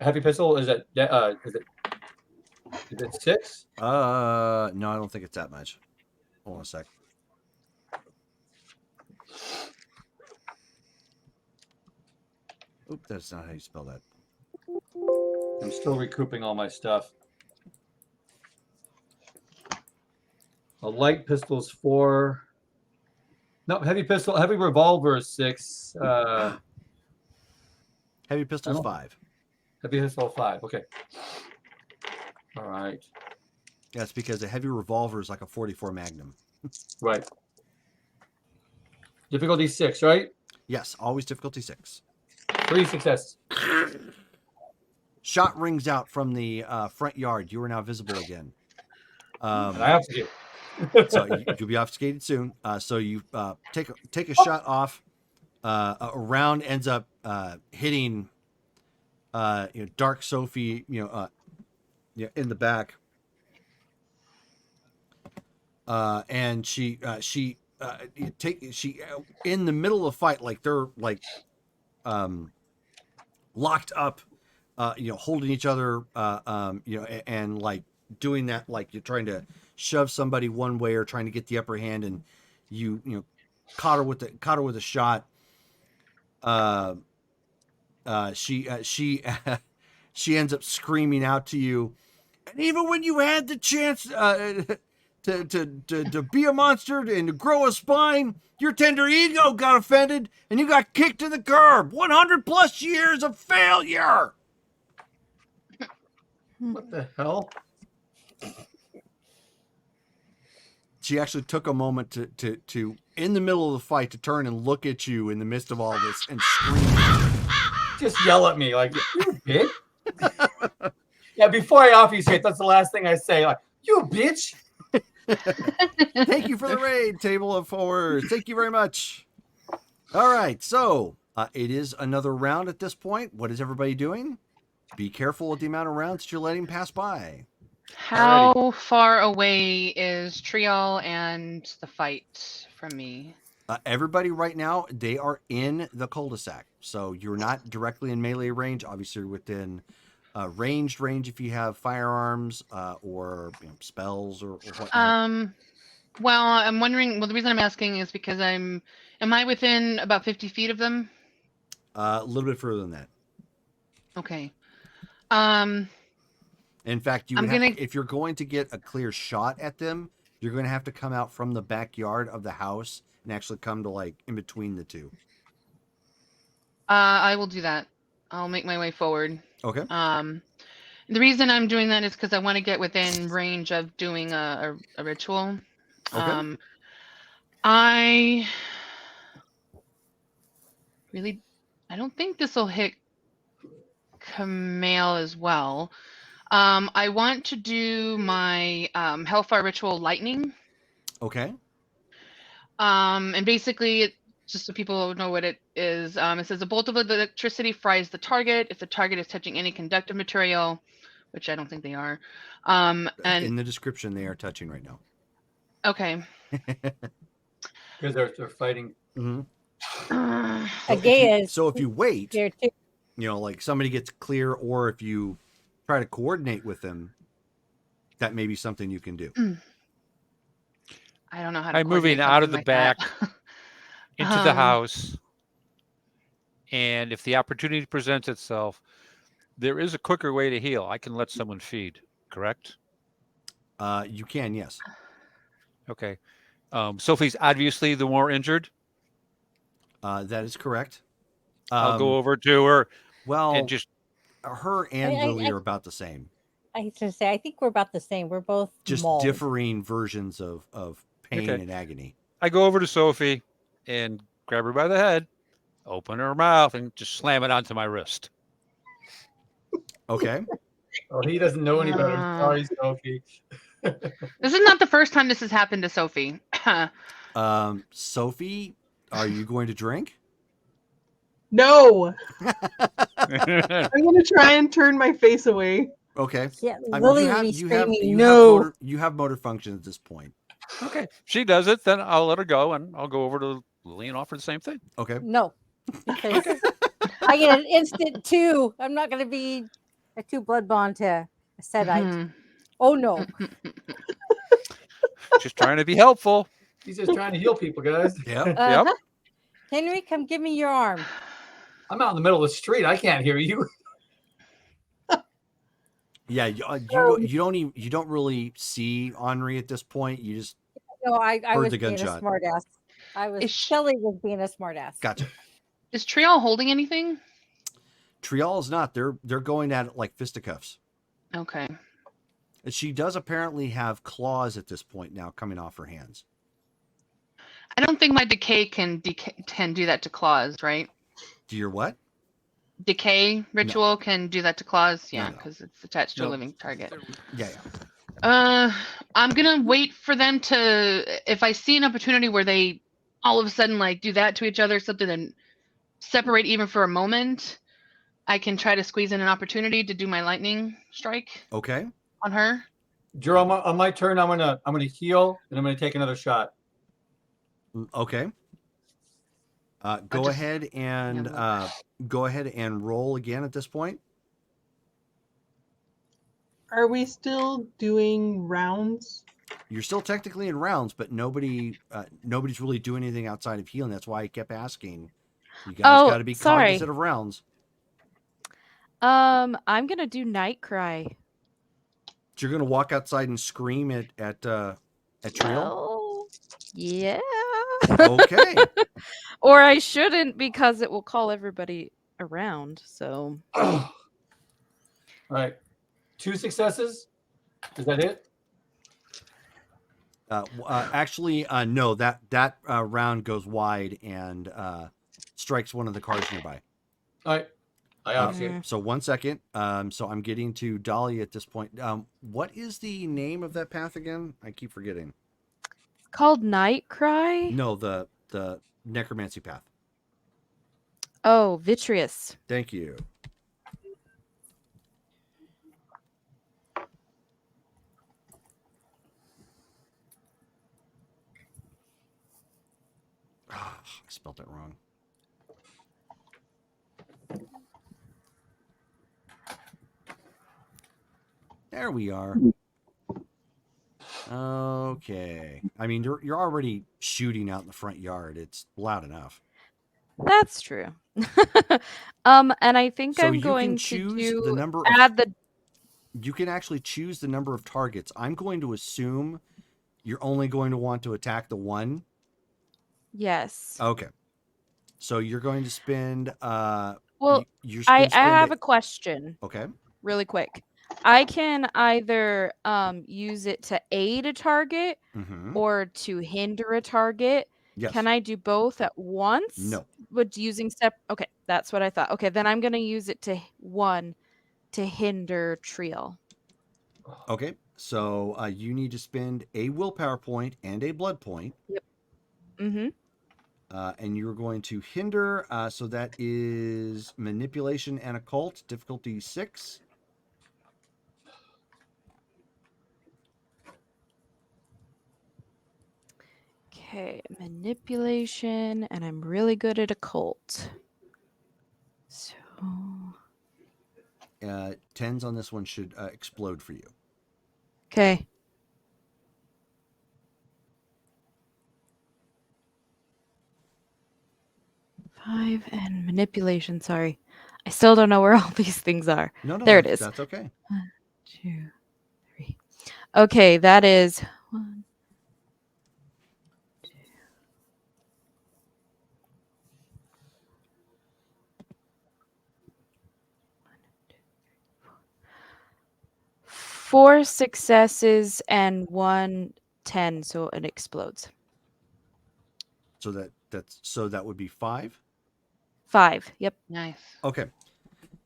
Heavy pistol is it? Is it 6? No, I don't think it's that much. Hold on a sec. Oop, that's not how you spell that. I'm still recouping all my stuff. A light pistol is 4. No, heavy revolver is 6. Heavy pistol is 5. Heavy pistol 5. Okay. All right. That's because a heavy revolver is like a 44 Magnum. Right. Difficulty 6, right? Yes, always difficulty 6. 3 successes. Shot rings out from the front yard. You are now visible again. And I have to get. So you'll be obfuscated soon. So you take a shot off. A round ends up hitting Dark Sophie, in the back. And she in the middle of the fight, like they're like locked up, holding each other, and like doing that, like you're trying to shove somebody one way or trying to get the upper hand, and you caught her with a shot. She ends up screaming out to you, and even when you had the chance to be a monster and to grow a spine, your tender ego got offended and you got kicked to the curb. 100 plus years of failure. What the hell? She actually took a moment to in the middle of the fight to turn and look at you in the midst of all this and scream. Just yell at me like, you bitch. Yeah, before I obfuscate, that's the last thing I say. Like, you bitch. Thank you for the raid, Table of Horrors. Thank you very much. All right, so it is another round at this point. What is everybody doing? Be careful with the amount of rounds that you're letting pass by. How far away is Trial and the fight from me? Everybody right now, they are in the cul-de-sac. So you're not directly in melee range. Obviously, you're within ranged range if you have firearms or spells or whatnot. Well, I'm wondering. Well, the reason I'm asking is because am I within about 50 feet of them? A little bit further than that. Okay. In fact, if you're going to get a clear shot at them, you're going to have to come out from the backyard of the house and actually come to like in between the two. I will do that. I'll make my way forward. Okay. The reason I'm doing that is because I want to get within range of doing a ritual. Okay. I don't think this will hit Camille as well. I want to do my Hellfire Ritual Lightning. Okay. And basically, just so people know what it is, it says a bolt of electricity fries the target if the target is touching any conductive material, which I don't think they are. And in the description, they are touching right now. Okay. Because they're fighting. Mm-hmm. Again, so if you wait, there too. Like somebody gets clear, or if you try to coordinate with them, that may be something you can do. I don't know how to. I'm moving out of the back into the house. And if the opportunity presents itself, there is a quicker way to heal. I can let someone feed, correct? You can, yes. Okay. Sophie's obviously the more injured. That is correct. I'll go over to her. Well, and just her and Lily are about the same. I was going to say, I think we're about the same. We're both just mauled. differing versions of pain and agony. I go over to Sophie and grab her by the head, open her mouth, and just slam it onto my wrist. Okay. Oh, he doesn't know any better. Sorry, Sophie. This is not the first time this has happened to Sophie. Sophie, are you going to drink? No. I'm going to try and turn my face away. Okay. Yeah, I mean, Lily would be screaming, no. You have motor function at this point. Okay. She does it, then I'll let her go, and I'll go over to Lily and offer the same thing. Okay. No. Because I get an instant 2. I'm not going to be a 2 blood bond to a Sedite. Oh, no. Just trying to be helpful. He's just trying to heal people, guys. Yep. Yep. Henry, come give me your arm. I'm out in the middle of the street. I can't hear you. Yeah, you don't really see Henri at this point. You just I heard was the being gunshot. a smartass. Shelly was being a smartass. Gotcha. Is Trial holding anything? Trial is not. They're going at it like fisticuffs. Okay. She does apparently have claws at this point now coming off her hands. I don't think my decay can do that to claws, right? Do your what? Decay ritual can do that to claws, No, yeah, no. because it's attached to a Nope. living target. Yeah. I'm gonna wait for them to. If I see an opportunity where they all of a sudden like do that to each other, something, and separate even for a moment, I can try to squeeze in an opportunity to do my lightning strike Okay. on her. Drew, on my turn, I'm gonna heal and I'm gonna take another shot. Okay. Go just- ahead and roll again at this point. Are we still doing rounds? You're still technically in rounds, but nobody's really doing anything outside of healing. That's why I kept asking. You guys Oh, got to be sorry. cognizant of rounds. I'm gonna do night cry. So you're gonna walk outside and scream at Trill. Well, yeah. Okay. Or I shouldn't, because it will call everybody around. So All right, 2 successes. Is that it? Actually, no. That round goes wide and strikes one of the cars nearby. All right, I obfuscate. So 1 second. So I'm getting to Dolly at this point. What is the name of that path again? I keep forgetting. it's called night cry. No, the necromancy path. Oh, vitreous. Thank you. I spelled it wrong. There we are. Okay. I mean, you're already shooting out in the front yard. It's loud enough. That's true. And I think So I'm you going can to choose do the number of. add the. You can actually choose the number of targets. I'm going to assume you're only going to want to attack the one. Yes. Okay. So you're going to spend. Well, you're I gonna spend have it- a question. Okay. Really quick. I can either use it to aid a target Mm-hmm. or to hinder a target. Yes. Can I do both at once? No. Would using Okay, that's what I thought. Okay, then I'm gonna use it to hinder Triel. Okay. So you need to spend a willpower point and a blood point. Yep. Mm-hmm. And you're going to hinder. So that is manipulation and occult, difficulty 6. Okay, manipulation, and I'm really good at occult. So 10s on this one should explode for you. okay. Five and manipulation. Sorry, I still don't know where all these things are. No, there it is. That's okay. 1, 2, 3. Okay, that is 1, 2. 4 successes and 1 10, so it explodes. So that would be 5. 5. Yep. Nice. Okay.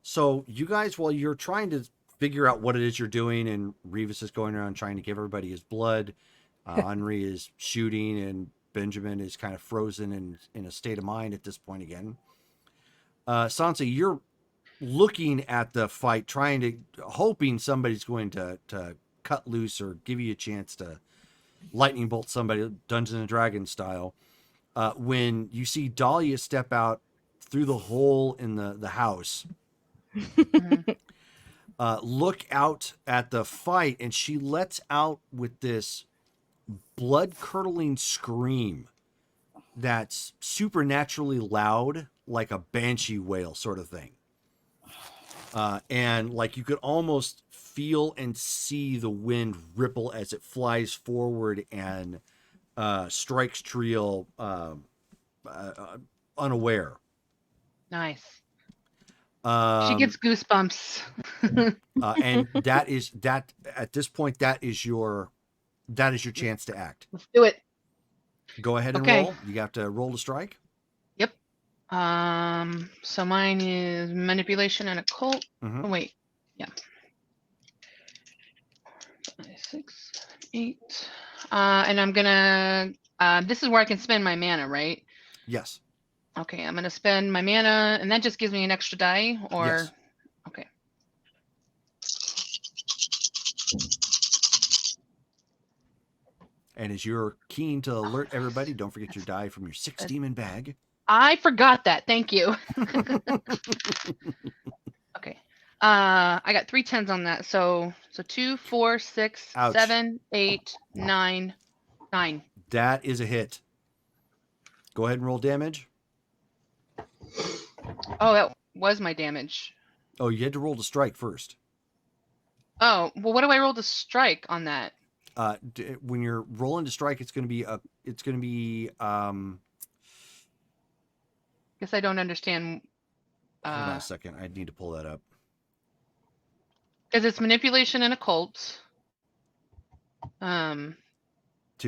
So you guys, while you're trying to figure out what it is you're doing, and Revis is going around trying to give everybody his blood, Henri is shooting, and Benjamin is kind of frozen in a state of mind at this point again. Sansa, you're looking at the fight, hoping somebody's going to cut loose or give you a chance to lightning bolt somebody, Dungeons and Dragons style. When you see Dahlia step out through the hole in the house, look out at the fight, and she lets out with this blood-curdling scream that's supernaturally loud, like a banshee wail sort of thing. And like you could almost feel and see the wind ripple as it flies forward and strikes Triel unaware. Nice. She gets goosebumps. And that at this point, that is your chance to act. Let's do it. Go ahead and Okay. roll. You have to roll to strike. Yep. So mine is manipulation and occult. Mhm. Oh, wait. Yeah. 6, 8. And I'm gonna. This is where I can spend my mana, right? Yes. Okay, I'm gonna spend my mana, and that just gives me an extra die, or Yes. okay. And as you're keen to alert everybody, don't forget your die from your 6 demon bag. I forgot that. Thank you. Okay. I got 3 10s on that. So 2, 4, 6, Ouch. 7, 8, 9, 9. That is a hit. Go ahead and roll damage. Oh, that was my damage. Oh, you had to roll to strike first. Oh, well, what do I roll to strike on that? When you're rolling to strike, it's going to be Guess I don't understand. Hold on a second. I need to pull that up. Because it's manipulation and occult. To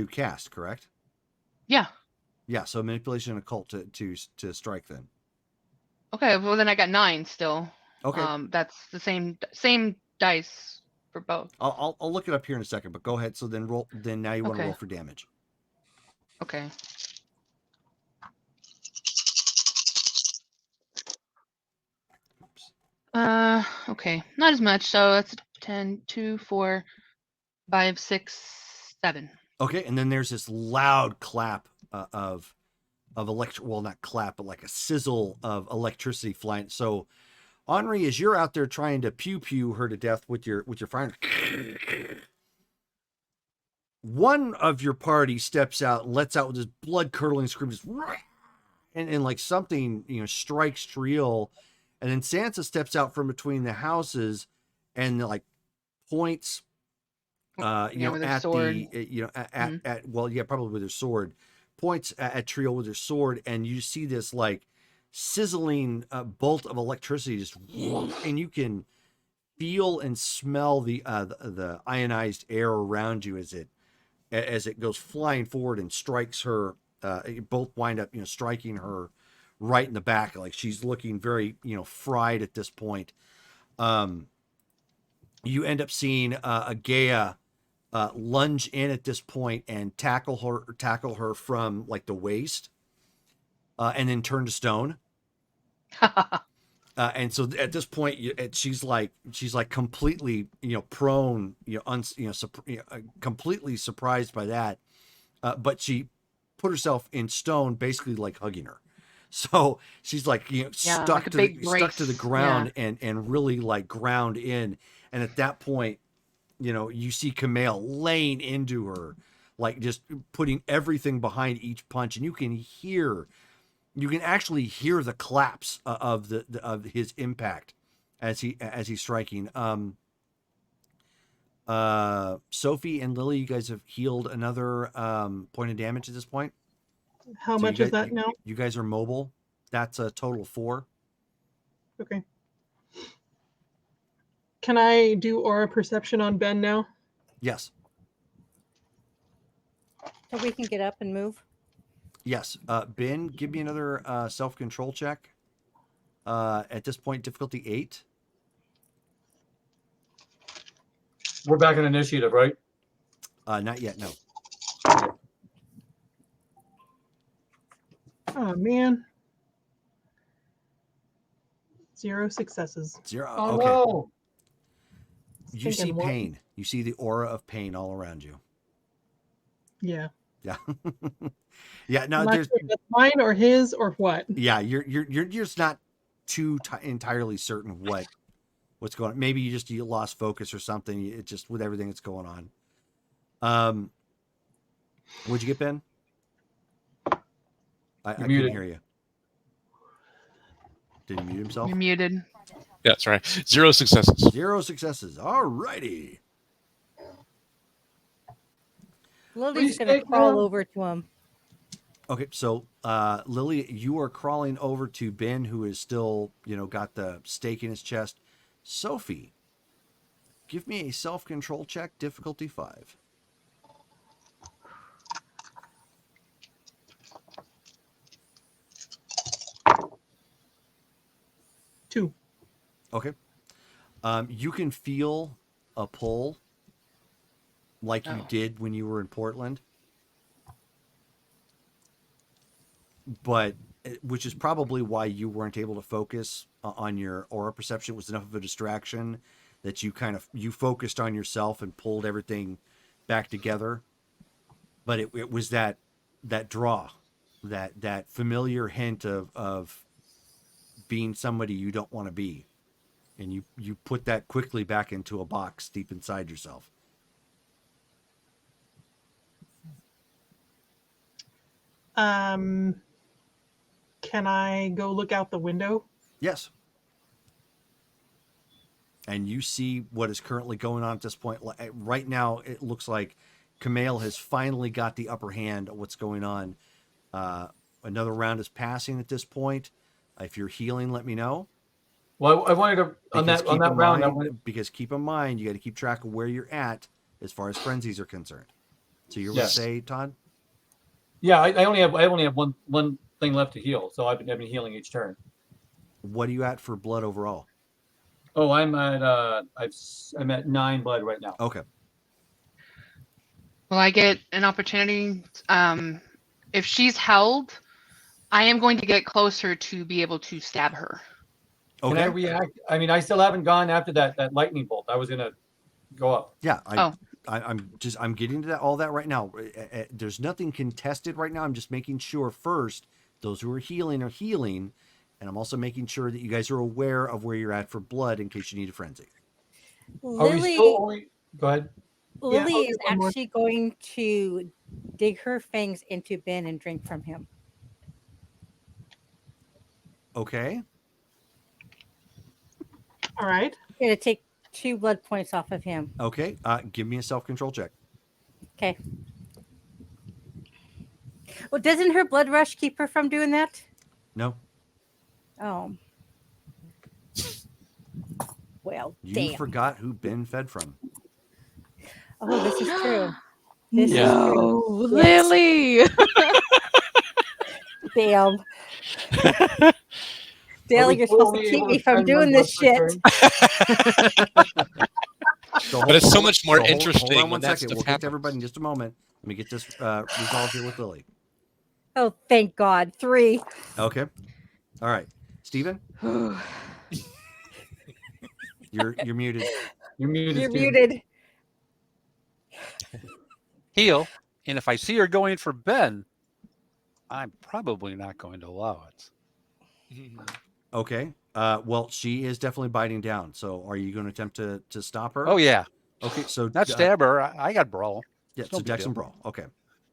cast, correct? Yeah. Yeah, so manipulation and occult to strike then. Okay, well then I got 9 still. Okay. That's the same dice for both. I'll look it up here in a second, but go ahead. So then roll. Then now you want to Okay. roll for damage. Okay. Okay, not as much. So that's 10, 2, 4, 5, 6, 7. Okay, and then there's this loud clap of electric. Well, not clap, but like a sizzle of electricity flying. So, Henri, as you're out there trying to pew her to death with your fire, one of your party steps out and lets out with this blood curdling scream, just and like something strikes Triel, and then Sansa steps out from between the houses and like points with her at sword. probably with her sword, points at Triel with her sword, and you see this like sizzling bolt of electricity just, and you can feel and smell the ionized air around you as it goes flying forward and strikes her. Both wind up striking her right in the back, like she's looking very fried at this point. You end up seeing Agea lunge in at this point and tackle her from like the waist, and then turn to stone. And so at this point, she's like completely prone, completely surprised by that. But she put herself in stone, basically like hugging her. So she's like stuck like to the ground, and really like ground in. And at that point, you see Camille laying into her, like just putting everything behind each punch, and you can actually hear the claps of his impact as he's striking. Sophie and Lily, you guys have healed another point of damage at this point. How much is that now? You guys are mobile. That's a total of 4. Okay. Can I do aura perception on Ben now? Yes. So we can get up and move. Yes. Ben, give me another self-control check. At this point, difficulty 8. We're back in initiative, right? Not yet, no. Oh man. 0 successes. 0. Oh Okay. no! You see Thinking what? pain. You see the aura of pain all around you. Yeah. Yeah. Yeah. No, I'm not there's. sure if that's mine or his or what. Yeah, you're just not too entirely certain what's going on. Maybe you lost focus or something. It just with everything that's going on. What'd you get, Ben? I couldn't hear you. Did he mute himself? You're muted. Yeah, that's right. 0 successes. 0 successes. All righty. Lily's going to crawl over to him. Okay, so Lily, you are crawling over to Ben, who is still, got the stake in his chest. Sophie, give me a self-control check, difficulty 5. 2. Okay. You can feel a pull like you Oh. did when you were in Portland, but which is probably why you weren't able to focus on your aura perception. It was enough of a distraction that you focused on yourself and pulled everything back together. But it was that draw, that familiar hint of being somebody you don't want to be, and you put that quickly back into a box deep inside yourself. Can I go look out the window? Yes. And you see what is currently going on at this point. Right now, it looks like Kumail has finally got the upper hand of what's going on. Another round is passing at this point. If you're healing, let me know. Well, I wanted to on that round. Because keep in mind, you got to keep track of where you're at as far as frenzies are concerned. So you're going to say, Todd? Yeah, I only have one thing left to heal, so I've been healing each turn. What are you at for blood overall? Oh, I'm at 9 blood right now. Okay. Will I get an opportunity? If she's held, I am going to get closer to be able to stab her. Okay. Can I react? I mean, I still haven't gone after that lightning bolt. I was gonna go up. Yeah. I'm getting to that all that right now. There's nothing contested right now. I'm just making sure first those who are healing, and I'm also making sure that you guys are aware of where you're at for blood in case you need a frenzy. Lily, Go ahead. Lily Yeah, is actually going to dig her fangs into Ben and drink from him. Okay. All right. I'm going to take 2 blood points off of him. Okay. Give me a self-control check. Okay. Well, doesn't her blood rush keep her from doing that? No. Oh. Well, You damn. forgot who Ben fed from. Oh, this is true. This is No, true. Lily. Damn. Dale, you're supposed to keep me from doing this shit. But it's so much more interesting Hold on when one that second. stuff We'll get to happens. everybody in just a moment. Let me get this resolved here with Lily. Oh, thank God. 3. Okay. All right. Steven? You're muted. You're muted. You're Steve. muted. Heal. And if I see her going for Ben, I'm probably not going to allow it. Okay. Well, she is definitely biting down. So are you going to attempt to stop her? Oh, yeah. Okay. So Not stab her. I got brawl. Yeah. It's no So big Dex deal. and Brawl. Okay.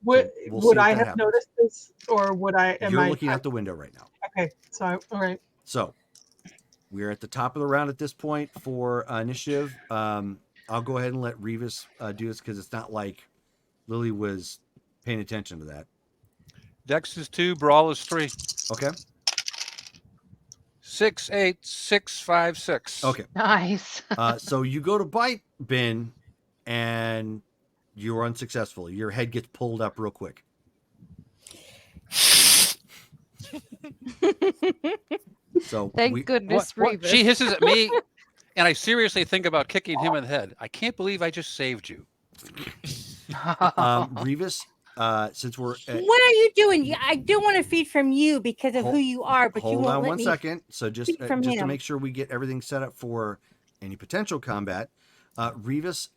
Would So we'll see if I that have happens. noticed this, or would I? You're looking out the window right now. Okay. So all right. So we're at the top of the round at this point for initiative. I'll go ahead and let Revis do this because it's not like Lily was paying attention to that. Dex is 2, Brawl is 3. Okay. 6, 8, 6, 5, 6. Okay. Nice. So you go to bite Ben, and you're unsuccessful. Your head gets pulled up real quick. So Thank goodness, What? Revis. She hisses at me, and I seriously think about kicking him in the head. I can't believe I just saved you. Revis, since we're What are you doing? I do want to feed from you because of who you are, but you hold won't on let one me second. So just feed from to him. make sure we get everything set up for any potential combat, Revis,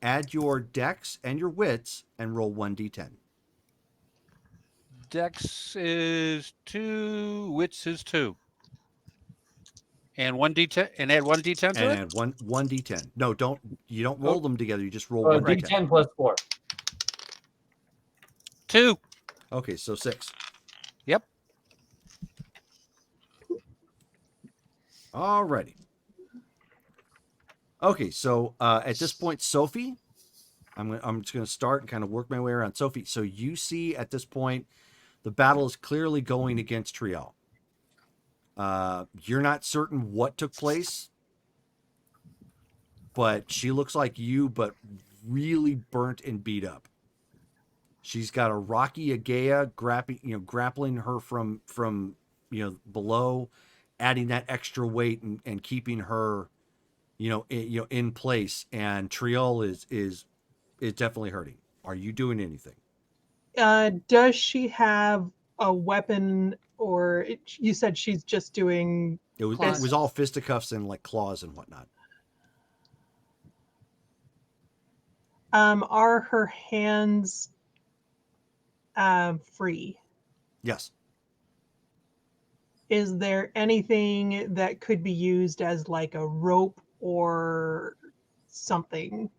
add your dex and your wits and roll 1d10. Dex is 2, Wits is 2. And 1d10, and add 1d10 to And it? add 1d10. No, you don't roll them together. You just roll 1d10. D10 plus 4. 2. Okay, so 6. Yep. Alrighty. Okay, so at this point, Sophie, I'm just going to start and kind of work my way around. Sophie, so you see at this point, the battle is clearly going against Triel. You're not certain what took place, but she looks like you, but really burnt and beat up. She's got a Rocky Agea grappling her from below, adding that extra weight and keeping her, in place. And Triol is definitely hurting. Are you doing anything? Does she have a weapon, or you said she's just doing? It was all fisticuffs and like claws and whatnot. Are her hands free? Yes. Is there anything that could be used as like a rope or something?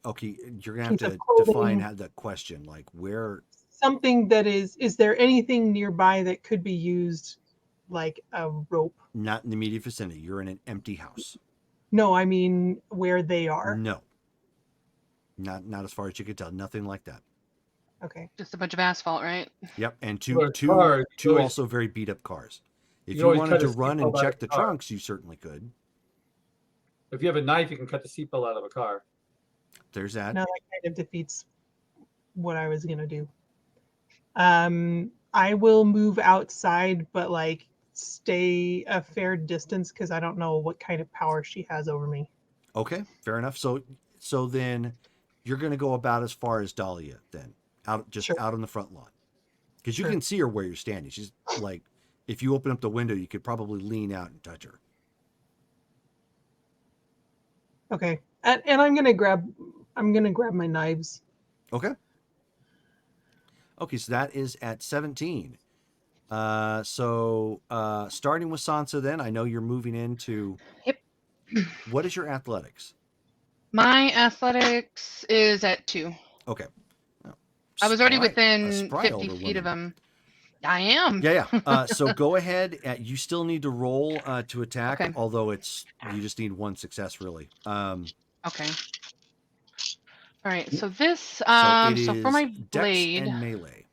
Okay, you're gonna have Piece of to clothing. define the question. Like where? Something that is there anything nearby that could be used like a rope? Not in the immediate vicinity. You're in an empty house. No, I mean where they are. No. Not as far as you could tell. Nothing like that. Okay. Just a bunch of asphalt, right? Yep, and Well, two cars, you always- also very beat up cars. If you you always wanted cut to a run seatbelt and out check of the the car. trunks, you certainly could. If you have a knife, you can cut the seatbelt out of a car. There's that. No, that kind of defeats what I was gonna do. I will move outside, but like stay a fair distance because I don't know what kind of power she has over me. Okay, fair enough. So then you're going to go about as far as Dahlia then, out Sure. out on the front lawn. Because you Sure. can see her where you're standing. She's like, if you open up the window, you could probably lean out and touch her. Okay. And I'm gonna grab my knives. Okay. Okay, so that is at 17. So starting with Sansa then, I know you're moving into... Yep. What is your athletics? My athletics is at 2. Okay. I was already Spry- a within spry 50 older feet of woman. him. I am. Yeah. So go ahead. You still need to roll to attack, Okay. although you just need one success really. Okay. All right. So this, So so it is for my dex blade, and melee.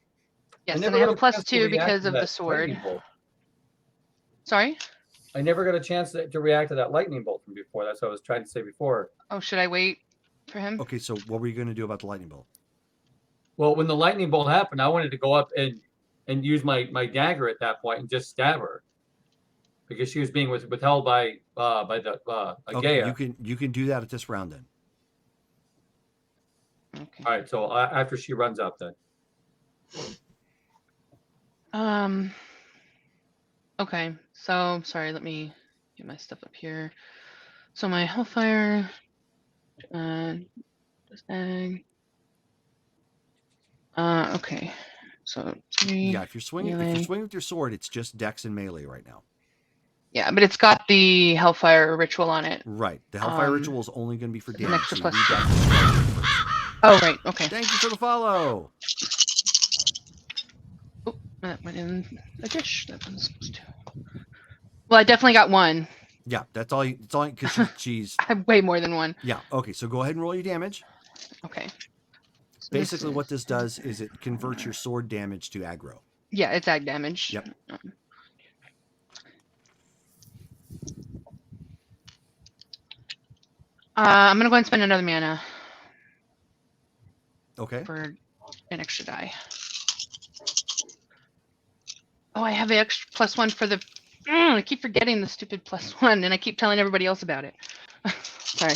yes, never and I have got a plus chance to 2 react because to of the that sword. lightning bolt. Sorry. I never got a chance to react to that lightning bolt from before. That's what I was trying to say before. Oh, should I wait for him? Okay. So what were you going to do about the lightning bolt? Well, when the lightning bolt happened, I wanted to go up and use my dagger at that point and just stab her because she was being withheld by the Okay. Gaia. You can do that at this round then. Okay. All right. So after she runs up, then. Okay. So sorry. Let me get my stuff up here. So my hellfire. Okay. So 3. Yeah. If you're swinging with your sword, it's just dex and melee right now. Yeah, but it's got the hellfire ritual on it. Right. The Hellfire Ritual is only going to be for it's an damage. extra So you plus- read that instruction first. Oh, right. Okay. Thank you for the follow. Oh, that went in a dish. That wasn't supposed to. Well, I definitely got 1. Yeah, that's all. It's all because she's. I have way more than 1. Yeah. Okay. So go ahead and roll your damage. Okay. So Basically, this what is- this does is it converts your sword damage to aggro. Yeah, it's ag damage. Yep. I'm gonna go and spend another mana Okay. for an extra die. Oh, I have the extra +1 for the. I keep forgetting the stupid +1, and I keep telling everybody else about it. Sorry.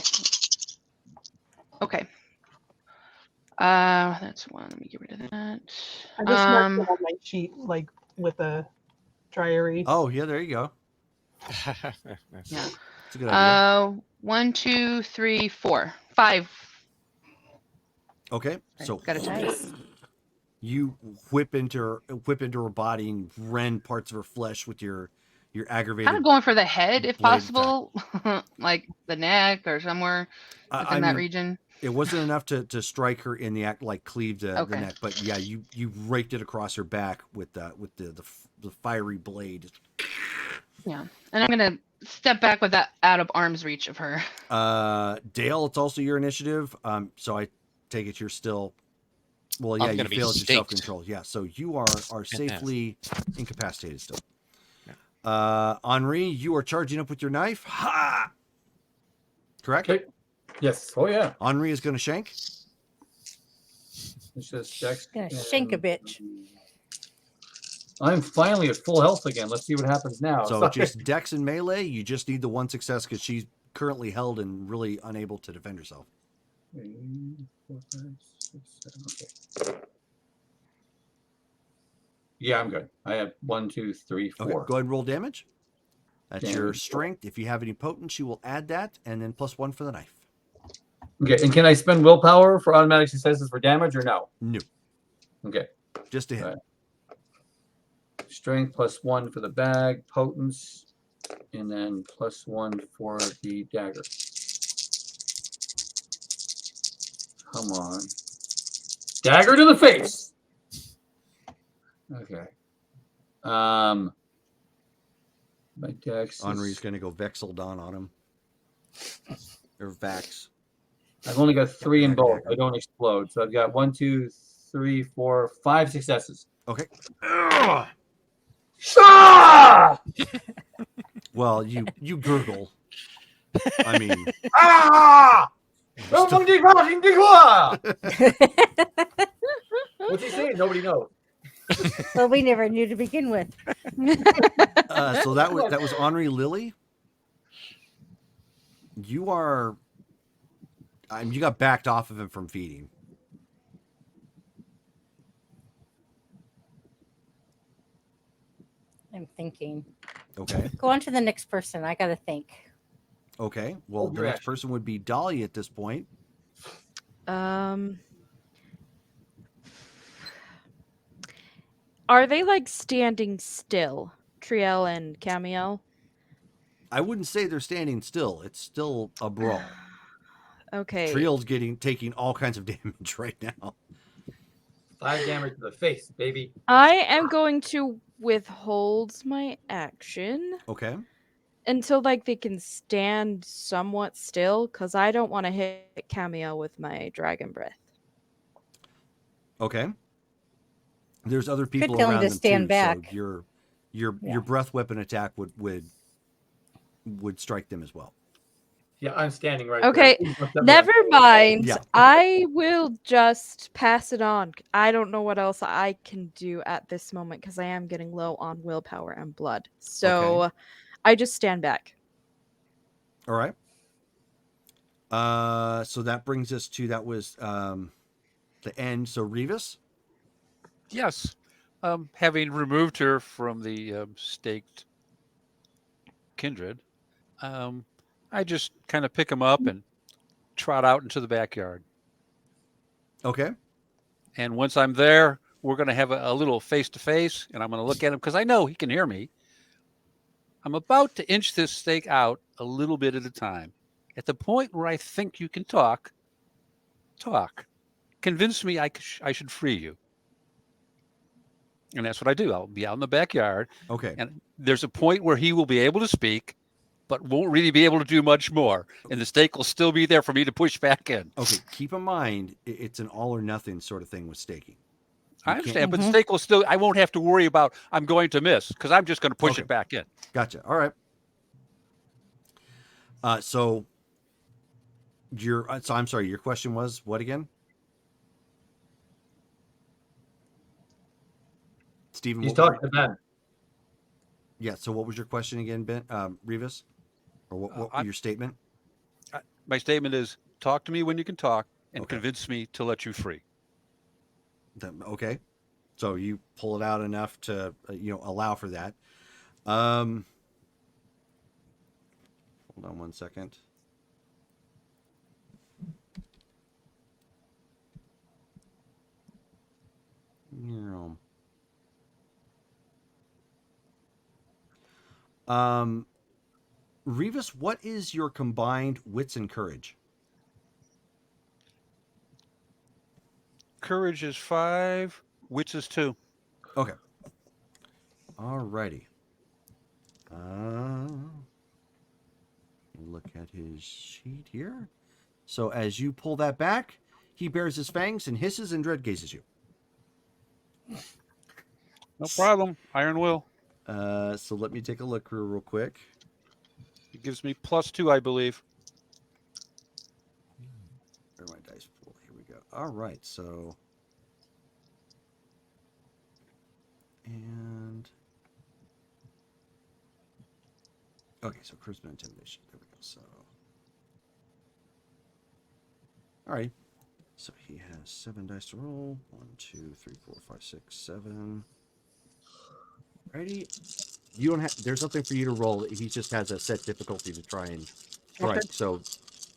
Okay. That's 1. Let me get rid of that. I just marked it on my sheet like with a dry erase. Oh yeah, there you go. Yeah. It's a good idea. 1, 2, 3, 4, 5. Okay. So Got a Nice. you whip into her body and rend parts of her flesh with your aggravated. Kind of going for the head, if blade possible, like the neck or somewhere within that region. It wasn't enough to strike her in the act, like cleave the Okay. neck, but yeah, you raked it across her back with the fiery blade. Yeah, and I'm gonna step back with that out of arm's reach of her. Dale, it's also your initiative. So I take it you're still. Well, yeah, I'm you gonna be failed your staked. self-control. Yeah, so you are safely incapacitated still. Yeah. Henri, you are charging up with your knife. Ha! Correct? Okay. Yes. Oh yeah. Henri is going to shank. It's just dex. Gonna shank a bitch. I'm finally at full health again. Let's see what happens now. So Sorry. just Dex and melee. You just need the one success because she's currently held and really unable to defend herself. 3, 4, 5, 6, 7. Okay. Yeah, I'm good. I have 1, 2, 3, 4. Okay, go ahead and roll damage. That's your Damage. strength. If you have any potence, you will add that, and then +1 for the knife. Okay, and can I spend willpower for automatic successes for damage or no? No, Okay. just a hit. Right. Strength +1 for the bag, potence, and then +1 for the dagger. Come on. Dagger to the face. Okay. My dex. Henri's going to go Vexeldon on him. Or Vax. I've only got 3 in both. Dagger. I don't explode. So I've got 1, 2, 3, 4, 5 successes. Okay. Ah! Well, you gurgle. I mean, Ah! still- What's he saying? Nobody knows. Well, we never knew to begin with. so that was Henri Lilly. You are. You got backed off of him from feeding. I'm thinking. Okay. Go on to the next person. I got to think. Okay. Well, the next person would be Dolly at this point. Are they like standing still, Triel and Camiel? I wouldn't say they're standing still. It's still a brawl. Okay. Triel's taking all kinds of damage right now. 5 damage to the face, baby. I am going to withhold my action Okay. until like they can stand somewhat still, because I don't want to hit Camiel with my dragon breath. Okay. There's other people tell him around to them stand too, back. so your breath weapon attack would strike them as well. Yeah, I'm standing right Okay, there. never mind. Yeah. I will just pass it on. I don't know what else I can do at this moment because I am getting low on willpower and blood. So Okay. I just stand back. All right. So that brings us to the end. So Revis. Yes. Having removed her from the staked kindred, I just kind of pick him up and trot out into the backyard. Okay. And once I'm there, we're going to have a little face-to-face, and I'm going to look at him because I know he can hear me. I'm about to inch this stake out a little bit at a time. At the point where I think you can talk. Convince me I should free you. And that's what I do. I'll be out in the backyard. Okay. And there's a point where he will be able to speak, but won't really be able to do much more. And the stake will still be there for me to push back in. Okay. Keep in mind, it's an all or nothing sort of thing with staking. I understand, but the stake will still, I won't have to worry about I'm going to miss because I'm just going to push it back in. Gotcha. All right. So I'm sorry, your question was what again? Stephen, He's talking to Ben. Yeah, so what was your question again, Ben? Revis? Or what was your statement? My statement is talk to me when you can talk and convince me to let you free. Okay. So you pull it out enough to allow for that. Hold on one second. Revis, what is your combined wits and courage? Courage is 5, wits is 2. Okay. All righty. Look at his sheet here. So as you pull that back, he bares his fangs and hisses and dread gazes you. No problem. Iron will. So let me take a look real quick. It gives me +2, I believe. Where are my dice pool? Here we go. All right. So, and Okay, so charisma intimidation. There we go. So, all right. So he has 7 dice to roll. 1, 2, 3, 4, 5, 6, 7. Righty. You don't have. There's nothing for you to roll. He just has a set difficulty to try and strike. Okay. So,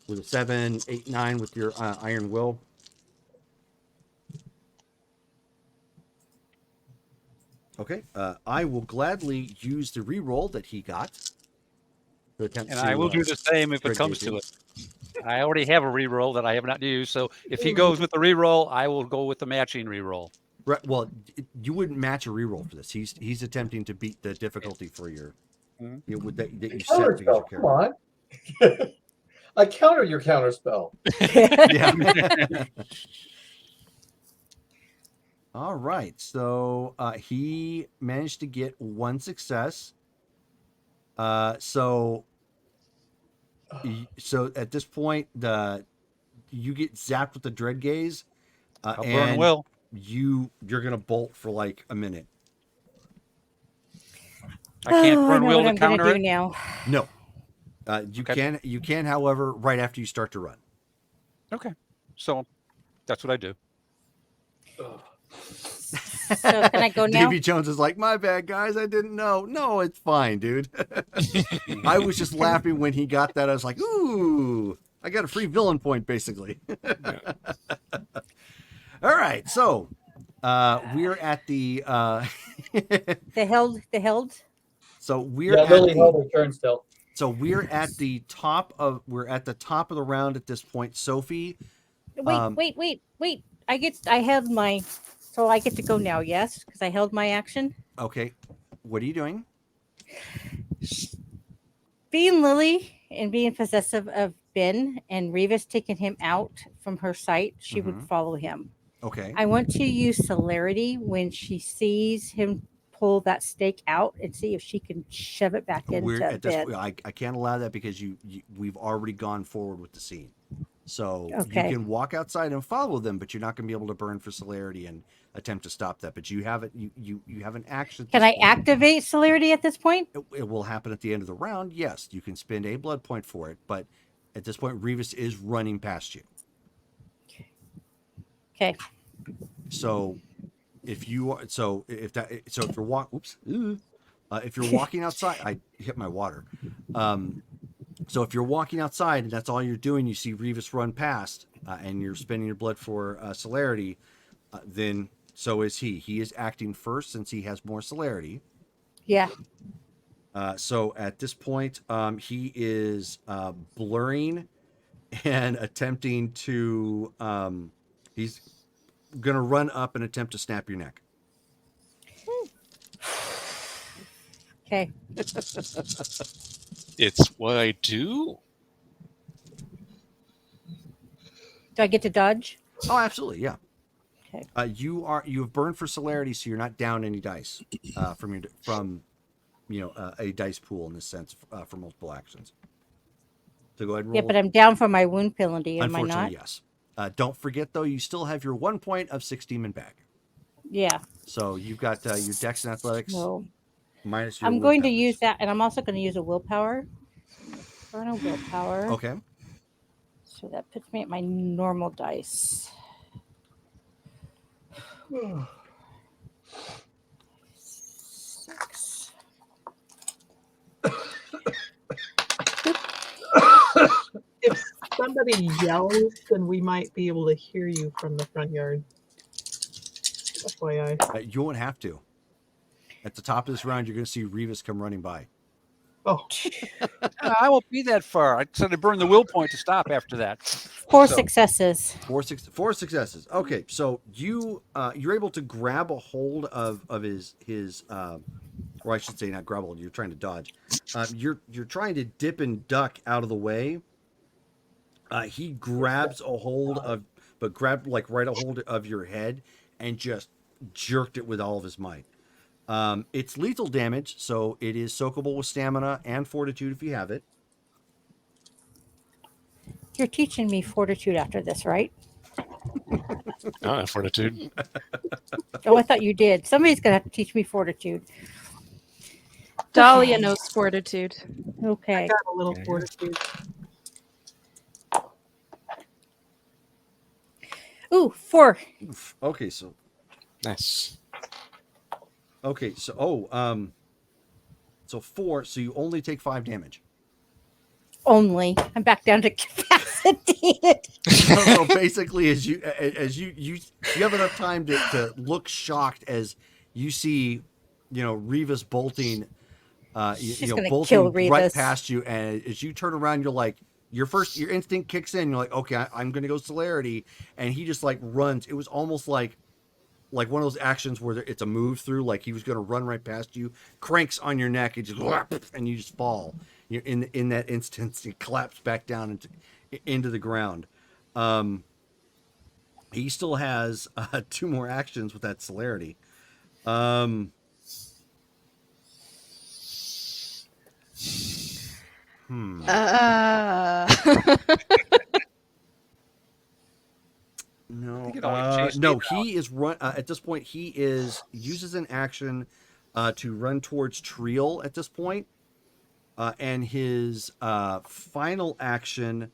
with a 7, 8, 9 with your iron will. Okay. I will gladly use the reroll that he got. To attempt And to, I will do the same if it strike comes Jason. to it. I already have a reroll that I have not used. So if he goes with the reroll, I will go with the matching reroll. Right. Well, you wouldn't match a reroll for this. He's attempting to beat the difficulty for your Mhm. that you set because Counterspell. your Come on. I counter your counterspell. Yeah. All right. So he managed to get 1 success. So at this point, you get zapped with the dread gaze, I'll burn and will. you're gonna bolt for like a minute. I can't Oh, I burn know will what to I'm gonna counter do it. now. No, you Okay. can, however, right after you start to run. Okay. So that's what I do. So can I go now? Davy Jones is like, my bad, guys. I didn't know. No, it's fine, dude. I was just laughing when he got that. I was like, ooh, I got a free villain point, basically. All right. So we're at the. The held. So we're Yeah, at Lily the. held her turn still. So we're at the top of the round at this point. Sophie. Wait. I held my, so I get to go now. Yes, because I held my action. Okay. What are you doing? Being Lily and being possessive of Ben and Revis taking him out from her sight, she would Mhm. follow him. Okay. I want to use celerity when she sees him pull that stake out and see if she can shove it back We're into at this. Ben. I can't allow that because we've already gone forward with the scene. So Okay. you can walk outside and follow them, but you're not going to be able to burn for celerity and attempt to stop that. But you have it. You have an action. At Can this I point. activate celerity at this point? It will happen at the end of the round. Yes, you can spend a blood point for it, but at this point, Revis is running past you. Okay. So if you are, so if you're if you're walking outside, I hit my water. So if you're walking outside and that's all you're doing, you see Revis run past, and you're spending your blood for celerity, then so is he. He is acting first since he has more celerity. Yeah. So at this point, he is blurring and attempting to. He's going to run up and attempt to snap your neck. Okay. It's what I do. Do I get to dodge? Oh, absolutely, yeah. Okay. You have burned for celerity, so you're not down any dice from a dice pool in this sense for multiple actions. So go ahead and roll. Yeah, but I'm down for my wound penalty, am I Unfortunately, not? yes. Don't forget though, you still have your 1 point of 6 demon bag. Yeah. So you've got your dex and athletics So minus your. I'm wound going to penalties. use that, and I'm also going to use a willpower. Burn a willpower. Okay. So that puts me at my normal dice. Six. If somebody yells, then we might be able to hear you from the front yard. FYI. You won't have to. At the top of this round, you're going to see Revis come running by. Oh, I won't be that far. I said to burn the will point to stop after that. Four So- successes. Four successes. Okay, so you're able to grab a hold of his or I should say not grab hold. You're trying to dodge. You're trying to dip and duck out of the way. He grabs a hold of, but grabbed like right a hold of your head and just jerked it with all of his might. It's lethal damage, so it is soakable with stamina and fortitude if you have it. You're teaching me fortitude after this, right? Ah, fortitude. Oh, I thought you did. Somebody's going to have to teach me fortitude. Dahlia knows fortitude. I Okay. got a little Yeah. fortitude. Ooh, 4. Oof. Okay, so Nice. so 4. So you only take 5 damage. Only. I'm back down to capacitated. So basically, as you have enough time to look shocked as you see, Revis bolting, She's gonna kill bolting right Revis. past you, and as you turn around, you're like, your instinct kicks in. You're like, okay, I'm gonna go celerity, and he just like runs. It was almost like one of those actions where it's a move through, like he was gonna run right past you, cranks on your neck, and just and you just fall. You're in that instance, you collapse back down into the ground. He still has 2 more actions with that celerity. No, He could always chase me no. down. He is run at this point. He uses an action to run towards Triel at this point, and his final action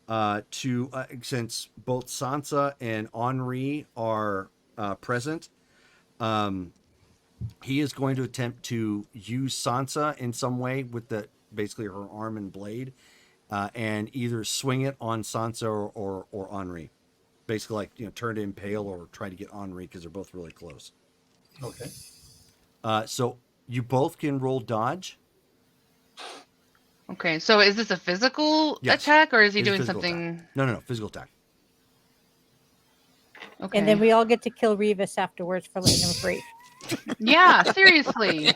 to since both Sansa and Henri are present, he is going to attempt to use Sansa in some way with basically her arm and blade, and either swing it on Sansa or Henri. Basically, like, turn to impale or try to get Henri because they're both really close. Okay. So you both can roll dodge. Okay, so is this a physical Yes. attack or is he It's a doing physical something? attack. No, physical attack. Okay. And then we all get to kill Revis afterwards for letting him free. Yeah, seriously.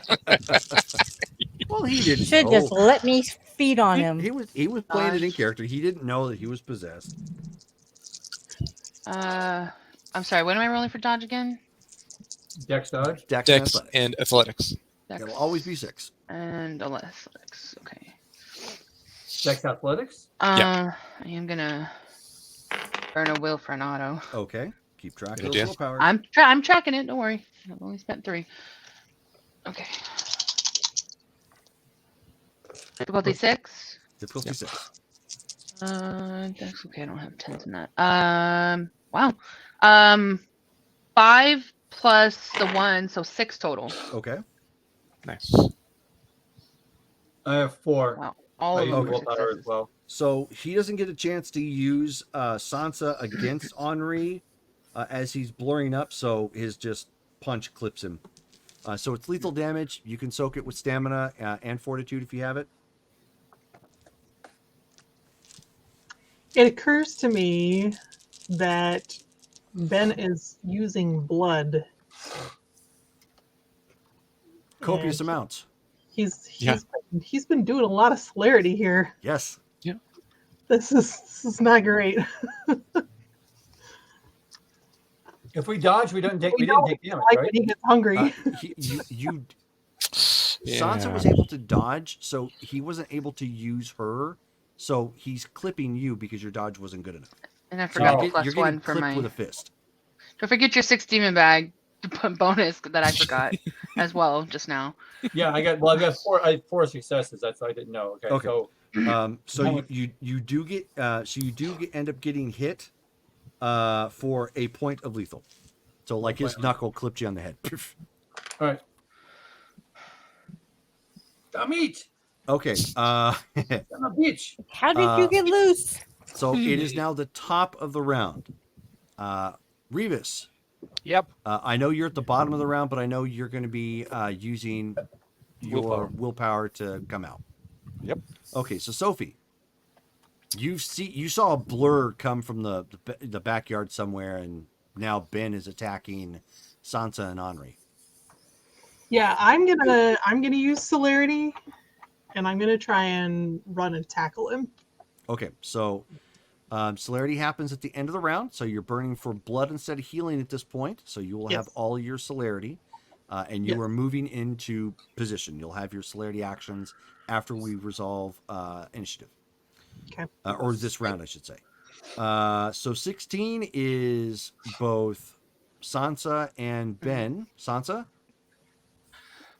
Well, he didn't Should know. just let me feed on him. He was playing it in Gosh. character. He didn't know that he was possessed. I'm sorry. What am I rolling for dodge again? Dex dodge. Dex, Dex and and athletics. Dex it'll always be 6. and athletics. Okay. Dex athletics. I am gonna burn a will for an auto. Okay. Keep track Good of idea. those willpower. I'm tracking it. Don't worry. I've only spent 3. Okay. Difficulty 6. Difficulty 6. That's okay. I don't have 10s in that. Wow. 5 plus the 1, so 6 total. Okay. Nice. I have 4. Wow. All I of use them were willpower as successes. well. So he doesn't get a chance to use Sansa against Henri as he's blurring up, so his just punch clips him. So it's lethal damage. You can soak it with stamina and fortitude if you have it. It occurs to me that Ben is using blood. Copious And amounts. He's been doing a lot of celerity here. Yes. This is not great. If we dodge, we didn't take damage, Like right? when he gets hungry. Sansa was able to dodge, so he wasn't able to use her. So he's clipping you because your dodge wasn't good enough. And I So forgot the you're plus getting 1 for clipped my. with a fist. Don't forget your 6 demon bag bonus that I forgot as well just now. Yeah, I've got 4. I had 4 successes. That's I didn't know. Okay. Okay. So So you do get end up getting hit for a point of lethal. So like his knuckle clipped you on the head. all right. Damn it! Okay. I'm a bitch. How did you get loose? So it is now the top of the round. Revis, Yep. I know you're at the bottom of the round, but I know you're going to be using your willpower to come out. Yep. Okay, so Sophie, you saw a blur come from the backyard somewhere, and now Ben is attacking Sansa and Henri. Yeah, I'm gonna use celerity, and I'm gonna try and run and tackle him. Okay, so celerity happens at the end of the round, so you're burning for blood instead of healing at this point. So you will have all your celerity, and you are moving into position. You'll have your celerity actions after we resolve initiative. Okay. Or this round, I should say. So 16 is both Sansa and Ben. Sansa?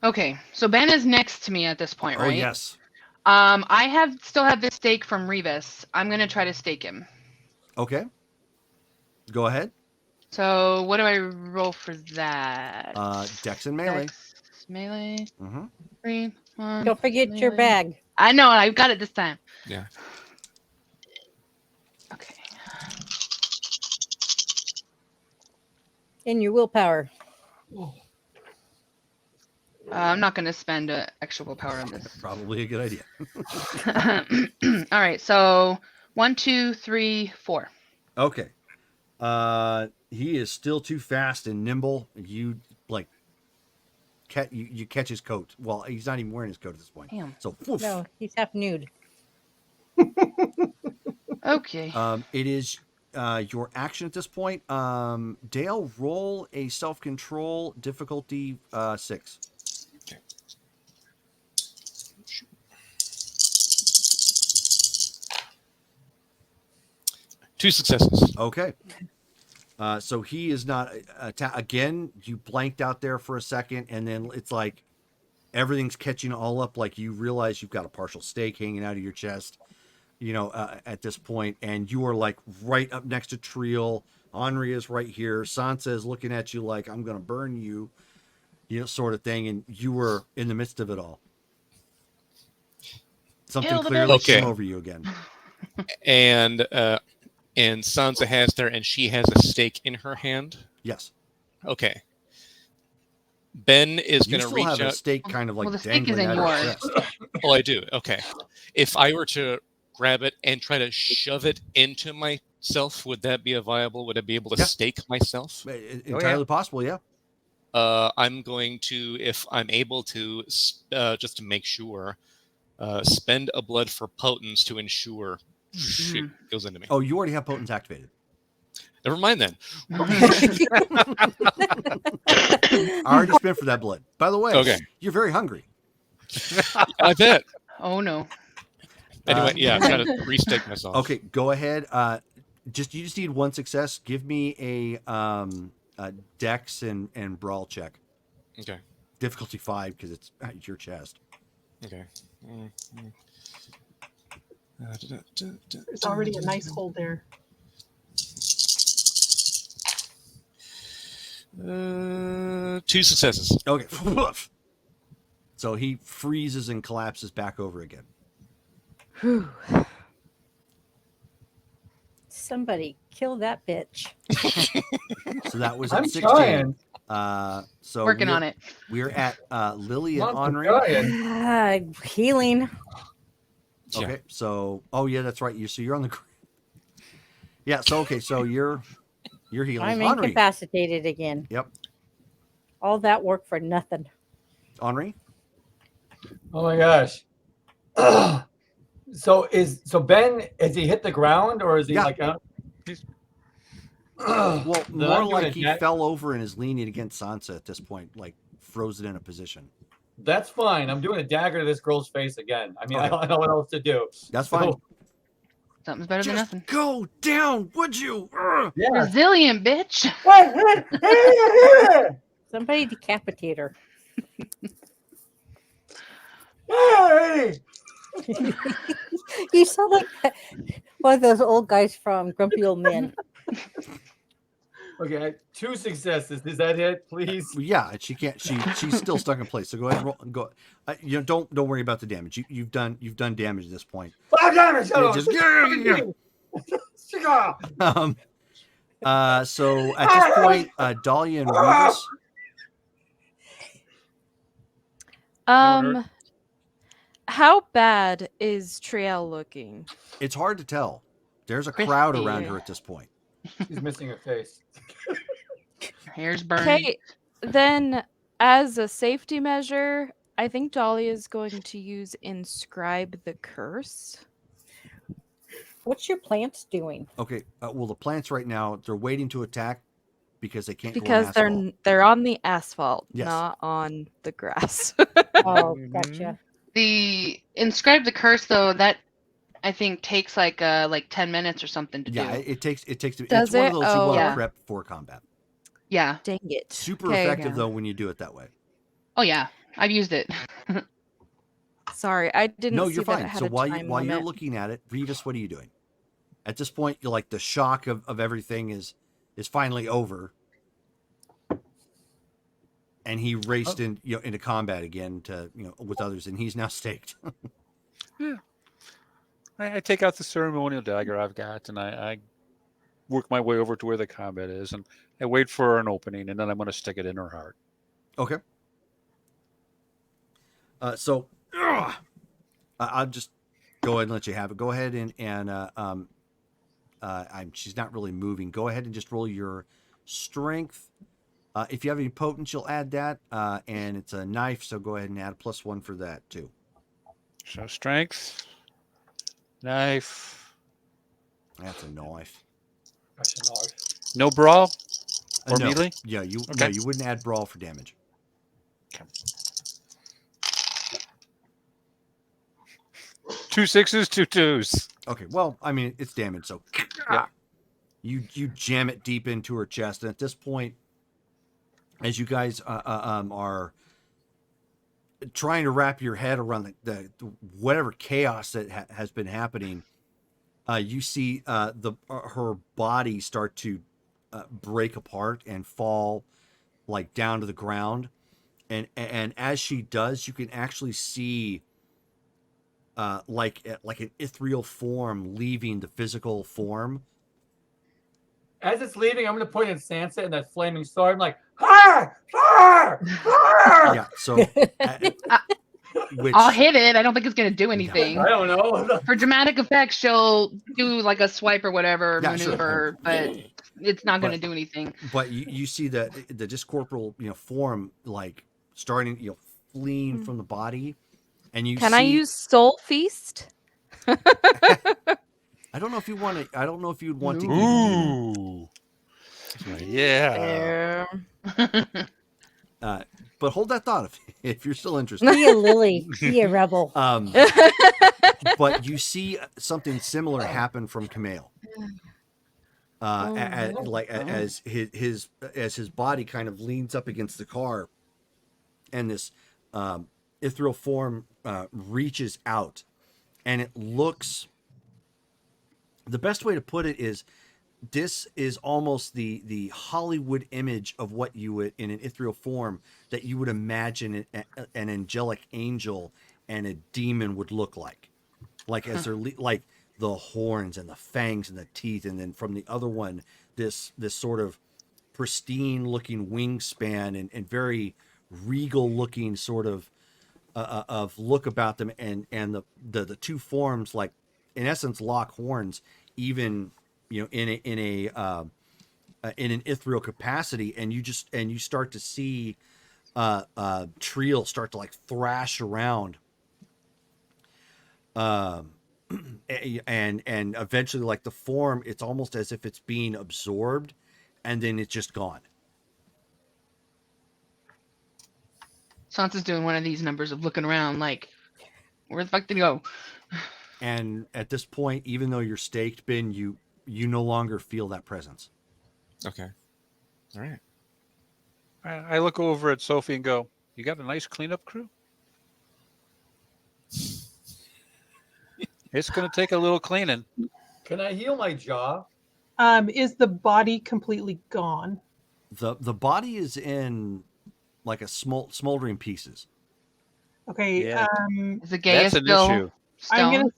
Okay, so Ben is next to me at this point, right? Oh, yes. I still have this stake from Revis. I'm gonna try to stake him. Okay. Go ahead. So what do I roll for that? Dex and melee. Dex, melee. Mm-hmm. 3, 1. Don't forget your melee. bag I know. I got it this time. Yeah. Okay. and your willpower. I'm not going to spend extra willpower on this. Probably a good idea. All right. So 1, 2, 3, 4. Okay. He is still too fast and nimble. You like you catch his coat. Well, he's not even wearing his coat at this point. Damn. So woof. No, he's half nude. Okay. It is your action at this point. Dale, roll a self-control difficulty 6. Okay. 2 successes. Okay. So he is not again. You blanked out there for a second, and then it's like everything's catching all up. Like you realize you've got a partial stake hanging out of your chest, at this point, and you are like right up next to Triel. Henri is right here. Sansa is looking at you like, I'm going to burn you, sort of thing. And you were in the midst of it all. Something Kill the clearly bitch. came Okay. over you again. And Sansa has there, and she has a stake in her hand. Yes. Okay. Ben is You going to still reach have a out. stake kind of like Well, the stake is dangling in out of your yours. chest. Oh, I do. Okay. If I were to grab it and try to shove it into myself, would that be a viable? Would I be able to Yeah. stake myself? Entirely possible, yeah. I'm going to, if I'm able to, just to make sure, spend a blood for potence to ensure shit goes into me. Oh, you already have potence activated. Never mind then. I already spent for that blood. By the way, Okay. you're very hungry. I bet. Oh no. Anyway, yeah, I'm trying to restake myself. Okay, go ahead. You just need one success. Give me a Dex and Brawl check. Okay. Difficulty 5 because it's at your chest. Okay. There's already a nice hole there. 2 successes. Okay. So he freezes and collapses back over again. Whew. Somebody kill that bitch. So that was at I'm 16. trying. So Working on it. We're at Lily and I'm Henri. trying. Healing. Okay, so yeah, that's right. You're on the. Yeah. So okay, so you're healing. I'm Henri. incapacitated again. Yep. All that work for nothing. Henri. Oh my gosh. So Ben, has he hit the ground or is he Yeah. like a Well, Then more I'm doing like a he jack- fell over and is leaning against Sansa at this point, like frozen in a position. That's fine. I'm doing a dagger to this girl's face again. I mean, I Okay. don't know what else to do. That's fine. So, Something's better than Just nothing. go down, would you? Ugh. yeah. Resilient, bitch. Somebody decapitate her. You sound like one of those old guys from Grumpy Old Men. Okay, 2 successes. Is that it, please? Yeah, she can't. She's still stuck in place. So go ahead and roll. Go. Don't worry about the damage. You've done damage at this point. Damage! Yeah, just so at this point, Dahlia and Revis. How bad is Triel looking? It's hard to tell. There's a crowd Crispy. around her at this point. She's missing her face. Her hair's burning. Okay, then as a safety measure, I think Dahlia is going to use Inscribe the Curse. What's your plants doing? Okay. Well, the plants right now they're waiting to attack because they can't. Because go on asphalt. they're on the asphalt, Yes. not on the grass. Oh, gotcha. The inscribe the curse though, that I think takes like 10 minutes or something to Yeah, do. it takes. Does It's one of it? those you Oh. want Yeah. to prep for combat. Yeah. Dang it. Super Okay. effective Yeah. though when you do it that way. Oh yeah. I've used it. Sorry, I didn't No, see you're that fine. it had So a while time you're limit. looking at it, Revis, what are you doing? At this point, you're like the shock of everything is finally over, and he raced into combat again to with others, and he's now staked. Yeah. I take out the ceremonial dagger I've got, and I work my way over to where the combat is, and I wait for an opening, and then I'm going to stick it in her heart. Okay. So I'll just go ahead and let you have it. Go ahead and she's not really moving. Go ahead and just roll your strength. If you have any potence, you'll add that. And it's a knife, so go ahead and add a +1 for that too. So strength, knife. That's a knife. That's a knife. No brawl or no. melee? Yeah, you Okay. no, you wouldn't add brawl for damage. Okay. 2 6s, 2 2s. Okay, well, I mean it's damage, so Yeah. you jam it deep into her chest, and at this point, as you guys are trying to wrap your head around the whatever chaos that has been happening, you see her body start to break apart and fall like down to the ground, and as she does, you can actually see like an ethereal form leaving the physical form. As it's leaving, I'm going to point at Sansa and that flaming sword. I'm like, fire! Fire! Fire! Yeah, so I'll hit it. I don't think it's gonna do anything. I don't know. For dramatic effect, she'll do like a swipe or whatever Yeah, sure. maneuver, but it's not gonna do anything. But you see the discorporeal form like starting fleeing from the body, and you Can I use Soul Feast? I don't know if you want to. I don't know if you'd want to. Ooh. Yeah. But hold that thought if you're still interested. Be a Lily. Be a rebel. But you see something similar happen from Camille. As his body kind of leans up against the car, and this ethereal form reaches out, and it looks. The best way to put it is, this is almost the Hollywood image of what you would, in an ethereal form, that you would imagine an angelic angel and a demon would look like as they're like the horns and the fangs and the teeth, and then from the other one, this sort of pristine looking wingspan and very regal looking sort of look about them, and the two forms, like, in essence, lock horns, even in an ethereal capacity, and you start to see Triel start to like thrash around, and eventually, like, the form, it's almost as if it's being absorbed, and then it's just gone. Sansa's doing one of these numbers of looking around, like, where the fuck did he go? And at this point, even though you're staked, Ben, you no longer feel that presence. Okay. All right. I look over at Sophie and go, "You got a nice cleanup crew?" It's going to take a little cleaning. Can I heal my jaw? Is the body completely gone? The body is in like a smoldering pieces. Okay. Yeah. Is the Gaia That's an still issue. stone?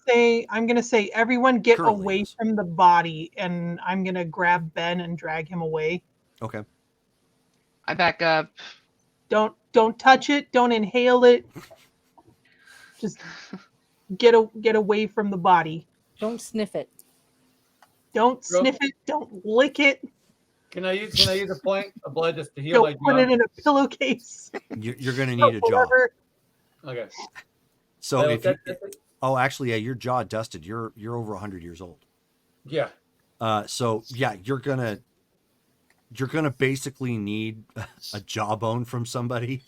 I'm gonna say everyone get Currently, away yes. from the body, and I'm gonna grab Ben and drag him away. Okay. I back up. Don't touch it. Don't inhale it. Just get away from the body. Don't sniff it. Don't sniff it. Don't lick it. Can I use a point of blood just to heal my Don't put jaw? it in a pillowcase. You're going to need a jaw. Whatever. Okay. So actually, yeah, your jaw dusted. You're over 100 years old. Yeah. So yeah, you're gonna basically need a jawbone from somebody,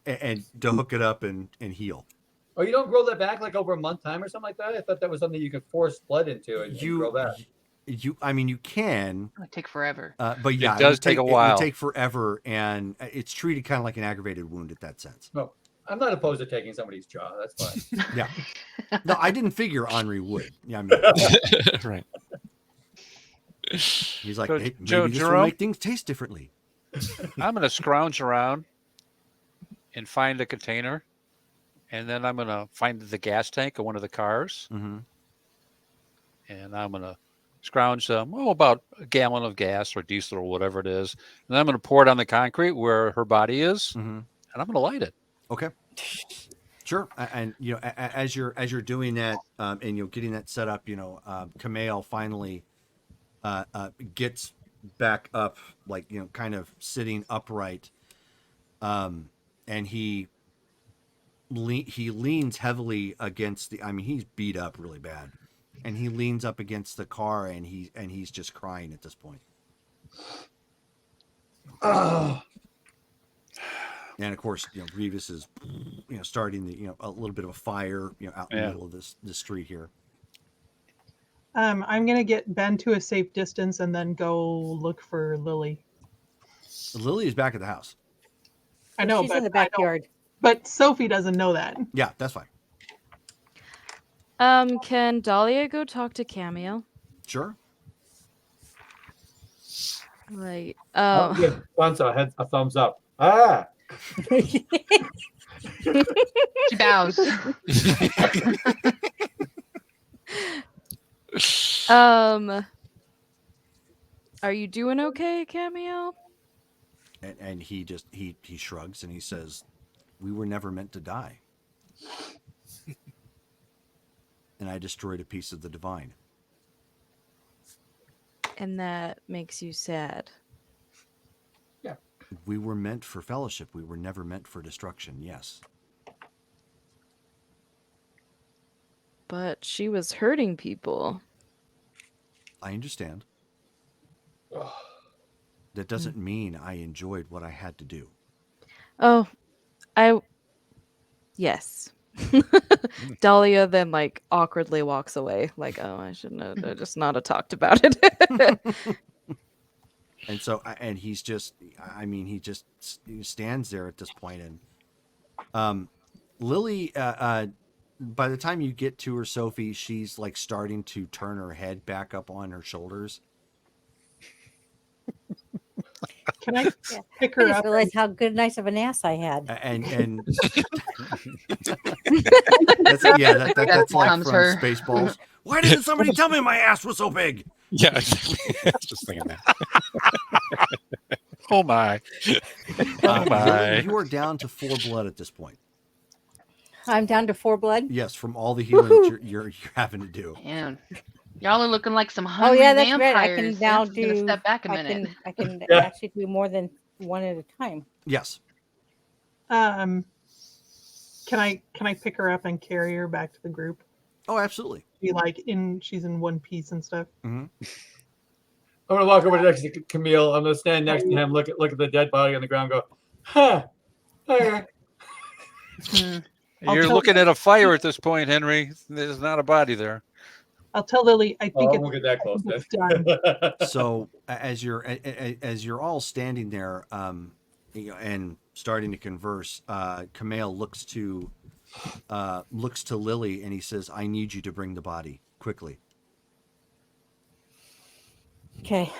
and to hook it up and heal. Oh, you don't grow that back like over a month time or something like that? I thought that was something you could force blood into and grow back. I mean, you can. It would take forever. But yeah, it does take a while. It would take forever, and it's treated kind of like an aggravated wound at that sense. Oh, I'm not opposed to taking somebody's jaw. That's fine. Yeah. No, I didn't figure Henri would. Yeah, I mean, Right. he's like, So, hey, maybe Joe this will Jerome? make things taste differently. I'm gonna scrounge around and find a container, and then I'm gonna find the gas tank of one of the cars, Mm-hmm. and I'm gonna scrounge about a gallon of gas or diesel or whatever it is, and I'm gonna pour it on the concrete where her body is, Mm-hmm. and I'm gonna light it. Okay. Sure. And you know, as you're doing that, and you're getting that set up, you know, Kamel finally gets back up, like, you know, kind of sitting upright, and he leans heavily against the. I mean, he's beat up really bad, and he leans up against the car, and he's just crying at this point. Oh, And of course, you know, Revis is, you know, starting the, you know, a little bit of a fire, you know, out in the Yeah. middle of the street here. I'm gonna get Ben to a safe distance and then go look for Lily. Lily is back at the house. I know, She's but in the I don't- backyard. But Sophie doesn't know that. Yeah, that's fine. Can Dahlia go talk to Cameo? Sure. Like, I'll give Sansa a thumbs up. Ah, She bows. Are you doing okay, Cameo? And he just he shrugs and he says, "We were never meant to die." And I destroyed a piece of the divine. And that makes you sad. We were meant for fellowship. We were never meant for destruction. Yes. But she was hurting people. I understand. oh, That doesn't mean I enjoyed what I had to do. Oh, yes. Dahlia then like awkwardly walks away, like, oh, I shouldn't have just not have talked about it. And so, and he's just, I mean, he stands there at this point. And Lily, by the time you get to her, Sophie, she's like starting to turn her head back up on her shoulders. Can I Yeah. pick I her just up? realized how good, nice of an ass I had. And that's, yeah, that's like Comes from her. Spaceballs. Why didn't somebody tell me my ass was so big? Yeah, exactly. I was just thinking that. Oh my! Oh my! Lily, you are down to 4 blood at this point. I'm down to 4 blood. Yes, from all the healing that you're having to do. Man, y'all are looking like some Oh hungry yeah, that's right. vampires. I can now Sansa's gonna do. step back a I minute. can Yeah. actually do more than one at a time. Yes. Can I pick her up and carry her back to the group? Oh, absolutely. She's in one piece and stuff. Mm-hmm. I'm gonna walk over next to Camille. I'm gonna stand next to him, look at the dead body on the ground, and go, huh? Okay. Hmm. I'll You're tell- looking at a fire at this point, Henry. There's not a body there. I'll tell Lily. I Oh, think I won't get that close it's then. done. So as you're all standing there, you know, and starting to converse, Kamel looks to Lily and he says, "I need you to bring the body quickly." Okay,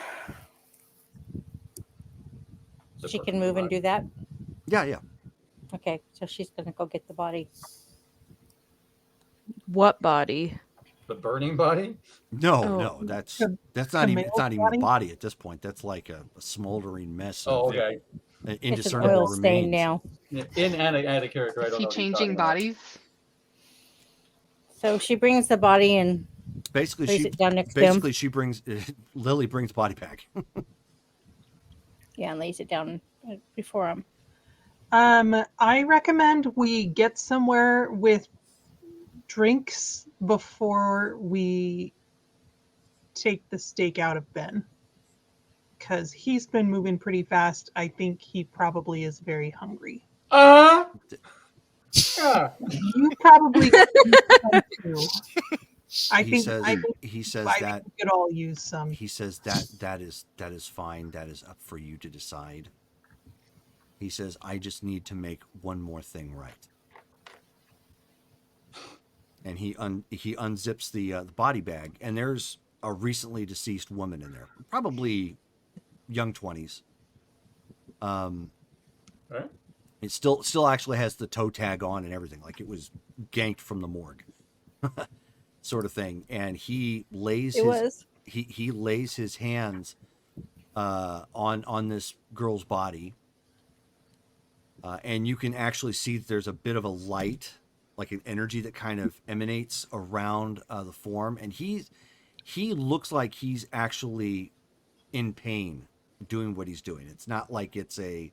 she can move and do that. Yeah. Okay, so she's gonna go get the body. What body? The burning body? No, Oh. no, that's Kam- not even. It's Kamel's not even a body? body at this point. That's like a smoldering mess Oh, of okay. It's an indiscernible oil stain remains. now. In and a character. I Is don't he know what you're changing talking about. bodies? So she brings the body and Basically, lays she it down next to him. basically she brings Lily brings the body back. Yeah, and lays it down before him. I recommend we get somewhere with drinks before we take the stake out of Ben. Because he's been moving pretty fast. I think he probably is very hungry. Yeah. You probably could too. I he think says I think he says I that think we could all use some. he says that is fine. That is up for you to decide. He says, I just need to make one more thing right. and he unzips the body bag, and there's a recently deceased woman in there, probably young 20s. Right. It still actually has the toe tag on and everything, like it was ganked from the morgue, sort of thing. And he lays he lays his hands on this girl's body, and you can actually see that there's a bit of a light, like an energy that kind of emanates around the form, and he looks like he's actually in pain doing what he's doing. It's not like it's a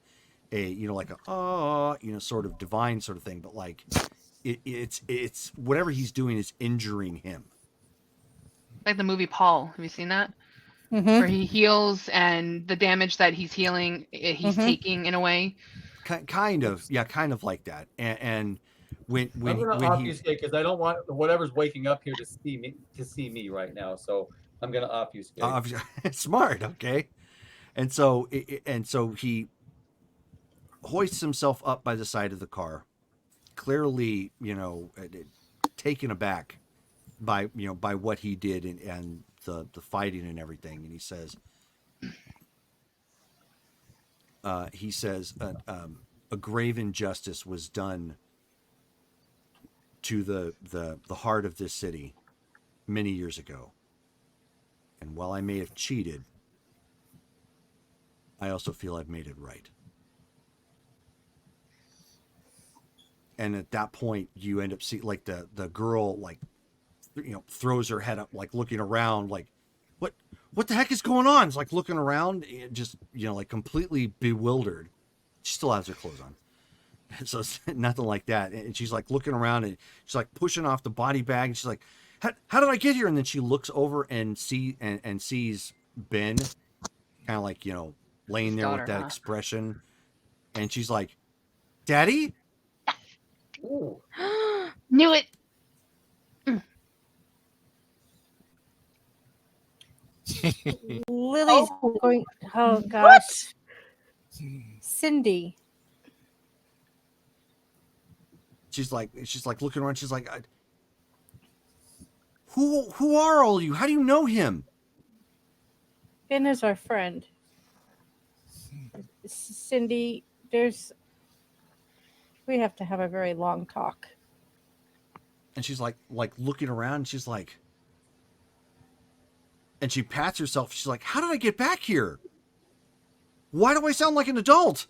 like a sort of divine sort of thing, but like it's whatever he's doing is injuring him. Like the movie Paul. Have you seen that? Mm-hmm. Where he heals and the damage that he's healing, he's taking in a way. Kind of like that. And when I'm gonna he obfuscate because I don't want whatever's waking up here to see me right now. So I'm gonna obfuscate. Smart, okay. And so he hoists himself up by the side of the car, clearly, taken aback by what he did and the fighting and everything. And he says, a grave injustice was done to the heart of this city many years ago. And while I may have cheated, I also feel I've made it right. And at that point, you end up seeing like the girl, like, throws her head up, like looking around, like, what the heck is going on? It's like looking around, just, like completely bewildered. She still has her clothes on. So it's nothing like that. And she's like looking around and she's like pushing off the body bag. And she's like, how did I get here? And then she looks over and sees Ben kind of like, laying there with that expression. And she's like, Daddy? Ooh. Knew it. Lily's going. Oh gosh, Cindy. She's like looking around. She's like, who are all you? How do you know him? Ben is our friend. Cindy, we have to have a very long talk. And she's like looking around. And she's like, and she pats herself. She's like, how did I get back here? Why do I sound like an adult?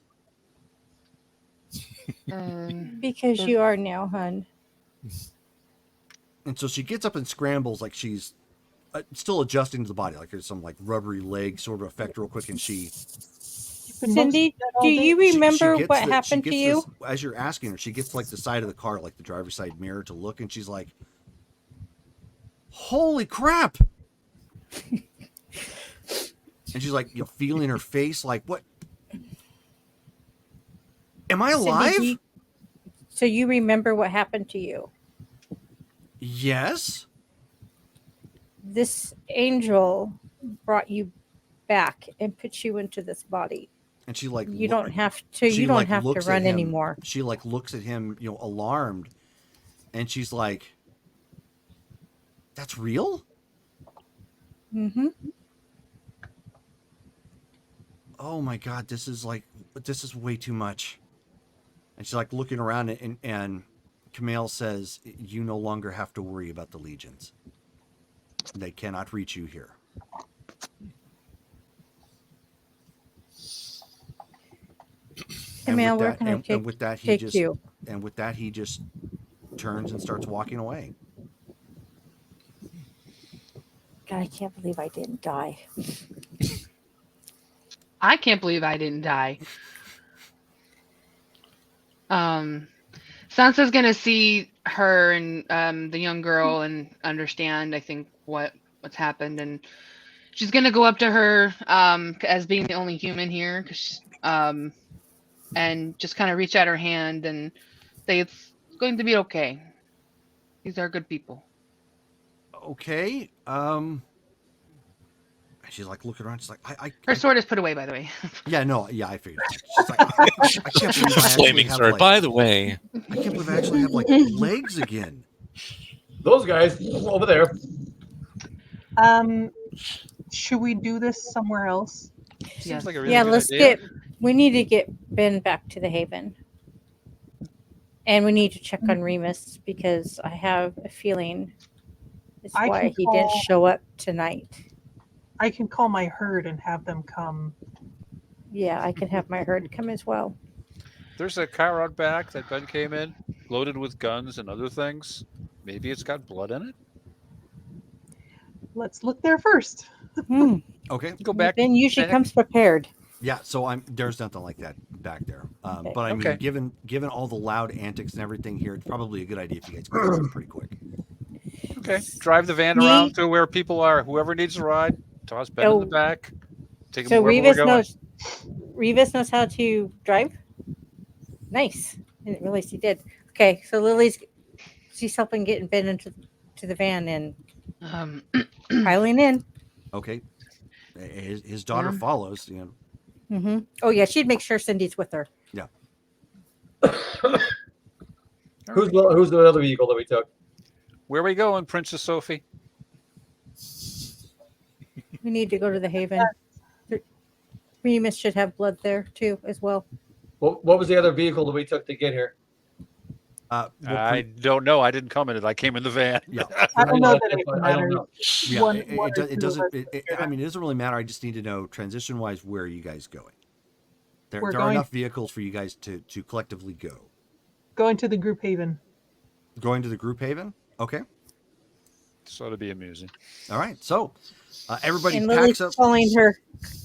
Because you are now, hun. And so she gets up and scrambles, like she's still adjusting to the body, like there's some like rubbery leg sort of effect real quick. And Cindy, do you remember what happened to you? As you're asking her, she gets like the side of the car, like the driver's side mirror to look, and she's like, holy crap. And she's like, feeling her face, like, what? Am I alive? Cindy, so you remember what happened to you? Yes. This angel brought you back and put you into this body. And she like, you don't have to run anymore. She like looks at him, alarmed, and she's like, that's real? Mm-hmm. Oh my God, this is way too much. And she's like looking around, and Kumail says, you no longer have to worry about the legions. They cannot reach you here. Kumail, where can I take you? And with that, he just turns and starts walking away. God, I can't believe I didn't die. I can't believe I didn't die. Sansa's gonna see her and the young girl and understand, I think, what's happened, and she's gonna go up to her as being the only human here, and just kind of reach out her hand and say it's going to be okay. These are good people. Okay. She's like looking around. She's like, her sword is put away, by the way. Yeah, no, yeah, I figured. She's like, I can't believe I flaming sword. By the way, I can't believe I actually have like legs again. Those guys over there. Should we do this somewhere else? Seems Yes. like a really Yeah, good let's idea. we need to get Ben back to the Haven. And we need to check on Remus because I have a feeling it's I why can he didn't call- show up tonight. I can call my herd and have them come. Yeah, I can have my herd come as well. There's a car out back that Ben came in, loaded with guns and other things. Maybe it's got blood in it. Let's look there first. Hmm. Okay. Go back. Ben usually back- comes prepared. Yeah, so there's nothing like that back there. Okay. But I mean, Okay. given all the loud antics and everything here, it's probably a good idea if you guys go there pretty quick. Okay. Drive the van Me- around to where people are. Whoever needs a ride, toss Ben in Oh. the back. Take him So wherever we're going. Revis knows how to drive. Nice. I didn't realize he did. Okay, so she's helping getting Ben into the van and Um, piling in. Okay. His daughter Yeah. follows. Mm-hmm. Oh yeah, she'd make sure Cindy's with her. Who's the other vehicle that we took? Where are we going, Princess Sophie? We need to go to the Haven. Remus should have blood there too, as well. What was the other vehicle that we took to get here? I don't know. I didn't come in it. I came in the van. Yeah. I don't know that I it don't matters. know. Yeah, One- it one or two of doesn't. us I mean, it doesn't really matter. I just need to know transition wise where are you guys going. There We're are going- enough vehicles for you guys to collectively go. Going to the group haven. Going to the group haven. Okay. This ought to be amusing. All right. So everybody And packs Lily's up. calling her.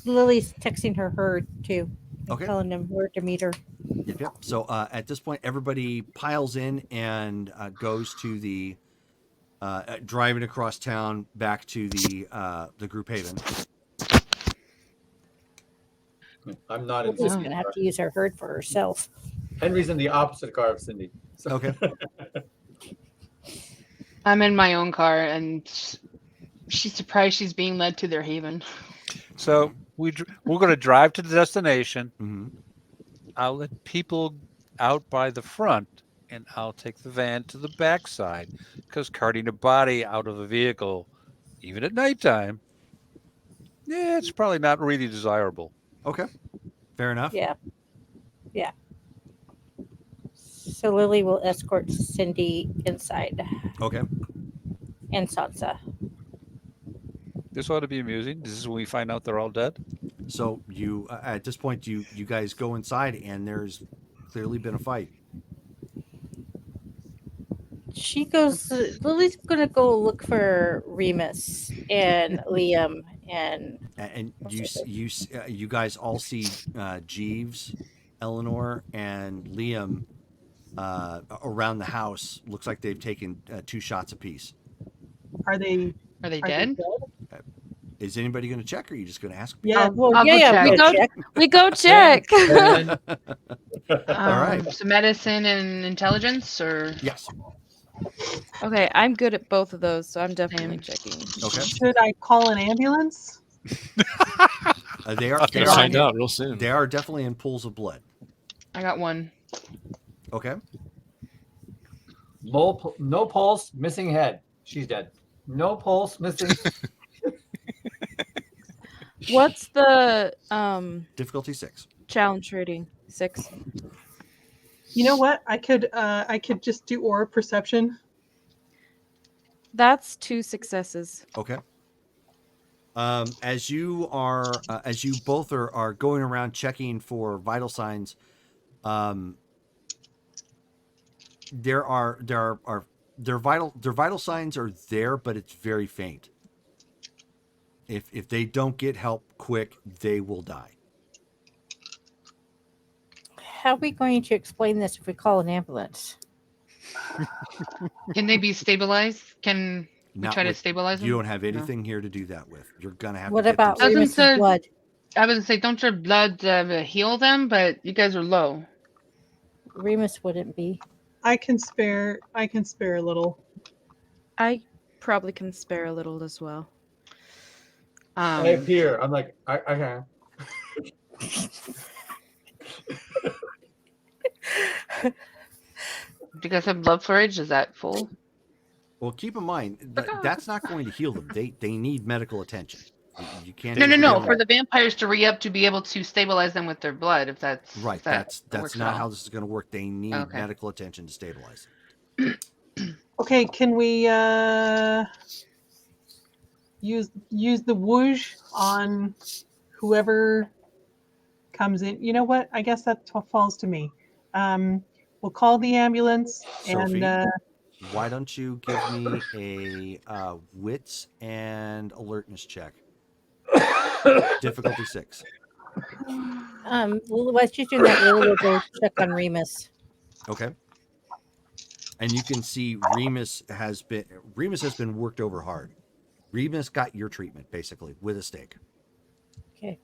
Lily's texting her herd too. and Okay. Telling them where to meet her. Yep. So at this point, everybody piles in and goes to the driving across town back to the group haven. I'm not in Lily's Cindy's gonna have car. to use her herd for herself. Henry's in the opposite car of Cindy. So- Okay. I'm in my own car, and she's surprised she's being led to their haven. So we're going to drive to the destination. hmm I'll let people out by the front, and I'll take the van to the backside because carting a body out of a vehicle, even at nighttime, yeah, it's probably not really desirable. Okay. Fair enough. Yeah. Yeah. So Lily will escort Cindy inside Okay. and Sansa. This ought to be amusing. This is when we find out they're all dead. So you at this point you guys go inside and there's clearly been a fight. She goes. Lily's gonna go look for Remus and Liam and And you guys all see Jeeves, Eleanor, and Liam around the house. Looks like they've taken 2 shots apiece. Are they Are they are they dead? Is anybody going to check, or are you just going to ask? Yeah. well, I'll go yeah, check. we go check. We go check. And All right. So medicine and intelligence, or Yes. Okay, I'm good at both of those, so I'm definitely checking. Okay. Should I call an ambulance? They are. They Gonna are, find out real soon. they are definitely in pools of blood. I got one. Okay. no pulse, missing head. She's dead. No pulse, missing. What's the Difficulty 6. challenge rating? 6. You know what? I could just do aura perception. That's 2 successes. Okay. As you both are going around checking for vital signs, their vital signs are there, but it's very faint. If they don't get help quick, they will die. How are we going to explain this if we call an ambulance? Can they be stabilized? Can we Not try to with- stabilize them? You don't have anything here to do that with. You're gonna have. What to get about them- Doesn't Remus's the- blood? I was gonna say, don't your blood heal them? But you guys are low. Remus wouldn't be. I can spare a little. I probably can spare a little as well. I appear. I'm like, I can. Do you guys have blood storage? Is that full? Well, keep in mind that's not going to heal them. They need medical attention. You can't. No, just no, no. go- For the vampires to re-up to be able to stabilize them with their blood, if that's Right. if that That's works not at how all. this is going to work. They need Okay. medical attention to stabilize. Okay, can we use the whoosh on whoever comes in? You know what? I guess that falls to me. We'll call the ambulance Sophie, and why don't you give me a wits and alertness check? Difficulty 6. Well, while she's doing that, Lily will go check on Remus. Okay. And you can see Remus has been worked over hard. Remus got your treatment basically with a stake. Okay.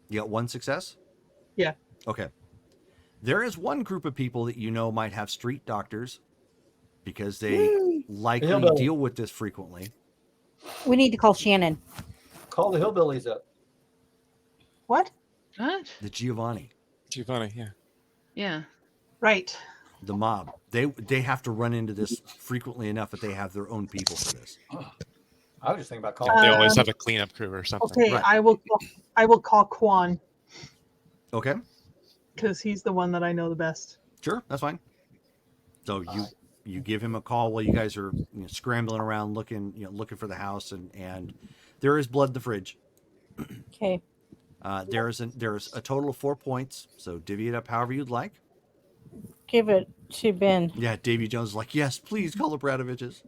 You got one success? Yeah. Okay. There is one group of people that you know might have street doctors because they likely Hillbillies. deal with this frequently. We need to call Shannon. Call the hillbillies up. what? What? The Giovanni, Giovanni, yeah. Yeah. Right. the mob. They have to run into this frequently enough that they have their own people for this. I was just thinking about They calling. always have a cleanup crew or something. Okay, Right. I will call Quan Okay. because he's the one that I know the best. Sure, that's fine. So you give him a call while you guys are scrambling around looking for the house, and there is blood in the fridge. Okay. There's a total of 4 points, so divvy it up however you'd like. Give it to Ben. Yeah, Davy Jones is like, yes, please call the Bradoviches.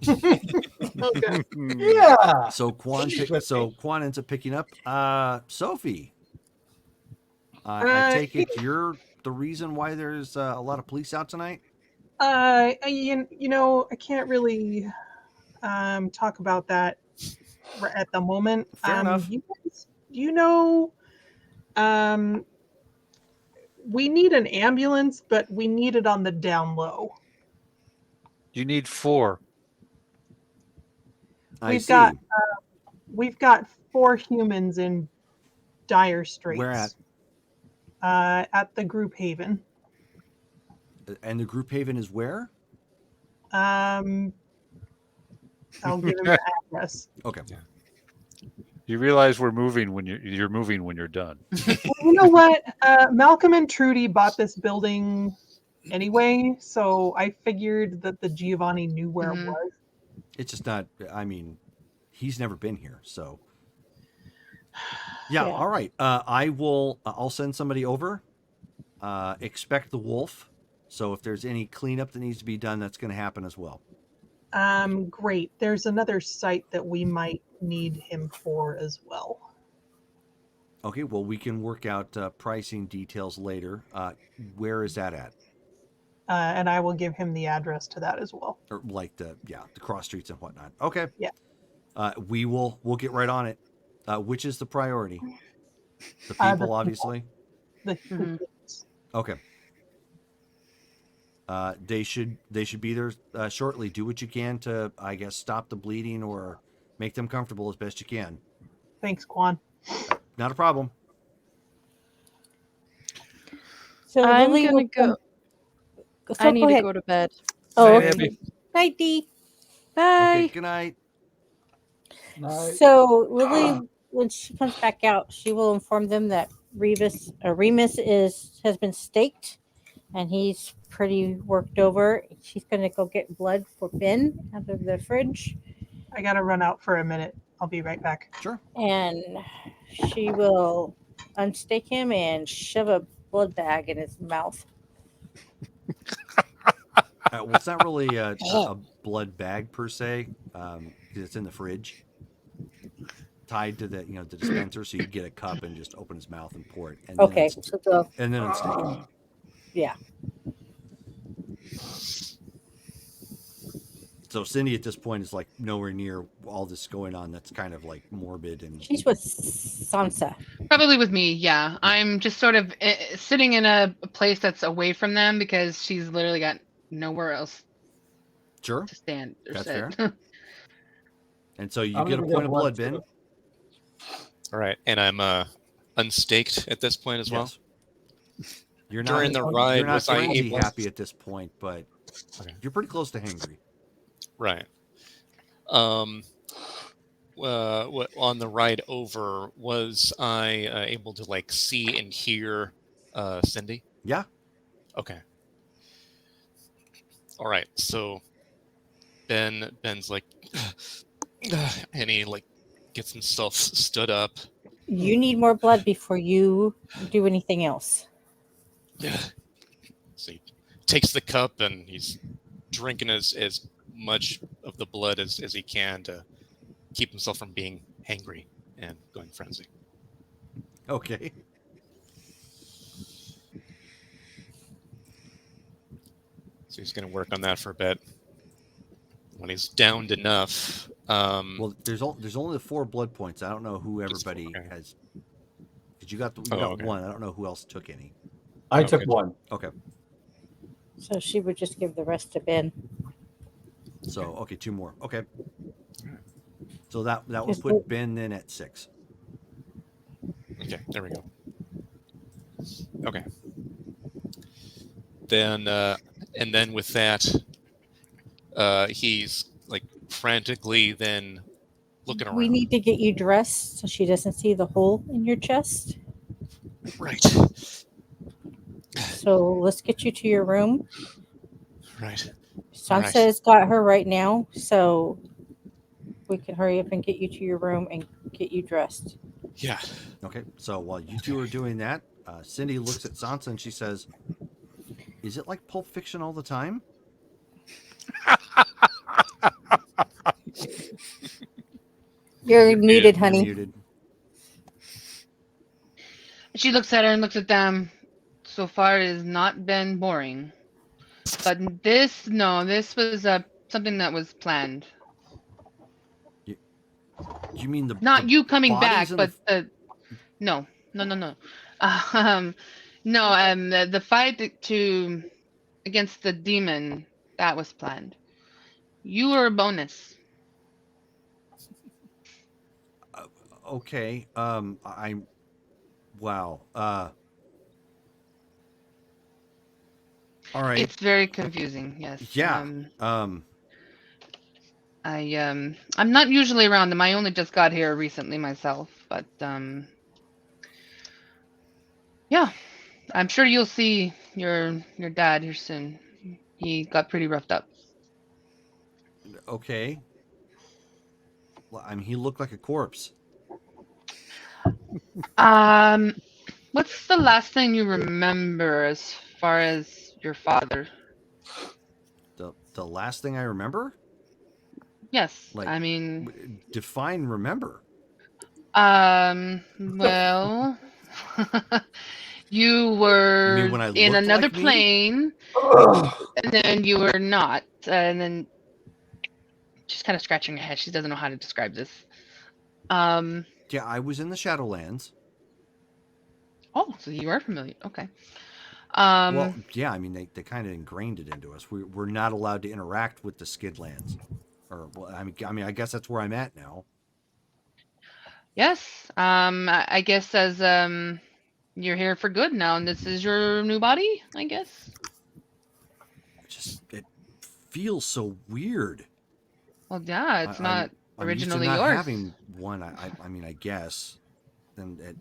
Okay. Yeah. So Quan ends up picking up Sophie. I take it you're the reason why there's a lot of police out tonight. You know, I can't really talk about that at the moment. Fair enough. You know, we need an ambulance, but we need it on the down low. You need 4. I We've see. got We've got 4 humans in dire straits. Where at? At the group haven. And the group haven is where? I'll give him the address. Okay. You realize we're moving when you're moving when you're done. Well, you know what? Malcolm and Trudy bought this building anyway, so I figured that the Giovanni knew where it was. It's just not. I mean, he's never been here, so. Yeah. Yeah. All right. I'll send somebody over. Expect the wolf. So if there's any cleanup that needs to be done, that's going to happen as well. Great. There's another site that we might need him for as well. Okay. Well, we can work out pricing details later. Where is that at? And I will give him the address to that as well. Or like the cross streets and whatnot. Okay. Yeah. We'll get right on it. Which is the priority? The The people, people. obviously. Mhm. Okay. They should be there shortly. Do what you can to, I guess, stop the bleeding or make them comfortable as best you can. Thanks, Quan. Not a problem. So I'm Lily gonna will go. So I need go to ahead. go to bed. Oh, Night, okay. Abby. Night, Dee. Bye. Okay. Good night. So Lily, when she comes back out, she will inform them that Remus has been staked, and he's pretty worked over. She's going to go get blood for Ben out of the fridge, I gotta run out for a minute. I'll be right back. Sure. and she will unstake him and shove a blood bag in his mouth. Well, it's not really a blood bag per se, because it's in the fridge, tied to the the dispenser, so you get a cup and just open his mouth and pour it, and Okay, then so the unstake it. yeah. So Cindy at this point is like nowhere near all this going on. That's kind of like morbid and She's with Sansa. Probably with me, yeah. I'm just sort of sitting in a place that's away from them because she's literally got nowhere else sure. to stand or That's sit. fair. And so you I'm get a gonna point get of blood, blood, Ben. too. All right, and I'm unstaked at this point as well. Yes. You're During not, the ride, you're not was I crazy able? happy at this point, but Okay. You're pretty close to hangry. Right. On the ride over, was I able to like see and hear Cindy? Yeah. Okay. All right. So Ben's like, and he like gets himself stood up. You need more blood before you do anything else. So he takes the cup and he's drinking as much of the blood as he can to keep himself from being hangry and going frenzy. Okay. So he's going to work on that for a bit. When he's downed enough, Well, there's only the 4 blood points. I don't know who everybody okay. has. Because you got okay. one. I don't know who else took any. I Okay. took one. Okay. So she would just give the rest to Ben. So okay, 2 more. Okay. So that would Just put put- Ben in at 6. Okay, there we go. Okay. Then and then with that, he's like frantically then looking around. We need to get you dressed so she doesn't see the hole in your chest. Right. So let's get you to your room. Right. Sansa's got her right now, so we can hurry up and get you to your room and get you dressed. Yeah. Okay. So while you two are doing that, Cindy looks at Sansa and she says, "Is it like Pulp Fiction all the time?" You're muted, You're honey. muted. She looks at her and looks at them. So far, it has not been boring. But this was something that was planned. You mean Not you coming bodies back, in but no. The fight against the demon, that was planned. You were a bonus. Okay. I'm. Wow. All right. It's very confusing. Yes. Yeah. I'm not usually around them. I only just got here recently myself, but yeah, I'm sure you'll see your dad here soon. He got pretty roughed up. Okay. Well, I mean, he looked like a corpse. What's the last thing you remember as far as your father? The last thing I remember? Yes, Like, I mean, define remember. Well, you were You mean when I in looked another like me? plane, and then you were not, and then she's kind of scratching her head. She doesn't know how to describe this. Yeah, I was in the Shadowlands. Oh, so you are familiar. Okay. Well, yeah, I mean, they kind of ingrained it into us. We're not allowed to interact with the Skidlands. Or, well, I mean, I guess that's where I'm at now. Yes. I guess as you're here for good now, and this is your new body, I guess. It feels so weird. Well, yeah, it's not I'm originally used to not yours. having one. I mean, I guess. And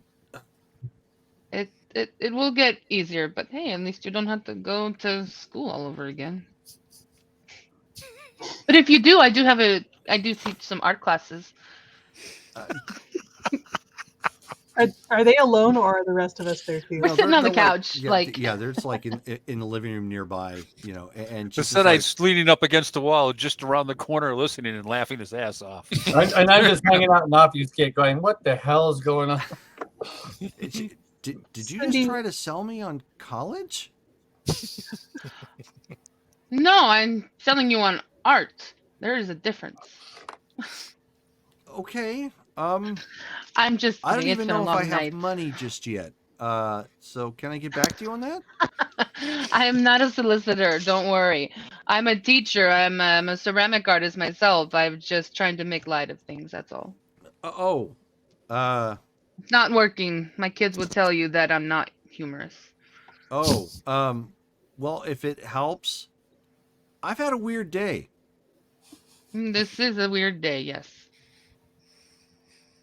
It will get easier, but hey, at least you don't have to go to school all over again. But if you do, I do teach some art classes. Are they alone, or are the rest of us there too? We're sitting on the couch, yeah, they're just like in the living room nearby, you know. And The Sedite's leaning up against the wall, just around the corner, listening and laughing his ass off. And I'm just hanging out in Obfuscate, going, "What the hell is going on?" Did you just try to sell me on college? No, I'm selling you on art. There is a difference. Okay. I'm just I don't kidding. It's even been a know if long I have night. money just yet. So can I get back to you on that? I am not a solicitor. Don't worry. I'm a teacher. I'm a ceramic artist myself. I'm just trying to make light of things. That's all. It's not working. My kids would tell you that I'm not humorous. Well, if it helps, I've had a weird day. This is a weird day, yes.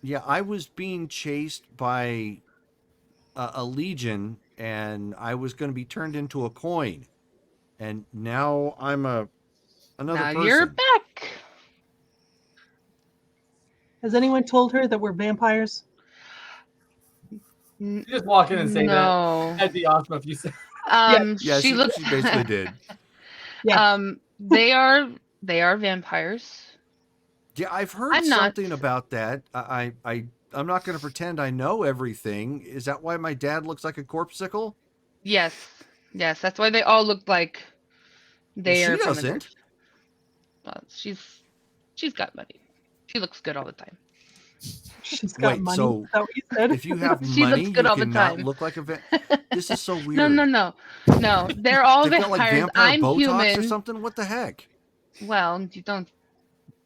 Yeah, I was being chased by a legion, and I was going to be turned into a coin, and now I'm another Now person. you're back. Has anyone told her that we're vampires? N- You just walk in and say that. no. That'd be awesome if you said. Yeah, She she looks. basically did. Yeah. They are vampires. Yeah, I've heard I'm not. something about that. I'm not going to pretend I know everything. Is that why my dad looks like a corpsicle? Yes, yes. That's why they all look like they She are from the doesn't. north. Well, she's got money. She looks good all the time. She's got Wait, money. so Is that what you said? if you have She money, looks good you all the cannot time. look like a This is so weird. No. They're all They've got like vampires. vampire I'm Botox human. or something. What the heck? Well, you don't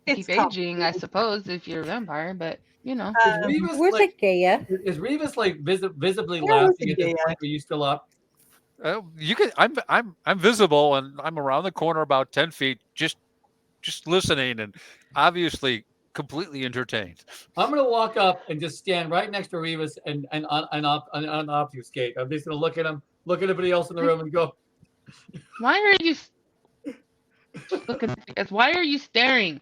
It's keep tough. aging, I suppose, if you're a vampire. But Is Revis Where's like, Gaia? is Revis like visibly Where was laughing at this Gaia? point? Are you still up? You can. I'm visible, and I'm around the corner about 10 feet, just listening, and obviously completely entertained. I'm gonna walk up and just stand right next to Revis and obfuscate. I'm just gonna look at him, look at everybody else in the room, and go. why are you looking at us? Why are you staring?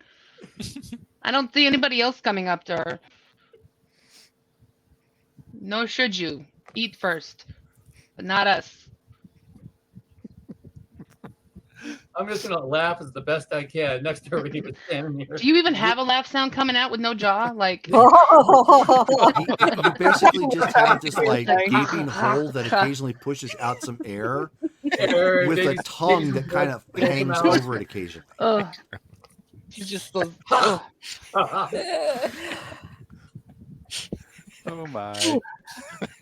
I don't see anybody else coming up to her. Nor should you. Eat first, but not us. I'm just gonna laugh as the best I can next to Revis standing here. Do you even have a laugh sound coming out with no jaw? Like, You basically just have this like gaping hole that occasionally pushes out some air Or with a maybe- maybe maybe that kind of some hangs out. over it occasionally. ugh. She just goes, ugh. Oh my.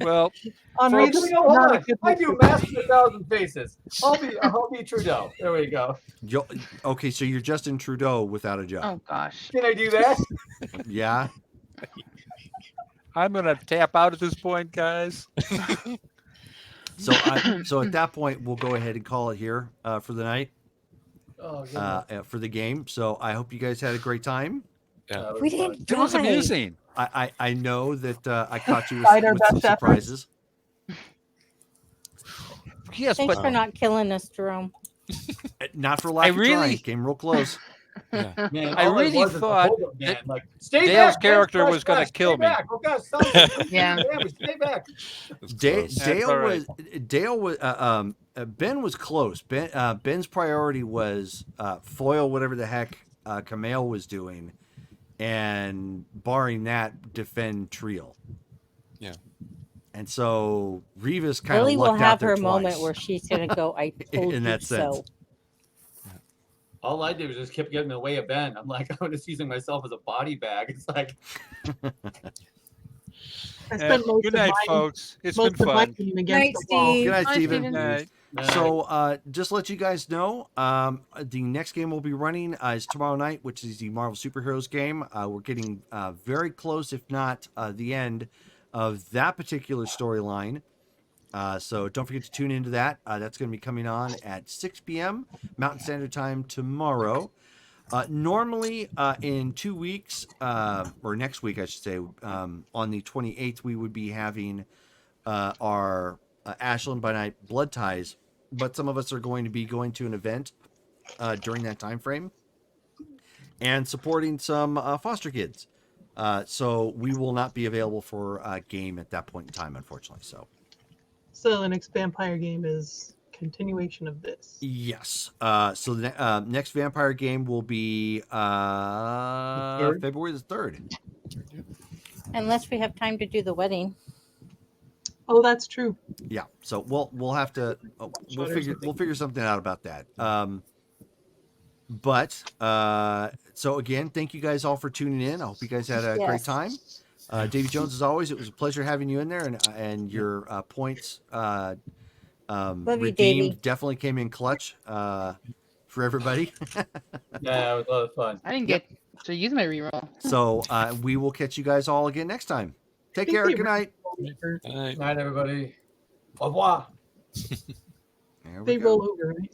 Well, Henri, Folks, this is Hold not a on. good I look do for Mask of a Thousand Faces. I'll be Trudeau. There we go. Okay, so you're Justin Trudeau without a job. Oh gosh. Can I do that? Yeah. I'm gonna tap out at this point, guys. So at that point, we'll go ahead and call it here for the night, Oh, goodness. for the game. So I hope you guys had a great time. That was We fun. didn't It was die. amusing. I know that I caught you Tried our with some best efforts. surprises. Yes, Thanks but for not killing us, Jerome. Not for lack of really- trying. Came real close. Man, I all it really was is the thought hold-up man, that like, stay Dale's back, character guys, was gonna guys, kill stay me. back. Oh gosh, son, Yeah. stay back. That's all right. Dale was Ben was close. Ben's priority was foil whatever the heck Kamel was doing, and barring that, defend Triel. Yeah. And so Revis kind of Lily will lucked out have there her twice. moment where she's going to go, I told In you that sense. so. All I did was just kept getting in the way of Ben. I'm like, I'm just using myself as a body bag. It's like, I spent most Good of night, mine, folks. It's most been of my fun. game against Night, the wall. Steve. Good night, Hi, Steven. Steven. Night. So just to let you guys know, the next game we'll be running is tomorrow night, which is the Marvel Superheroes game. We're getting very close, if not the end of that particular storyline. So don't forget to tune into that. That's going to be coming on at 6 p.m. Mountain Standard Time tomorrow. Normally in 2 weeks, or next week, I should say, on the 28th, we would be having our Ashland by Night Blood Ties, but some of us are going to be going to an event during that time frame and supporting some foster kids. So we will not be available for a game at that point in time, unfortunately. So the next vampire game is continuation of this. Yes. So the next vampire game will be third? February the 3rd. Unless we have time to do the wedding. Oh, that's true. Yeah. So we'll have to we'll figure something out about that. So again, thank you guys all for tuning in. I hope you guys had a great Yes. time. Davy Jones, as always, it was a pleasure having you in there, and your points you, redeemed Davey. definitely came in clutch for everybody. yeah, it was a lot of fun. I didn't get to use my reroll. So we will catch you guys all again next time. Take Think care. they Good night. All right. Good night, everybody. Au revoir. There we They go. roll over, right?